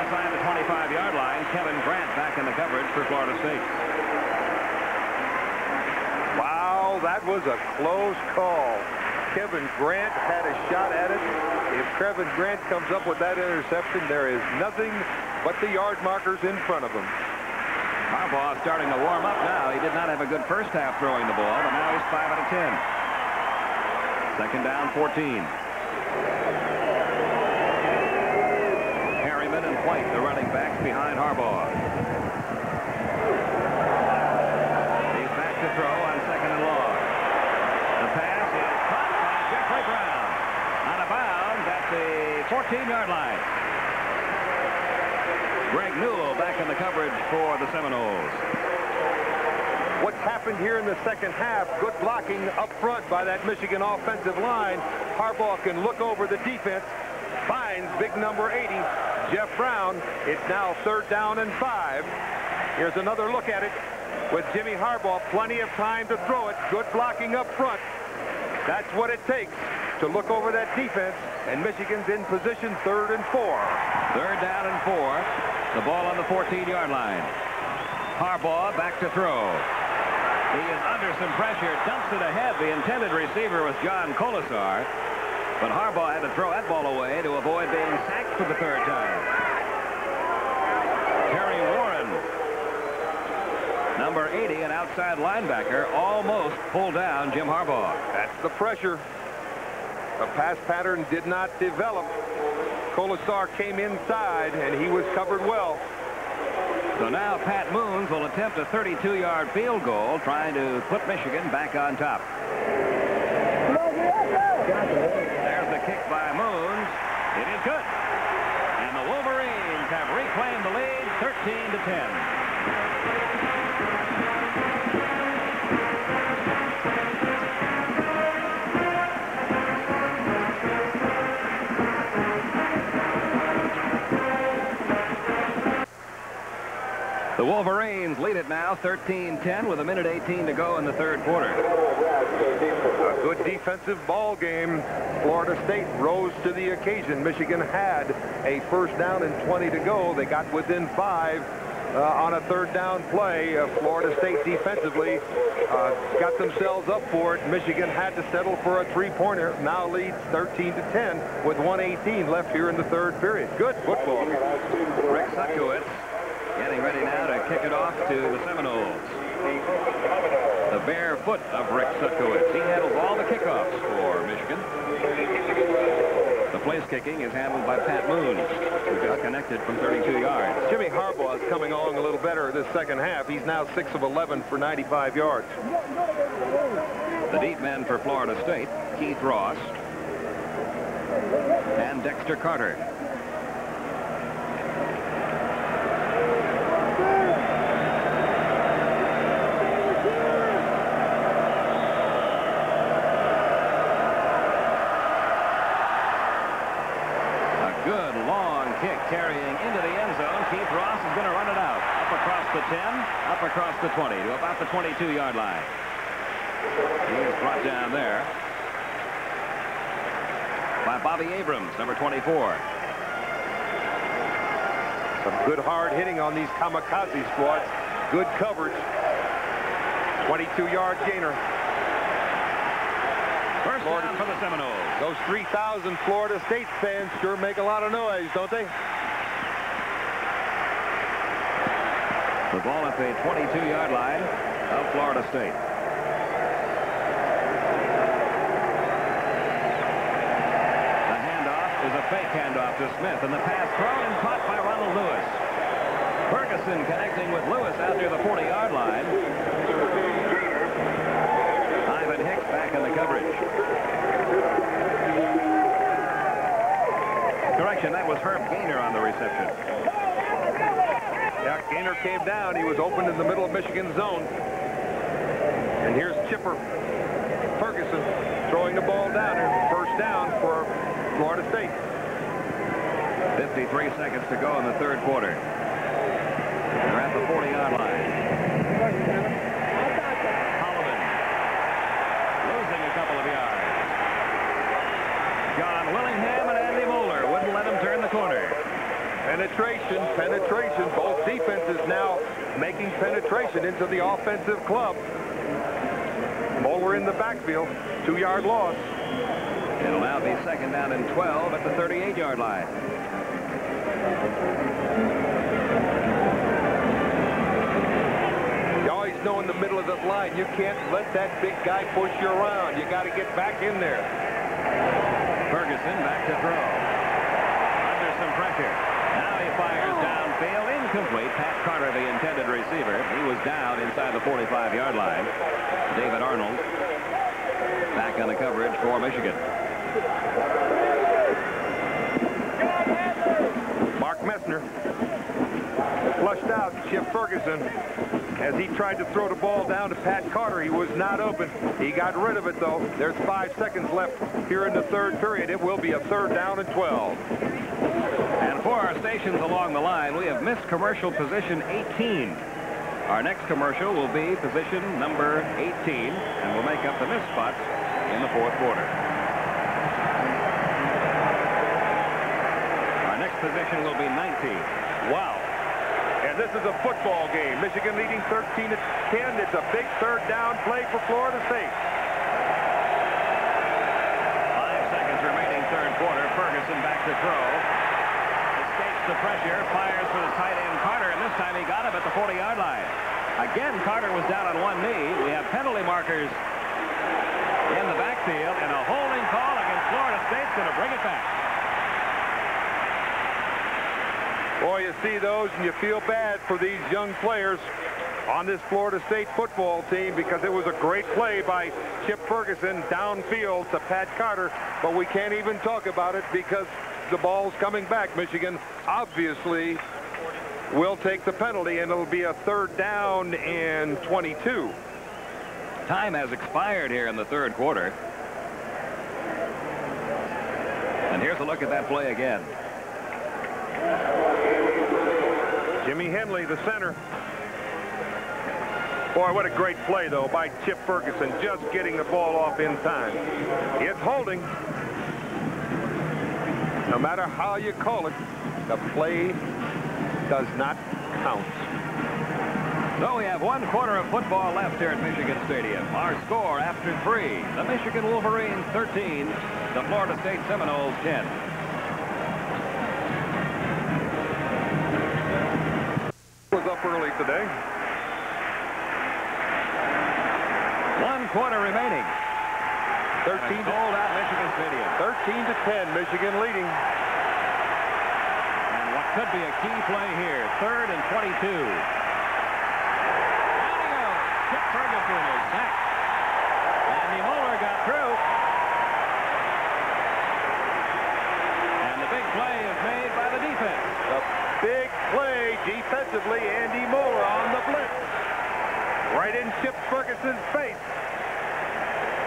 Inside the 25-yard line, Kevin Grant back in the coverage for Florida State. Wow, that was a close call. Kevin Grant had a shot at it. If Kevin Grant comes up with that interception, there is nothing but the yard markers in front of him. Harbaugh starting to warm up now. He did not have a good first half throwing the ball, but now he's 5 out of 10. 2nd down, 14. Perryman and White, the running backs behind Harbaugh. He's back to throw on 2nd and long. The pass is caught by Jeffrey Brown. Out of bounds at the 14-yard line. Greg Newell back in the coverage for the Seminoles. what's happened here in the second half. Good blocking up front by that Michigan offensive line. Harbaugh can look over the defense, finds big number 80, Jeff Brown. It's now 3rd down and 5. Here's another look at it with Jimmy Harbaugh. Plenty of time to throw it. Good blocking up front. That's what it takes to look over that defense, and Michigan's in position 3rd and 4. 3rd down and 4. The ball on the 14-yard line. Harbaugh back to throw. He is under some pressure, dumps it ahead. The intended receiver was John Colasar, but Harbaugh had to throw that ball away to avoid being sacked for the 3rd time. Terry Warren, number 80, an outside linebacker, almost pulled down Jim Harbaugh. That's the pressure. The pass pattern did not develop. Colasar came inside, and he was covered well. So now Pat Moons will attempt a 32-yard field goal, trying to put Michigan back on top. There's the kick by Moons. It is good. And the Wolverines have reclaimed the lead, 13-10. The Wolverines lead it now 13-10 with 1:18 to go in the 3rd quarter. A good defensive ball game. Florida State rose to the occasion. Michigan had a 1st down and 20 to go. They got within 5 on a 3rd down play. Florida State defensively got themselves up for it. Michigan had to settle for a 3-pointer. Now leads 13-10 with 1:18 left here in the 3rd period. Good football. Rick Sutkowitz getting ready now to kick it off to the Seminoles. The bare foot of Rick Sutkowitz. He handles all the kickoffs for Michigan. The place kicking is handled by Pat Moons, who just connected from 32 yards. Jimmy Harbaugh is coming along a little better this second half. He's now 6 of 11 for 95 yards. The deep men for Florida State, Keith Ross and Dexter Carter. Carrying into the end zone. Keith Ross is going to run it out. Up across the 10, up across the 20 to about the 22-yard line. He is brought down there by Bobby Abrams, number 24. Some good hard hitting on these kamikaze squads. Good coverage. 22-yard gainer. First down for the Seminoles. Those 3,000 Florida State fans sure make a lot of noise, don't they? The ball at the 22-yard line of Florida State. The handoff is a fake handoff to Smith, and the pass thrown and caught by Ronald Lewis. Ferguson connecting with Lewis out near the 40-yard line. Ivan Hicks back in the coverage. Correction, that was Herb Gaynor on the reception. Yeah, Gaynor came down. He was open in the middle of Michigan's zone. And here's Chipper Ferguson throwing the ball down here. 1st down for Florida State. 53 seconds to go in the 3rd quarter. They're at the 40-yard line. Holloman losing a couple of yards. John Willingham and Andy Moeller wouldn't let him turn the corner. Penetration. Both defenses now making penetration into the offensive club. Moeller in the backfield. 2-yard loss. It'll now be 2nd down and 12 at the 38-yard line. You always know in the middle of the line, you can't let that big guy push you around. You got to get back in there. Ferguson back to throw. Under some pressure. Now he fires downfield. Incomplete. Pat Carter, the intended receiver. He was down inside the 45-yard line. David Arnold back on the coverage for Michigan. Mark Messner flushed out. Chip Ferguson as he tried to throw the ball down to Pat Carter. He was not open. He got rid of it, though. There's 5 seconds left here in the third period. It will be a 3rd down and 12. And for our stations along the line, we have missed commercial position 18. Our next commercial will be position number 18, and we'll make up the missed spots in the 4th quarter. Our next position will be 19. Wow. And this is a football game. Michigan leading 13-10. It's a big 3rd down play for Florida State. 5 seconds remaining, 3rd quarter. Ferguson back to throw. Escapes the pressure, fires for the tight end Carter, and this time he got him at the 40-yard line. Again, Carter was down on one knee. We have penalty markers in the backfield, and a holding call against Florida State's going to bring it back. Boy, you see those and you feel bad for these young players on this Florida State football team, because it was a great play by Chip Ferguson downfield to Pat Carter, but we can't even talk about it because the ball's coming back. Michigan obviously will take the penalty, and it'll be a 3rd down and 22. Time has expired here in the 3rd quarter. And here's a look at that play again. Jimmy Henley, the center. Boy, what a great play, though, by Chip Ferguson, just getting the ball off in time. It's holding. No matter how you call it, the play does not count. So we have 1 quarter of football left here at Michigan Stadium. Our score after 3, the Michigan Wolverines 13, the Florida State Seminoles 10. Was up early today. 1 quarter remaining. 13 sold out Michigan Stadium. 13-10, Michigan leading. And what could be a key play here, 3rd and 22. Down he goes. Chip Ferguson is sacked. Andy Moeller got through. And the big play is made by the defense. The big play defensively, Andy Moeller on the blitz. Right in Chip Ferguson's face.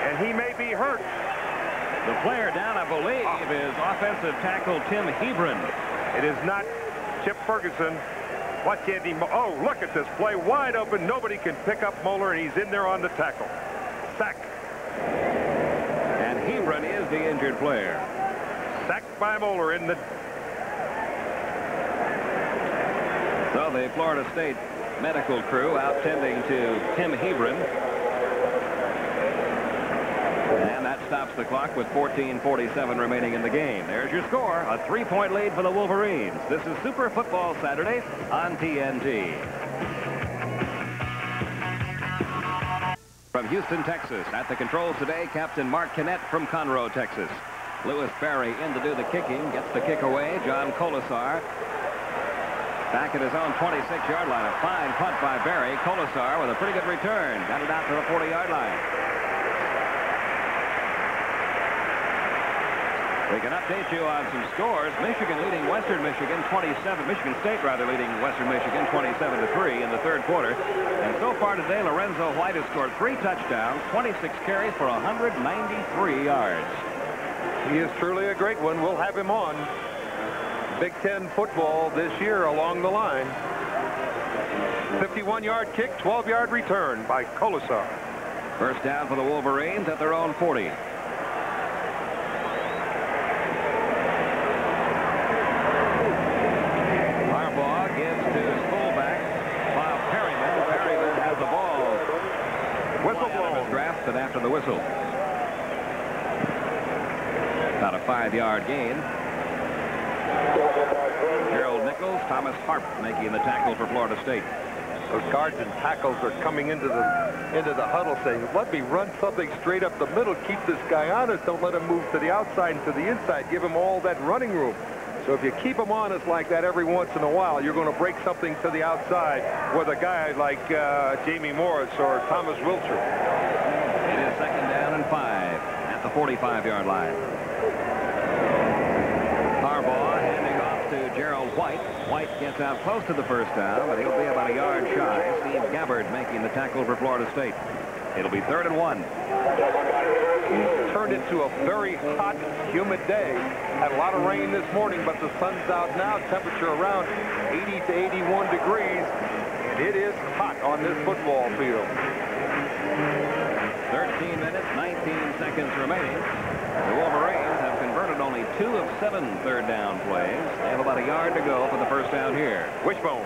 And he may be hurt. The player down, I believe, is offensive tackle Tim Hebron. It is not Chip Ferguson. Watch Andy Moeller. Oh, look at this play. Wide open. Nobody can pick up Moeller, and he's in there on the tackle. Sack. And Hebron is the injured player. Sacked by Moeller in the... So the Florida State medical crew out tending to Tim Hebron. And that stops the clock with 14:47 remaining in the game. There's your score, a 3-point lead for the Wolverines. This is Super Football Saturday on TNT. From Houston, Texas, at the controls today, Captain Mark Kinnett from Conroe, Texas. Lewis Barry in to do the kicking, gets the kick away. John Colasar back at his own 26-yard line. A fine punt by Barry. Colasar with a pretty good return. Got it out to the 40-yard line. We can update you on some scores. Michigan leading Western Michigan 27. Michigan State, rather, leading Western Michigan 27-3 in the 3rd quarter. And so far today, Lorenzo White has scored 3 touchdowns, 26 carries for 193 yards. He is truly a great one. We'll have him on Big Ten football this year along the line. 51-yard kick, 12-yard return by Colasar. First down for the Wolverines at their own 40. Harbaugh gives to his fullback, Bob Perryman. Perryman has the ball. Whistle blown. His grasp, and after the whistle. About a 5-yard gain. Gerald Nichols, Thomas Harp making the tackle for Florida State. Those guards and tackles are coming into the huddle saying, let me run something straight up the middle, keep this guy honest, don't let him move to the outside and to the inside, give him all that running room. So if you keep him honest like that every once in a while, you're going to break something to the outside with a guy like Jamie Morris or Thomas Wiltshire. It is 2nd down and 5 at the 45-yard line. Harbaugh handing off to Gerald White. White gets out close to the first down, but he'll be about a yard shy. Steve Gabbard making the tackle for Florida State. It'll be 3rd and 1. Turned into a very hot, humid day. Had a lot of rain this morning, but the sun's out now. Temperature around 80 to 81 degrees. And it is hot on this football field. 13 minutes, 19 seconds remaining. The Wolverines have converted only 2 of 7 third down plays. They have about a yard to go for the first down here. Wishbone.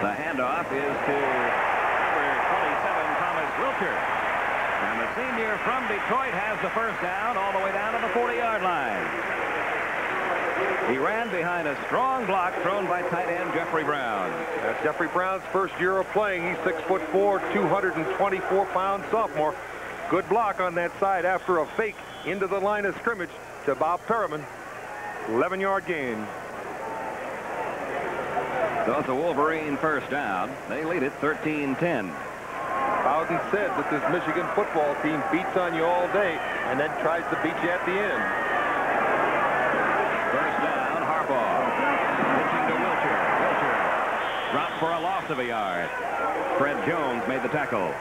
The handoff is to number 27, Thomas Wilcher. And the senior from Detroit has the first down all the way down to the 40-yard line. He ran behind a strong block thrown by tight end Jeffrey Brown. That's Jeffrey Brown's first year of playing. He's 6'4", 224-pound sophomore. Good block on that side after a fake into the line of scrimmage to Bob Perriman. 11-yard gain. So it's a Wolverine first down. They lead it 13-10. Bowden said that this Michigan football team beats on you all day and then tries to beat you at the end. First down, Harbaugh. Pitching to Wilcher. Wilcher dropped for a loss of a yard. Fred Jones made the tackle.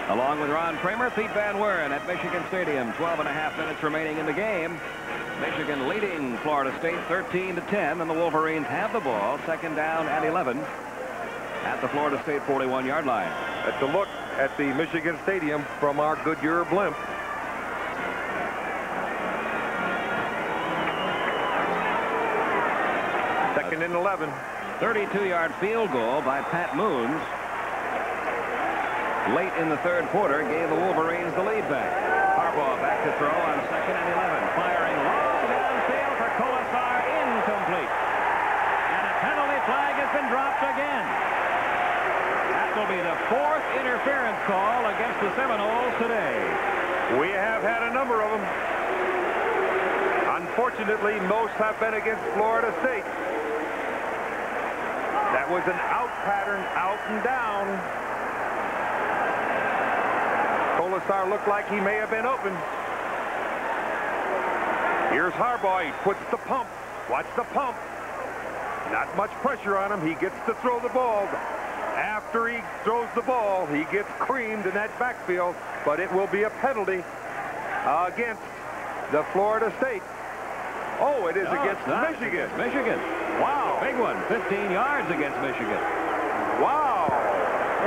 Along with Ron Kramer, Pete Van Weren at Michigan Stadium. 12.5 minutes remaining in the game. Michigan leading Florida State 13-10, and the Wolverines have the ball. 2nd down and 11 at the Florida State 41-yard line. That's a look at the Michigan Stadium from our Goodyear blimp. Second and 11. 32-yard field goal by Pat Moons. Late in the 3rd quarter gave the Wolverines the lead back. Harbaugh back to throw on 2nd and 11. Firing long downfield for Colasar, incomplete. And a penalty flag has been dropped again. That will be the 4th interference call against the Seminoles today. We have had a number of them. Unfortunately, most have been against Florida State. That was an out pattern, out and down. Colasar looked like he may have been open. Here's Harbaugh. He puts the pump. Watch the pump. Not much pressure on him. He gets to throw the ball. After he throws the ball, he gets creamed in that backfield, but it will be a penalty against the Florida State. Oh, it is against Michigan. Michigan. Wow. Big one. 15 yards against Michigan. Wow.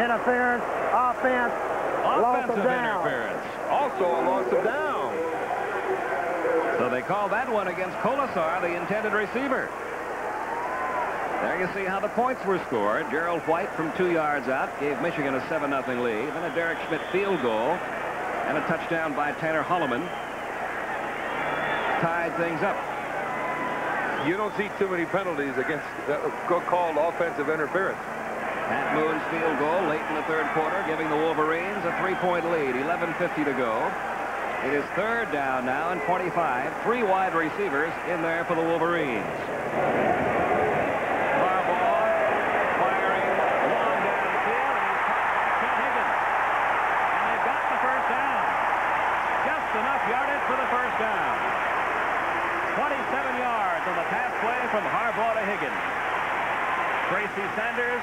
Interference, offense, Offensive interference. Also a loss of down. So they call that one against Colasar, the intended receiver. There you see how the points were scored. Gerald White from 2 yards out gave Michigan a 7-0 lead. Then a Derek Schmidt field goal and a touchdown by Tanner Holloman tied things up. You don't see too many penalties against called offensive interference. Pat Moon's field goal late in the 3rd quarter, giving the Wolverines a 3-point lead. 11:50 to go. It is 3rd down now and 25. 3 wide receivers in there for the Wolverines. Harbaugh firing long downfield, and he's caught by Ken Higgins. And they've got the first down. Just enough yardage for the first down. 27 yards on the pass play from Harbaugh to Higgins. Tracy Sanders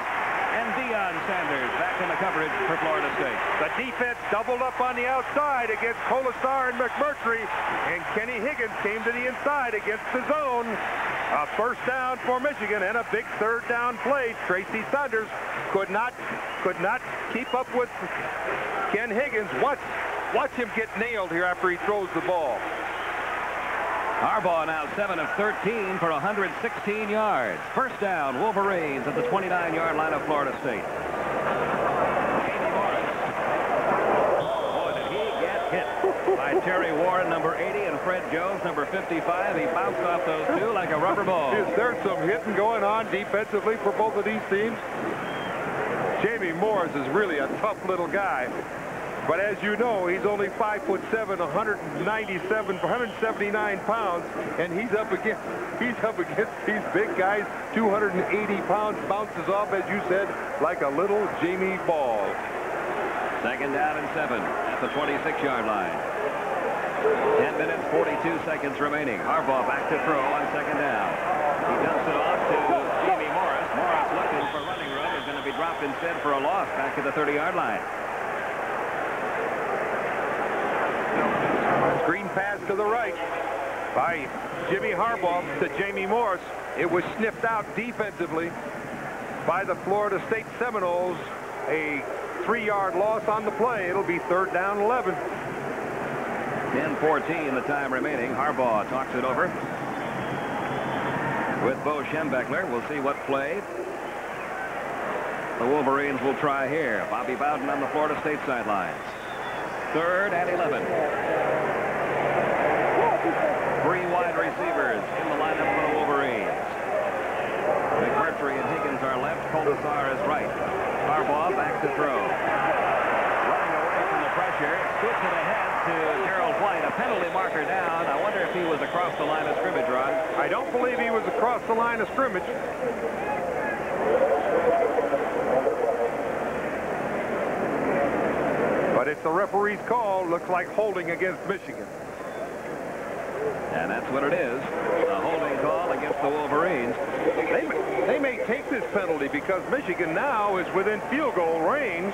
and Deion Sanders back in the coverage for Florida State. The defense doubled up on the outside against Colasar and McMurtry, and Kenny Higgins came to the inside against the zone. A first down for Michigan and a big 3rd down play. Tracy Sanders could not keep up with Ken Higgins. Watch him get nailed here after he throws the ball. Harbaugh now 7 of 13 for 116 yards. First down, Wolverines at the 29-yard line of Florida State. Jamie Morris. Boy, did he get hit by Terry Warren, number 80, and Fred Jones, number 55. He bounced off those two like a rubber ball. Is there some hitting going on defensively for both of these teams? Jamie Morris is really a tough little guy. But as you know, he's only 5'7", 179 pounds, and he's up against these big guys, 280 pounds, bounces off, as you said, like a little Jamie ball. Second down and 7 at the 26-yard line. 10 minutes, 42 seconds remaining. Harbaugh back to throw on second down. He dumps it off to Jamie Morris. Morris looking for running room is going to be dropped instead for a loss back at the 30-yard line. Screen pass to the right by Jimmy Harbaugh to Jamie Morris. It was sniffed out defensively by the Florida State Seminoles. A 3-yard loss on the play. It'll be third down 11. 10:14 the time remaining. Harbaugh talks it over with Bo Schembechler. We'll see what play the Wolverines will try here. Bobby Bowden on the Florida State sidelines. Third and 11. 3 wide receivers in the lineup for the Wolverines. McMurtry and Higgins are left. Colasar is right. Harbaugh back to throw. Running away from the pressure. Switch it ahead to Gerald White. A penalty marker down. I wonder if he was across the line of scrimmage, Ron. I don't believe he was across the line of scrimmage. But it's the referee's call. Looks like holding against Michigan. And that's what it is. A holding call against the Wolverines. They may take this penalty because Michigan now is within field goal range.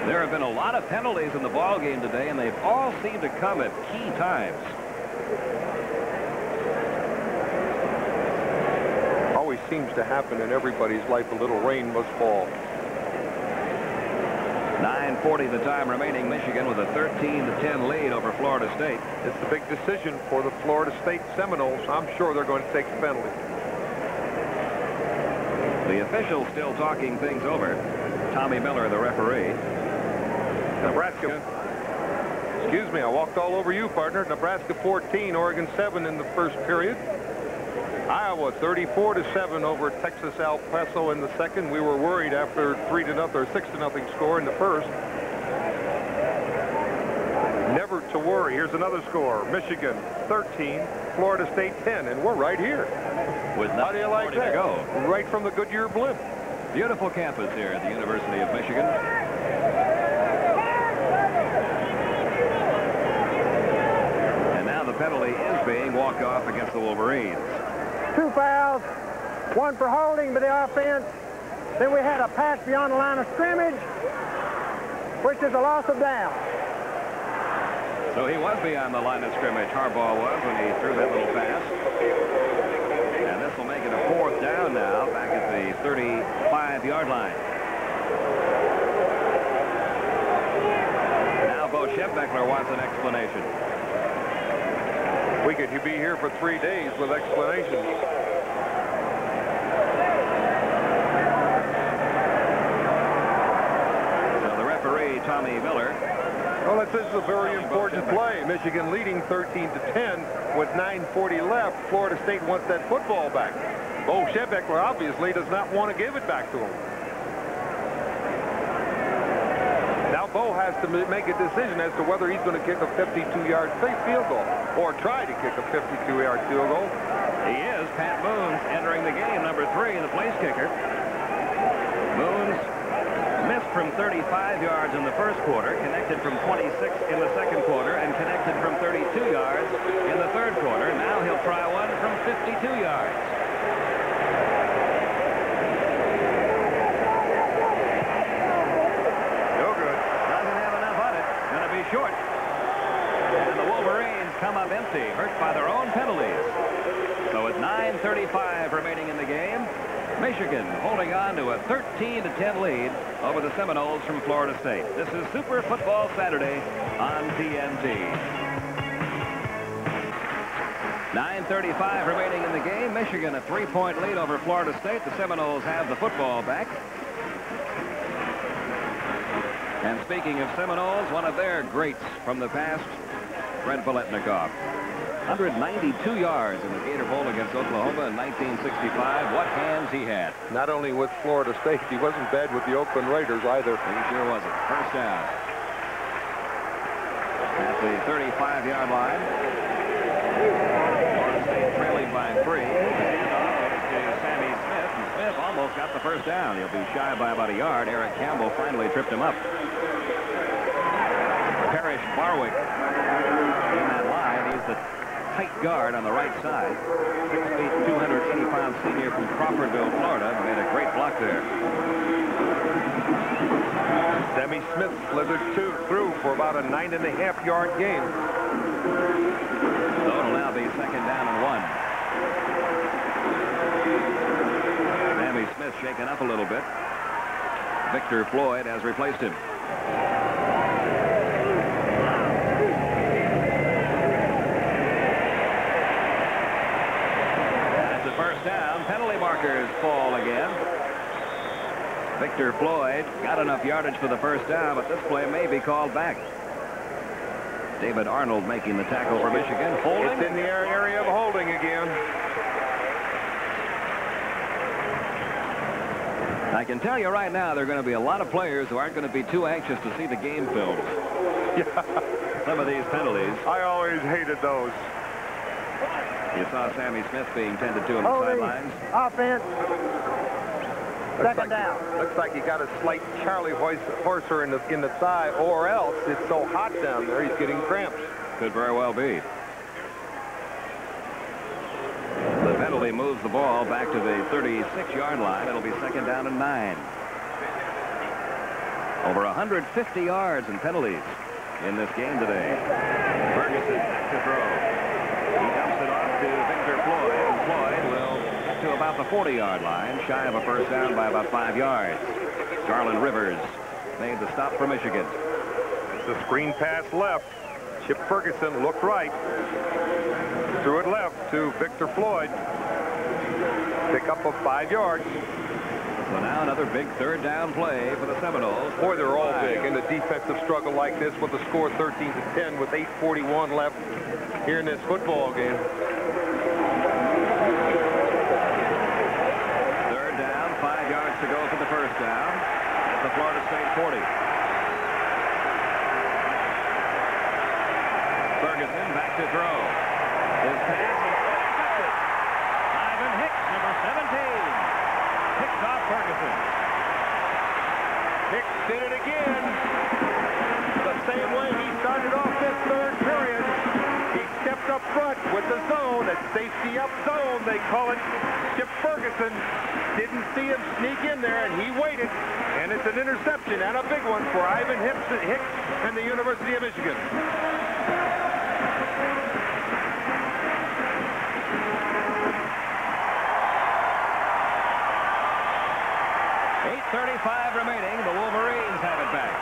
There have been a lot of penalties in the ball game today, and they've all seemed to come at key times. Always seems to happen in everybody's life. A little rain must fall. 9:40 the time remaining. Michigan with a 13-10 lead over Florida State. It's a big decision for the Florida State Seminoles. I'm sure they're going to take the penalty. The official still talking things over. Tommy Miller, the referee. Nebraska. Excuse me, I walked all over you, partner. Nebraska 14, Oregon 7 in the first period. Iowa 34-7 over Texas El Paso in the second. We were worried after 3-0 or 6-0 score in the first. Never to worry. Here's another score. Michigan 13, Florida State 10, and we're right here. With how do you like that? To go. Right from the Goodyear blimp. Beautiful campus here at the University of Michigan. And now the penalty is being walked off against the Wolverines. 2 fouls, 1 for holding by the offense. Then we had a pass beyond the line of scrimmage, which is a loss of down. So he was beyond the line of scrimmage, Harbaugh was, when he threw that little pass. And this will make it a 4th down now, back at the 35-yard line. Now Bo Schembechler wants an explanation. We could be here for 3 days with explanations. So the referee, Tommy Miller. Well, this is a very important play. Michigan leading 13-10 with 9:40 left. Florida State wants that football back. Bo Schembechler obviously does not want to give it back to him. Now Bo has to make a decision as to whether he's going to kick a 52-yard field goal or try to kick a 52-yard field goal. He is. Pat Moons entering the game, number 3, the place kicker. Moons missed from 35 yards in the first quarter, connected from 26 in the second quarter, and connected from 32 yards in the third quarter. Now he'll try one from 52 yards. Short. And the Wolverines come up empty, hurt by their own penalties. So with 9:35 remaining in the game, Michigan holding on to a 13-10 lead over the Seminoles from Florida State. This is Super Football Saturday on TNT. 9:35 remaining in the game. Michigan a 3-point lead over Florida State. The Seminoles have the football back. And speaking of Seminoles, one of their greats from the past, Fred Biletnikoff. 192 yards in the Gator Bowl against Oklahoma in 1965. What hands he had. Not only with Florida State, he wasn't bad with the Oakland Raiders either. He sure wasn't. First down. At the 35-yard line. Florida State trailing by 3. And off to Sammy Smith. And Smith almost got the the first down. He'll be shy by about a yard. Eric Campbell finally tripped him up. Parrish Barwick in that line. He's the tight guard on the right side. 6'8", 280-pound senior from Crawfordville, Florida. Made a great block there. Sammy Smith slithered through for about a 9.5-yard gain. So it'll now be second down and 1. Sammy Smith shaken up a little bit. Victor Floyd has replaced him. That's the first down. Penalty markers fall again. Victor Floyd got enough yardage for the first down, but this play may be called back. David Arnold making the tackle for Michigan. Holding. It's in the area of holding again. I can tell you right now, there are going to be a lot of players who aren't going to be too anxious to see the game filmed. Yeah. Some of these penalties. I always hated those. You saw Sammy Smith being tended to on the sidelines. Offense. Second down. Looks like he got a slight Charlie Horser in the thigh, or else it's so hot down there he's getting cramps. Could very well be. The penalty moves the ball back to the 36-yard line. It'll be second down and 9. Over 150 yards in penalties in this game today. Ferguson back to throw. He dumps it off to Victor Floyd, and Floyd will get to about the 40-yard line, shy of a first down by about 5 yards. Garland Rivers made the stop for Michigan. It's a screen pass left. Chip Ferguson looked right. Threw it left to Victor Floyd. Pickup of 5 yards. So now another big third down play for the Seminoles. Boy, they're all big in a defensive struggle like this with the score 13-10 with 8:41 left here in this football game. Third down, 5 yards to go for the first down at the Florida State 40. Ferguson back to throw. His pass is intercepted. Ivan Hicks, number 17. Picks off Ferguson. Hicks did it again. The same way he started off this third period. He stepped up front with the zone, that safety up zone, they call it. Chip Ferguson didn't see him sneak in there, and he waited. And it's an interception, and a big one for Ivan Hicks and the University of Michigan. 8:35 remaining. The Wolverines have it back.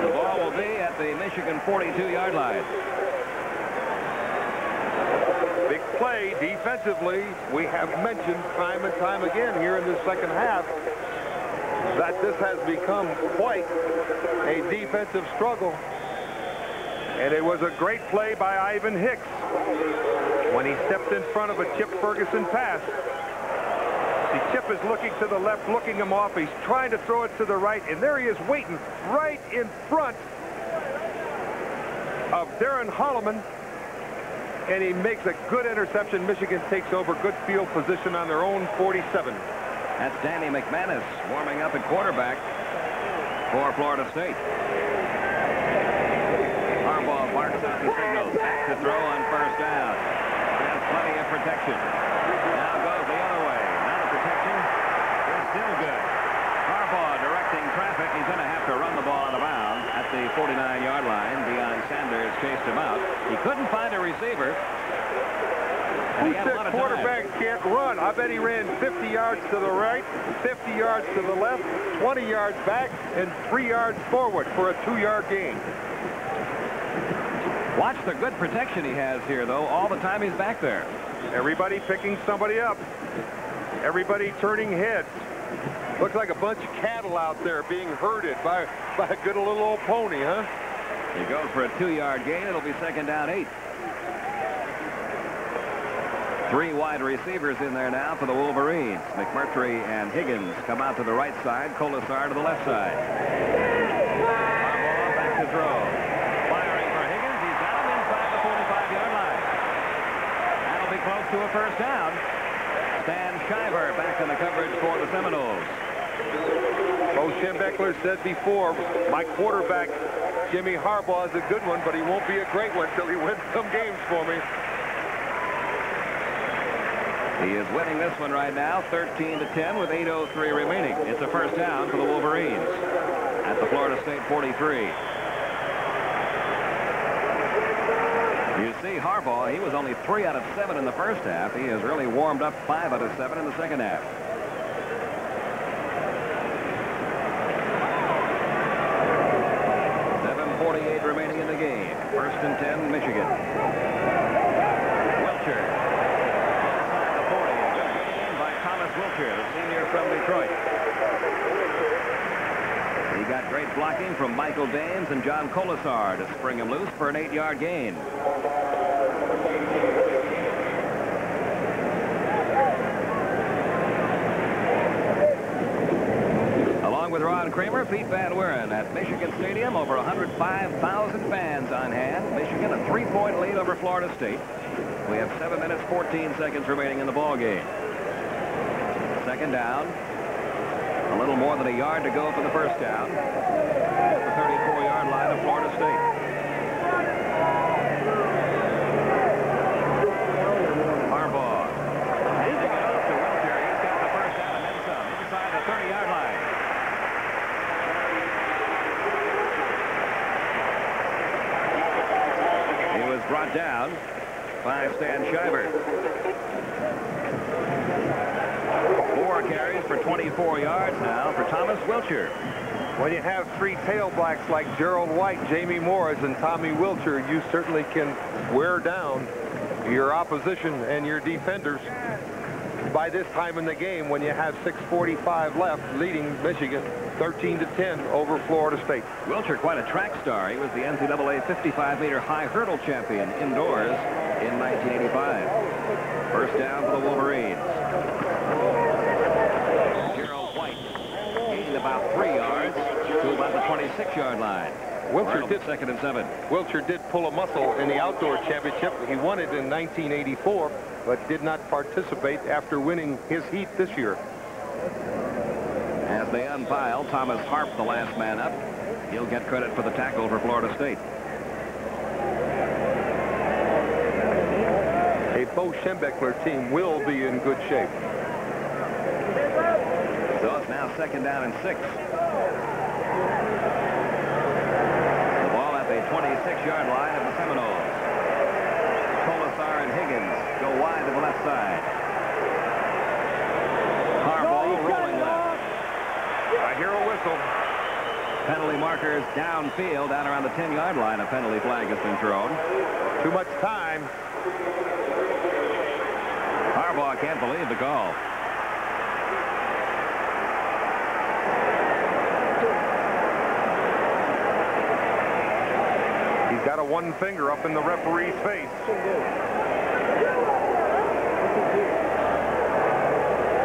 The ball will be at the Michigan 42-yard line. Big play defensively. We have mentioned time and time again here in this second half that this has become quite a defensive struggle. And it was a great play by Ivan Hicks when he stepped in front of a Chip Ferguson pass. See, Chip is looking to the left, looking him off. He's trying to throw it to the right, and there he is waiting right in front of Darren Holloman, and he makes a good interception. Michigan takes over good field position on their own 47. That's Danny McManus warming up at quarterback for Florida State. Harbaugh barks out the signal. Back to throw on first down. Has plenty of protection. Now goes the other way. Now the protection is still good. Harbaugh directing traffic. He's going to have to run the ball out of bounds at the 49-yard line. Deion Sanders chased him out. He couldn't find a receiver. Who said quarterbacks can't run? I bet he ran 50 yards to the right, 50 yards to the left, 20 yards back, and 3 yards forward for a 2-yard gain. Watch the good protection he has here, though, all the time he's back there. Everybody picking somebody up. Everybody turning heads. Looks like a bunch of cattle out there being herded by a good little old pony, huh? He goes for a 2-yard gain. It'll be second down 8. 3 wide receivers in there now for the Wolverines. McMurtry and Higgins come out to the right side. Colasar to the left side. Harbaugh back to throw. Firing for Higgins. He's down inside the 45-yard line. That'll be close to a first down. Stan Shiver back in the coverage for the Seminoles. Bo Schembechler said before, my quarterback, Jimmy Harbaugh, is a good one, but he won't be a great one till he wins some games for me. He is winning this one right now, 13-10 with 8:03 remaining. It's a first down for the Wolverines at the Florida State 43. You see, Harbaugh, he was only 3 out of 7 in the first half. He has really warmed up 5 out of 7 in the second half. .48 remaining in the game. 1st and 10, Michigan. Wilcher. Inside the 40. A good gain by Thomas Wilcher, the senior from Detroit. He got great blocking from Michael Dames and John Colasar to spring him loose for an 8-yard gain. With Ron Kramer, Pete Van Wieren at Michigan Stadium. Over 105,000 fans on hand. Michigan a 3-point lead over Florida State. We have 7 minutes, 14 seconds remaining in the ball game. Second down. A little more than a yard to go for the first down. At the 34-yard line of Florida State. Harbaugh. Handing it off to Wilcher. He's got the first down and then some. Inside the 30-yard line. Brought down by Stan Shiver. 4 carries for 24 yards now for Thomas Wilcher. When you have 3 tailbacks like Gerald White, Jamie Morris, and Tommy Wilcher, you certainly can wear down your opposition and your defenders. By this time in the game, when you have 6:45 left, leading Michigan 13-10 over Florida State. Wilcher, quite a track star. He was the NCAA 55-meter high hurdle champion indoors in 1985. First down for the Wolverines. Gerald White gained about 3 yards to about the 26-yard line. Wilcher did 2nd and 7. Wilcher did pull a muscle in the outdoor championship. He won it in 1984, but did not participate after winning his heat this year. As they unpile, Thomas Harp, the last man up. He'll get credit for the tackle for Florida State. A Bo Schembechler team will be in good shape. So it's now 2nd down and 6. The ball at the 26-yard line of the Seminoles. Colasar and Higgins go wide to the left side. Harbaugh rolling left. I hear a whistle. Penalty markers downfield, down around the 10-yard line. A penalty flag has been thrown. Too much time. Harbaugh can't believe the call. He's got a one finger up in the referee's face.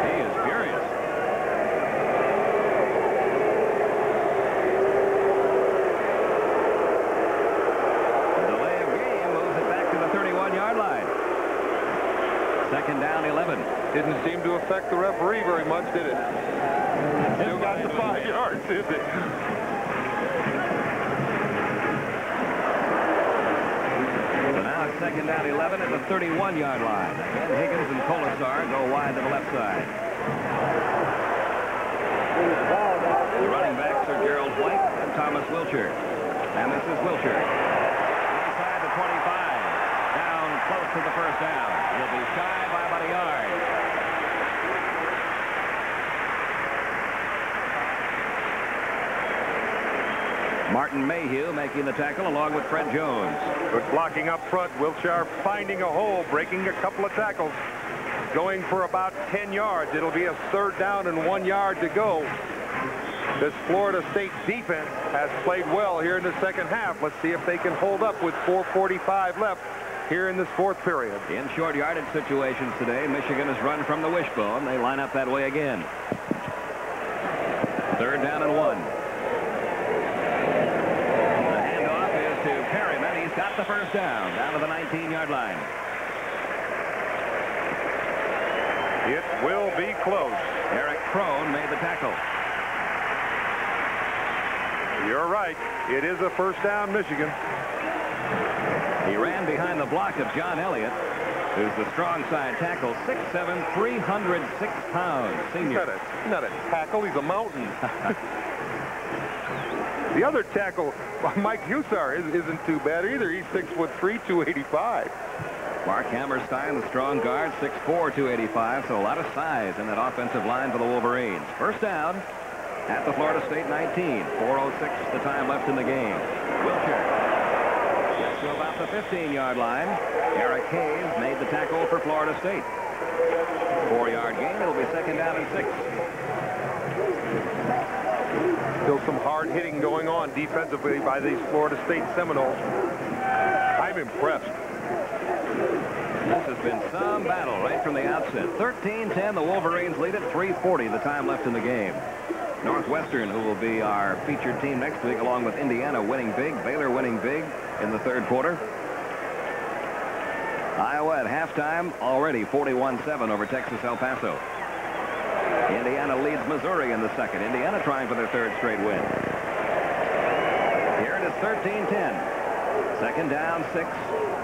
He is furious. The delay of game moves it back to the 31-yard line. 2nd down, 11. Didn't seem to affect the referee very much, did it? Still got the 5 yards, did it? So now it's 2nd down, 11 at the 31-yard line. Again, Higgins and Colasar go wide to the left side. The running backs are Gerald White and Thomas Wilcher. And this is Wilcher. Inside the 25. Down close to the first down. He'll be shy by about a yard. Martin Mayhew making the tackle along with Fred Jones. Good blocking up front. Wilcher finding a hole, breaking a couple of tackles. Going for about 10 yards. It'll be a 3rd down and 1 yard to go. This Florida State defense has played well here in the second half. Let's see if they can hold up with 4:45 left here in this 4th period. In short yardage situations today, Michigan has run from the wishbone. They line up that way again. 3rd down and 1. The handoff is to Perryman. He's got the first down to the 19-yard line. It will be close. Eric Crone made the tackle. You're right. It is a first down, Michigan. He ran behind the block of John Elliott, who's the strong side tackle, 6'7", 306 pounds, senior. He's not a tackle, he's a mountain. The other tackle, Mike Hussar, isn't too bad either. He's 6'3", 285. Mark Hammerstein, the strong guard, 6'4", 285, so a lot of size in that offensive line for the Wolverines. First down at the Florida State 19. 4:06 the time left in the game. Wiltshire gets to about the 15-yard line. Eric Hayes made the tackle for Florida State. 4-yard gain. It'll be second down and 6. Still some hard hitting going on defensively by these Florida State Seminoles. I'm impressed. This has been some battle right from the outset. 13-10, the Wolverines lead at 3:40 the time left in the game. Northwestern, who will be our featured team next week, along with Indiana winning big, Baylor winning big in the third quarter. Iowa at halftime already 41-7 over Texas El Paso. Indiana leads Missouri in the second. Indiana trying for their third straight win. Here it is 13-10. Second down, 6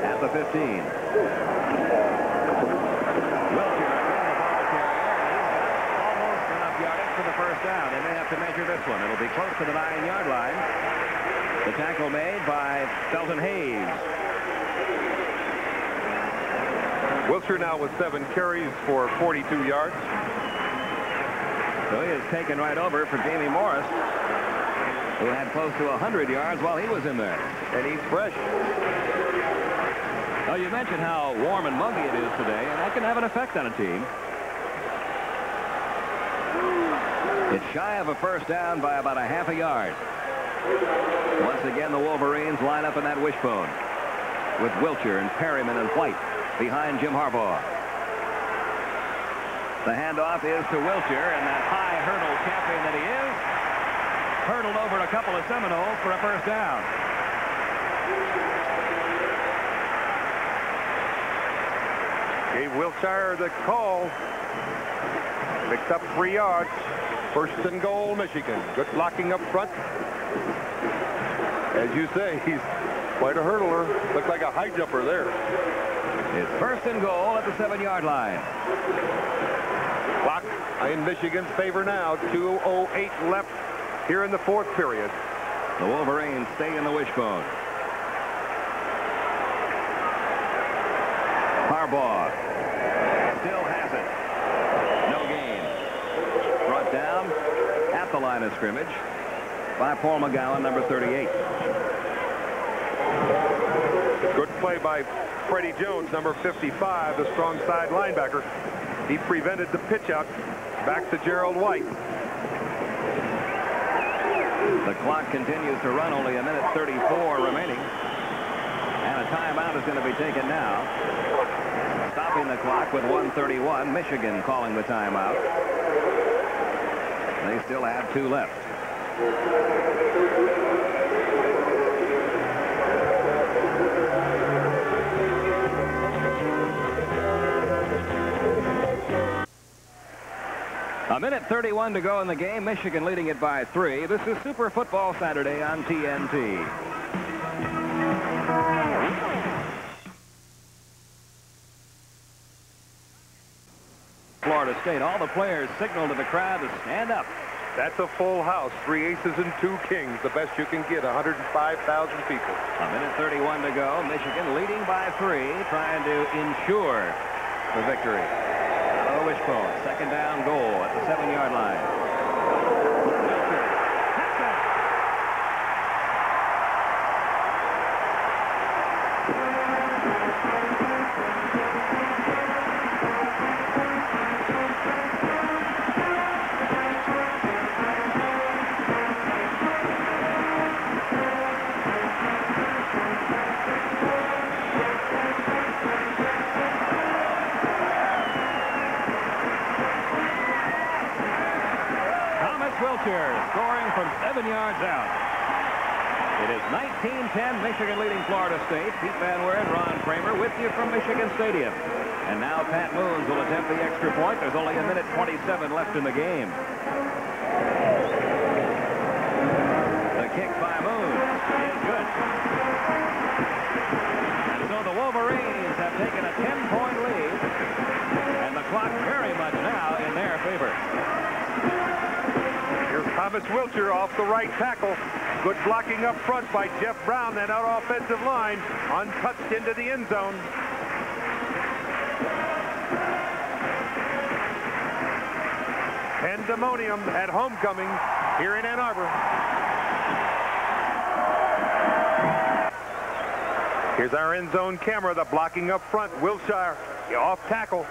at the 15. Wiltshire again, the ball carrier, and he's got almost enough yardage for the first down. They may have to measure this one. It'll be close to the 9-yard line. The tackle made by Felton Hayes. Wiltshire now with 7 carries for 42 yards. So he is taken right over for Jamie Morris, who had close to 100 yards while he was in there. And he's fresh. Oh, you mentioned how warm and muggy it is today, and that can have an effect on a team. It's shy of a first down by about a half a yard. Once again, the Wolverines line up in that wishbone with Wiltshire and Perryman and White behind Jim Harbaugh. The handoff is to Wiltshire, and that high hurdle champion that he is, hurdled over a couple of Seminoles for a first down. Gave Wiltshire the call. Picked up 3 yards. First and goal, Michigan. Good blocking up front. As you say, he's quite a hurdler. Looked like a high jumper there. It's first and goal at the 7-yard line. Clock in Michigan's favor now. 2:08 left here in the fourth period. The Wolverines stay in the wishbone. Harbaugh still has it. No gain. Brought down at the line of scrimmage by Paul McGowan, number 38. Good play by Freddie Jones, number 55, the strong side linebacker. He prevented the pitch out back to Gerald White. The clock continues to run, only a minute 34 remaining. And a timeout is going to be taken now. Stopping the clock with 1:31. Michigan calling the timeout. They still have 2 left. A minute 31 to go in the game. Michigan leading it by 3. This is Super Football Saturday on TNT. Florida State. All the players signal to the crowd to stand up. That's a full house. 3 aces and 2 kings. The best you can get. 105,000 people. A minute 31 to go. Michigan leading by 3, trying to ensure the victory. Oh, wishbone. Second down goal at the 7-yard line. Wiltshire scoring from 7 yards out. It is 19-10, Michigan leading Florida State. Pete Van Weer and Ron Kramer with you from Michigan Stadium. And now Pat Moons will attempt the extra point. There's only a minute 27 left in the game. The kick by Moons is good. And so the Wolverines have taken a 10-point lead. And the clock very much now in their favor. Here's Thomas Wilcher off the right tackle. Good blocking up front by Jeff Brown, that out offensive line, untouched into the end zone. Pandemonium at homecoming here in Ann Arbor. Here's our end zone camera, the blocking up front. Wilshire off tackle.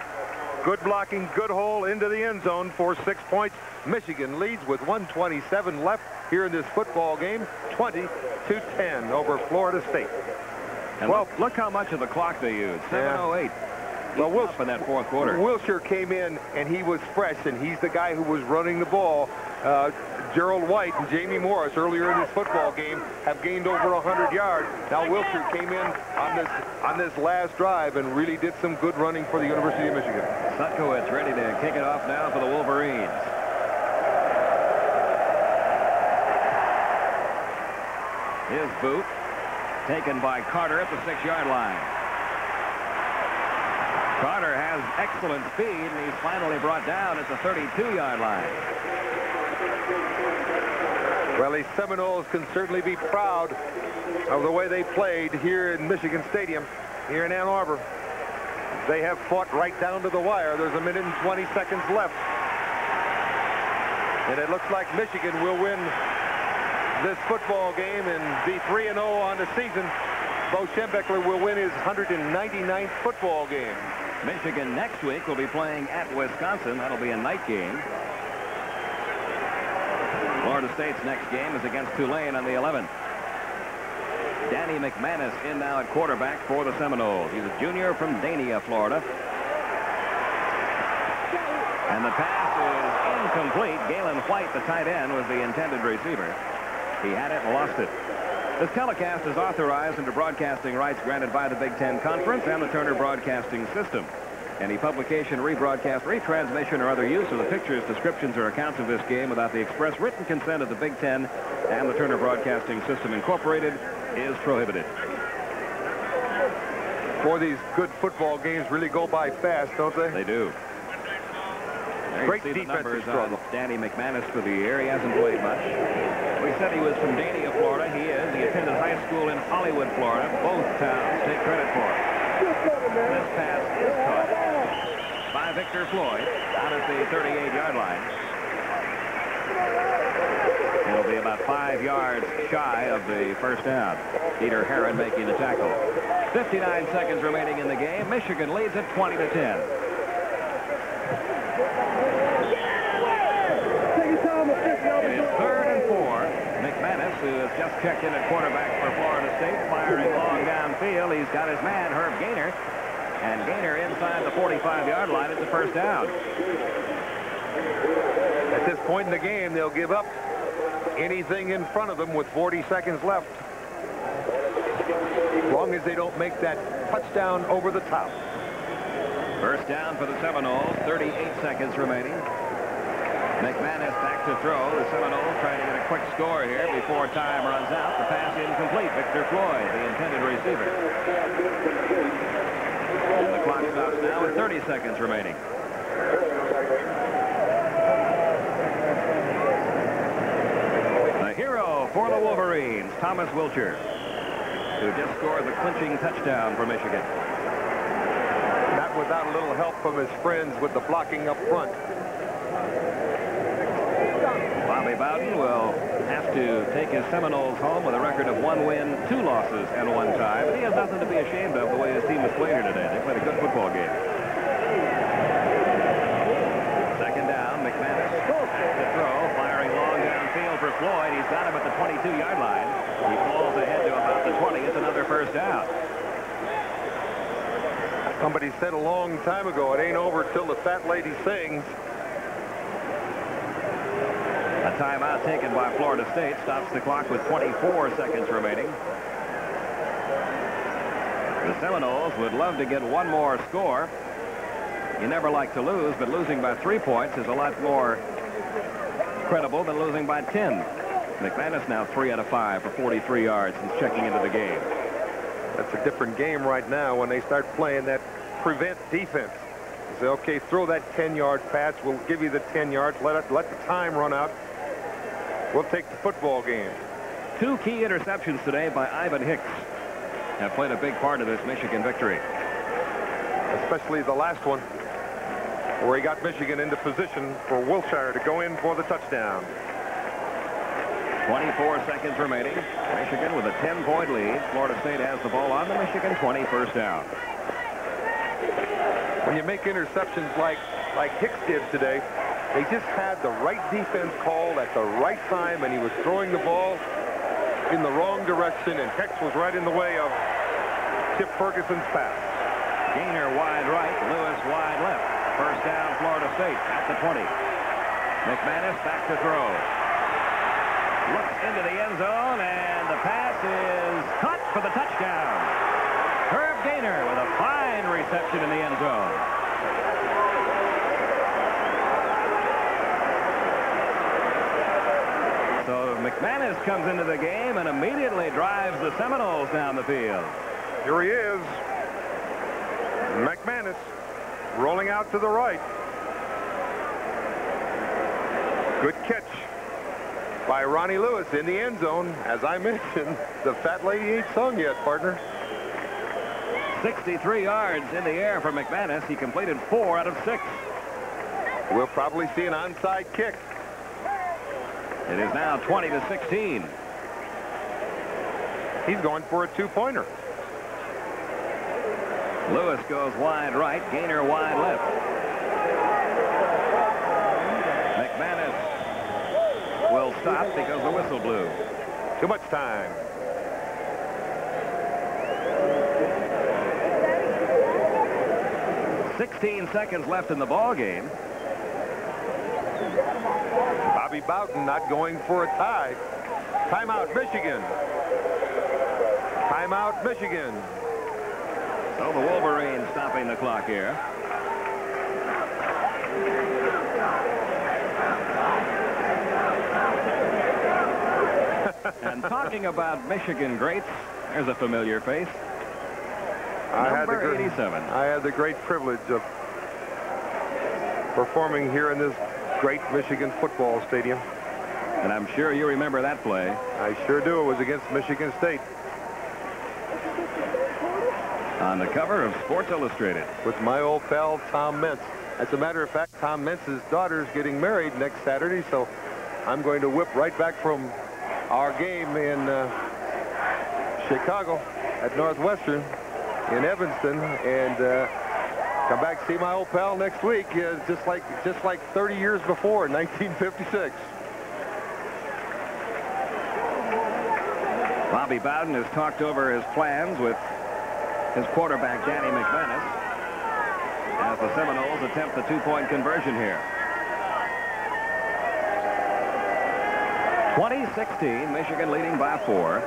Good blocking, good hole into the end zone for 6 points. Michigan leads with 1:27 left here in this football game, 20-10 over Florida State. And well, look how much of the clock they used. 7:08. Well, Wilshire in that fourth quarter. Wilshire came in and he was fresh, and he's the guy who was running the ball. Gerald White and Jamie Morris earlier in this football game have gained over 100 yards. Now Wilshire came in on this last drive and really did some good running for the University of Michigan. Sutkowitz ready to kick it off now for the Wolverines. His boot taken by Carter at the 6-yard line. Carter has excellent speed, and he's finally brought down at the 32-yard line. Well, these Seminoles can certainly be proud of the way they played here in Michigan Stadium, here in Ann Arbor. They have fought right down to the wire. There's a minute and 20 seconds left. And it looks like Michigan will win this football game and be 3-0 on the season. Bo Schembechler will win his 199th football game. Michigan next week will be playing at Wisconsin. That'll be a night game. Florida State's next game is against Tulane on the 11th. Danny McManus in now at quarterback for the Seminoles. He's a junior from Dania, Florida. And the pass is incomplete. Galen White, the tight end, was the intended receiver. He had it and lost it. This telecast is authorized under broadcasting rights granted by the Big Ten Conference and the Turner Broadcasting System. Any publication, rebroadcast, retransmission, or other use of the pictures, descriptions, or accounts of this game without the express written consent of the Big Ten and the Turner Broadcasting System Incorporated is prohibited. Boy, these good football games really go by fast, don't they? They do. There Great you see the defensive numbers on Danny McManus for the year. He hasn't played much. We said he was from Dania, Florida. He is. He attended high school in Hollywood, Florida. Both towns take credit for it. This pass is caught by Victor Floyd out at the 38-yard line. It'll be about 5 yards shy of the first down. Peter Herron making the tackle. 59 seconds remaining in the game. Michigan leads at 20-10. It is 3rd and 4. McManus, who has just checked in at quarterback for Florida State, firing long downfield. He's got his man, Herb Gaynor. And Gaynor inside the 45-yard line. It's a first down. At this point in the game, they'll give up anything in front of them with 40 seconds left. As long as they don't make that touchdown over the top. First down for the Seminoles. 38 seconds remaining. McManus back to throw. The Seminoles trying to get a quick score here before time runs out. The pass incomplete. Victor Floyd, the intended receiver. And the clock stops now with 30 seconds remaining. The hero for the Wolverines, Thomas Wilcher, who just scored the clinching touchdown for Michigan. Not without a little help from his friends with the blocking up front. Bobby Bowden will have to take his Seminoles home with a record of 1 win, 2 losses, and 1 tie. But he has nothing to be ashamed of the way his team has played here today. They played a good football game. Second down, McManus back to throw, firing long downfield for Floyd. He's got him at the 22-yard line. He falls ahead to about the 20. It's another first down. Somebody said a long time ago, it ain't over till the fat lady sings. A timeout taken by Florida State stops the clock with 24 seconds remaining. The Seminoles would love to get one more score. You never like to lose, but losing by 3 points is a lot more credible than losing by 10. McManus now 3 out of 5 for 43 yards since checking into the game. That's a different game right now when they start playing that prevent defense. You say, okay, throw that 10-yard pass. We'll give you the 10 yards. Let the time run out. We'll take the football game. 2 key interceptions today by Ivan Hicks have played a big part of this Michigan victory. Especially the last one, where he got Michigan into position for Wilshire to go in for the touchdown. 24 seconds remaining. Michigan with a 10-point lead. Florida State has the ball on the Michigan 20, first down. When you make interceptions like Hicks did today, they just had the right defense called at the right time, and he was throwing the ball in the wrong direction, and Hicks was right in the way of Chip Ferguson's pass. Gainer wide right, Lewis wide left. First down, Florida State at the 20. McManus back to throw. Looks into the end zone, and the pass is caught for the touchdown. Herb Gainer with a fine reception in the end zone. So McManus comes into the game and immediately drives the Seminoles down the field. Here he is. McManus rolling out to the right. Good catch by Ronnie Lewis in the end zone. As I mentioned, the fat lady ain't sung yet, partner. 63 yards in the air for McManus. He completed 4 out of 6. We'll probably see an onside kick. It is now 20-16. He's going for a 2-pointer. Lewis goes wide right, Gainer wide left. McManus will stop because the whistle blew. Too much time. .16 seconds left in the ball game. Bobby Bowden not going for a tie. Timeout, Michigan. Timeout, Michigan. So the Wolverines stopping the clock here. And talking about Michigan greats, there's a familiar face. Number 87. I had the great privilege of performing here in this great Michigan football stadium. And I'm sure you remember that play. I sure do. It was against Michigan State. On the cover of Sports Illustrated. With my old pal, Tom Mentz. As a matter of fact, Tom Mentz's daughter's getting married next Saturday, so I'm going to whip right back from our game in Chicago at Northwestern in Evanston and come back to see my old pal next week, just like 30 years before, 1956. Bobby Bowden has talked over his plans with his quarterback, Danny McManus, as the Seminoles attempt the 2-point conversion here. 20-16, Michigan leading by 4.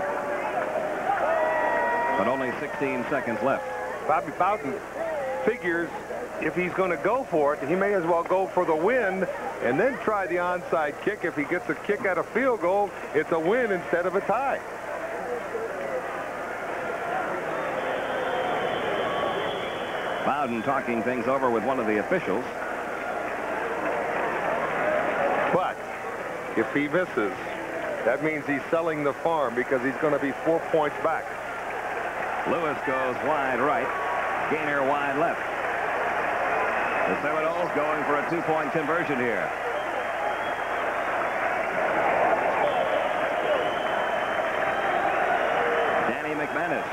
But only 16 seconds left. Bobby Bowden figures if he's going to go for it, he may as well go for the win and then try the onside kick. If he gets a kick at a field goal, it's a win instead of a tie. Bowden talking things over with one of the officials. But if he misses, that means he's selling the farm because he's going to be 4 points back. Lewis goes wide right. Gainer wide left. The Seminoles going for a 2-point conversion here. Danny McManus.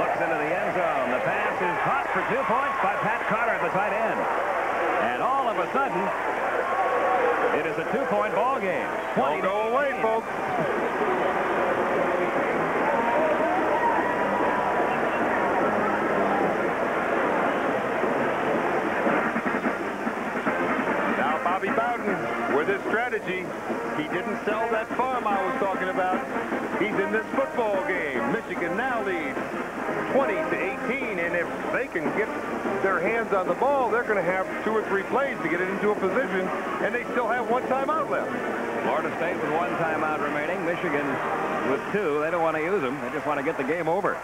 Looks into the end zone. The pass is caught for 2 points by Pat Carter at the tight end. And all of a sudden, it is a 2-point ball game. Don't go away, folks. Reggie. He didn't sell that farm I was talking about. He's in this football game. Michigan now leads 20-18, and if they can get their hands on the ball, they're going to have 2 or 3 plays to get it into a position, and they still have 1 timeout left. Florida State with 1 timeout remaining. Michigan with 2. They don't want to use them. They just want to get the game over.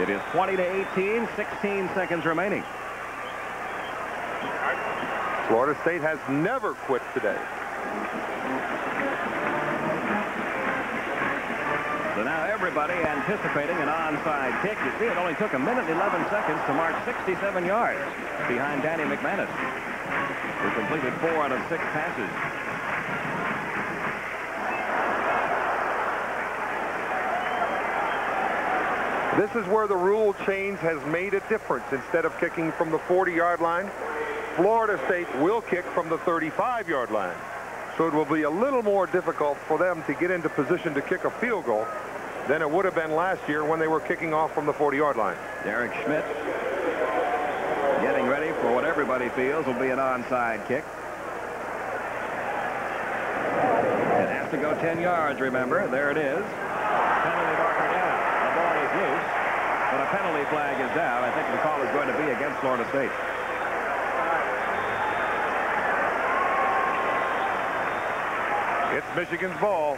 It is 20-18, 16 seconds remaining. Florida State has never quit today. So now everybody anticipating an onside kick. You see, it only took 1 minute and 11 seconds to mark 67 yards behind Danny McManus, who completed 4 out of 6 passes. This is where the rule change has made a difference. Instead of kicking from the 40-yard line, Florida State will kick from the 35-yard line. So it will be a little more difficult for them to get into position to kick a field goal than it would have been last year when they were kicking off from the 40-yard line. Derek Schmidt getting ready for what everybody feels will be an onside kick. It has to go 10 yards, remember. There it is. Penalty marker down. The ball is loose, but a penalty flag is down. I think the call is going to be against Florida State. It's Michigan's ball.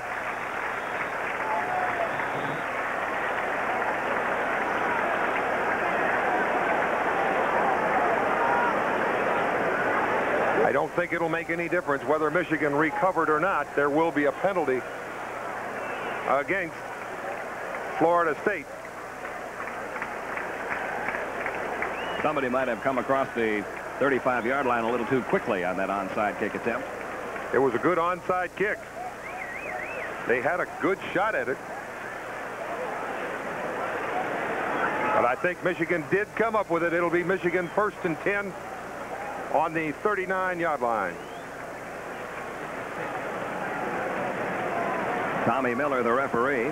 I don't think it'll make any difference whether Michigan recovered or not. There will be a penalty against Florida State. Somebody might have come across the 35-yard line a little too quickly on that onside kick attempt. It was a good onside kick. They had a good shot at it. But I think Michigan did come up with it. It'll be Michigan 1st and 10 on the 39-yard line. Tommy Miller, the referee.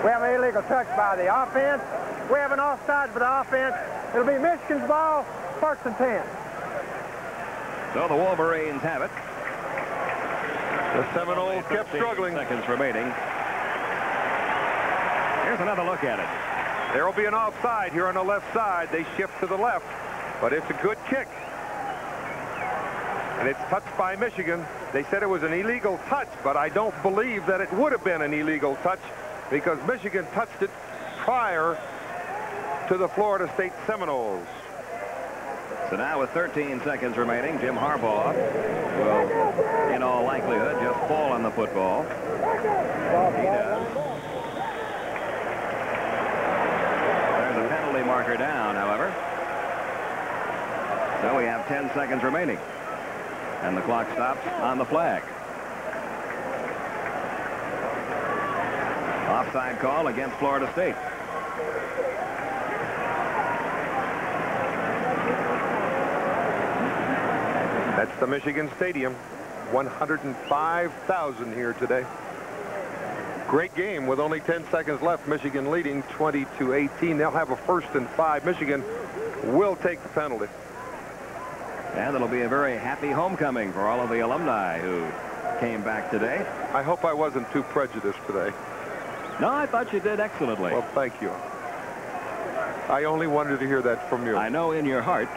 We have an illegal touch by the offense. We have an offside for the offense. It'll be Michigan's ball, 1st and 10. So the Wolverines have it. The Seminoles kept struggling. Seconds remaining. Here's another look at it. There will be an offside here on the left side. They shift to the left, but it's a good kick. And it's touched by Michigan. They said it was an illegal touch, but I don't believe that it would have been an illegal touch because Michigan touched it prior to the Florida State Seminoles. So now with 13 seconds remaining, Jim Harbaugh will, in all likelihood, just fall on the football. He does. There's a penalty marker down, however. So we have 10 seconds remaining. And the clock stops on the flag. Offside call against Florida State. That's the Michigan Stadium. 105,000 here today. Great game with only 10 seconds left. Michigan leading 20-18. They'll have a 1st and 5. Michigan will take the penalty. And it'll be a very happy homecoming for all of the alumni who came back today. I hope I wasn't too prejudiced today. No, I thought you did excellently. Well, thank you. I only wanted to hear that from you. I know in your heart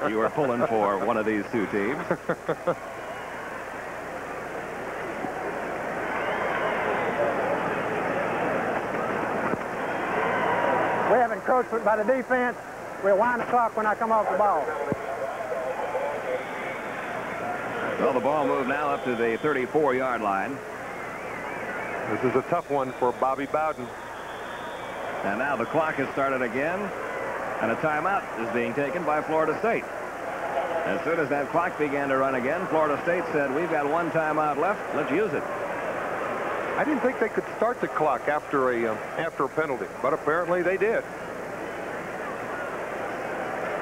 you are pulling for one of these 2 teams. We have encroachment by the defense. We'll wind the clock when I come off the ball. Well, the ball moved now up to the 34-yard line. This is a tough one for Bobby Bowden. And now the clock has started again, and a timeout is being taken by Florida State. As soon as that clock began to run again, Florida State said, we've got 1 timeout left. Let's use it. I didn't think they could start the clock after a penalty, but apparently they did.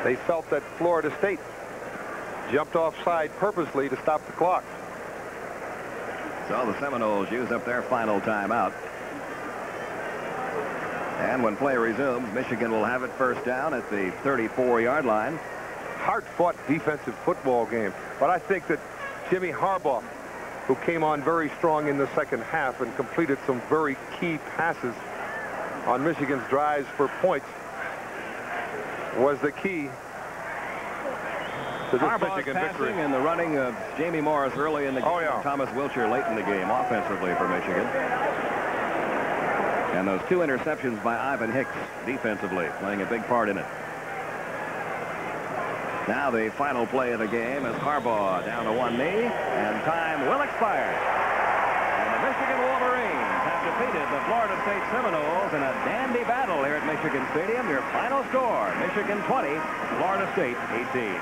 They felt that Florida State jumped offside purposely to stop the clock. So the Seminoles use up their final timeout. And when play resumes, Michigan will have it 1st down at the 34-yard line. Hard-fought defensive football game. But I think that Jimmy Harbaugh, who came on very strong in the second half and completed some very key passes on Michigan's drives for points, was the key to this Harbaugh's Michigan passing victory. and the running of Jamie Morris early in the game. Oh, yeah. Thomas Wiltshire late in the game offensively for Michigan. And those 2 interceptions by Ivan Hicks defensively playing a big part in it. Now the final play of the game is Harbaugh down to one knee, and time will expire. And the Michigan Wolverines have defeated the Florida State Seminoles in a dandy battle here at Michigan Stadium. Your final score, Michigan 20, Florida State 18.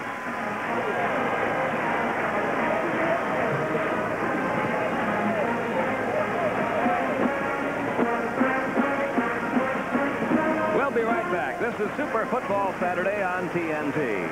We'll be right back. This is Super Football Saturday on TNT.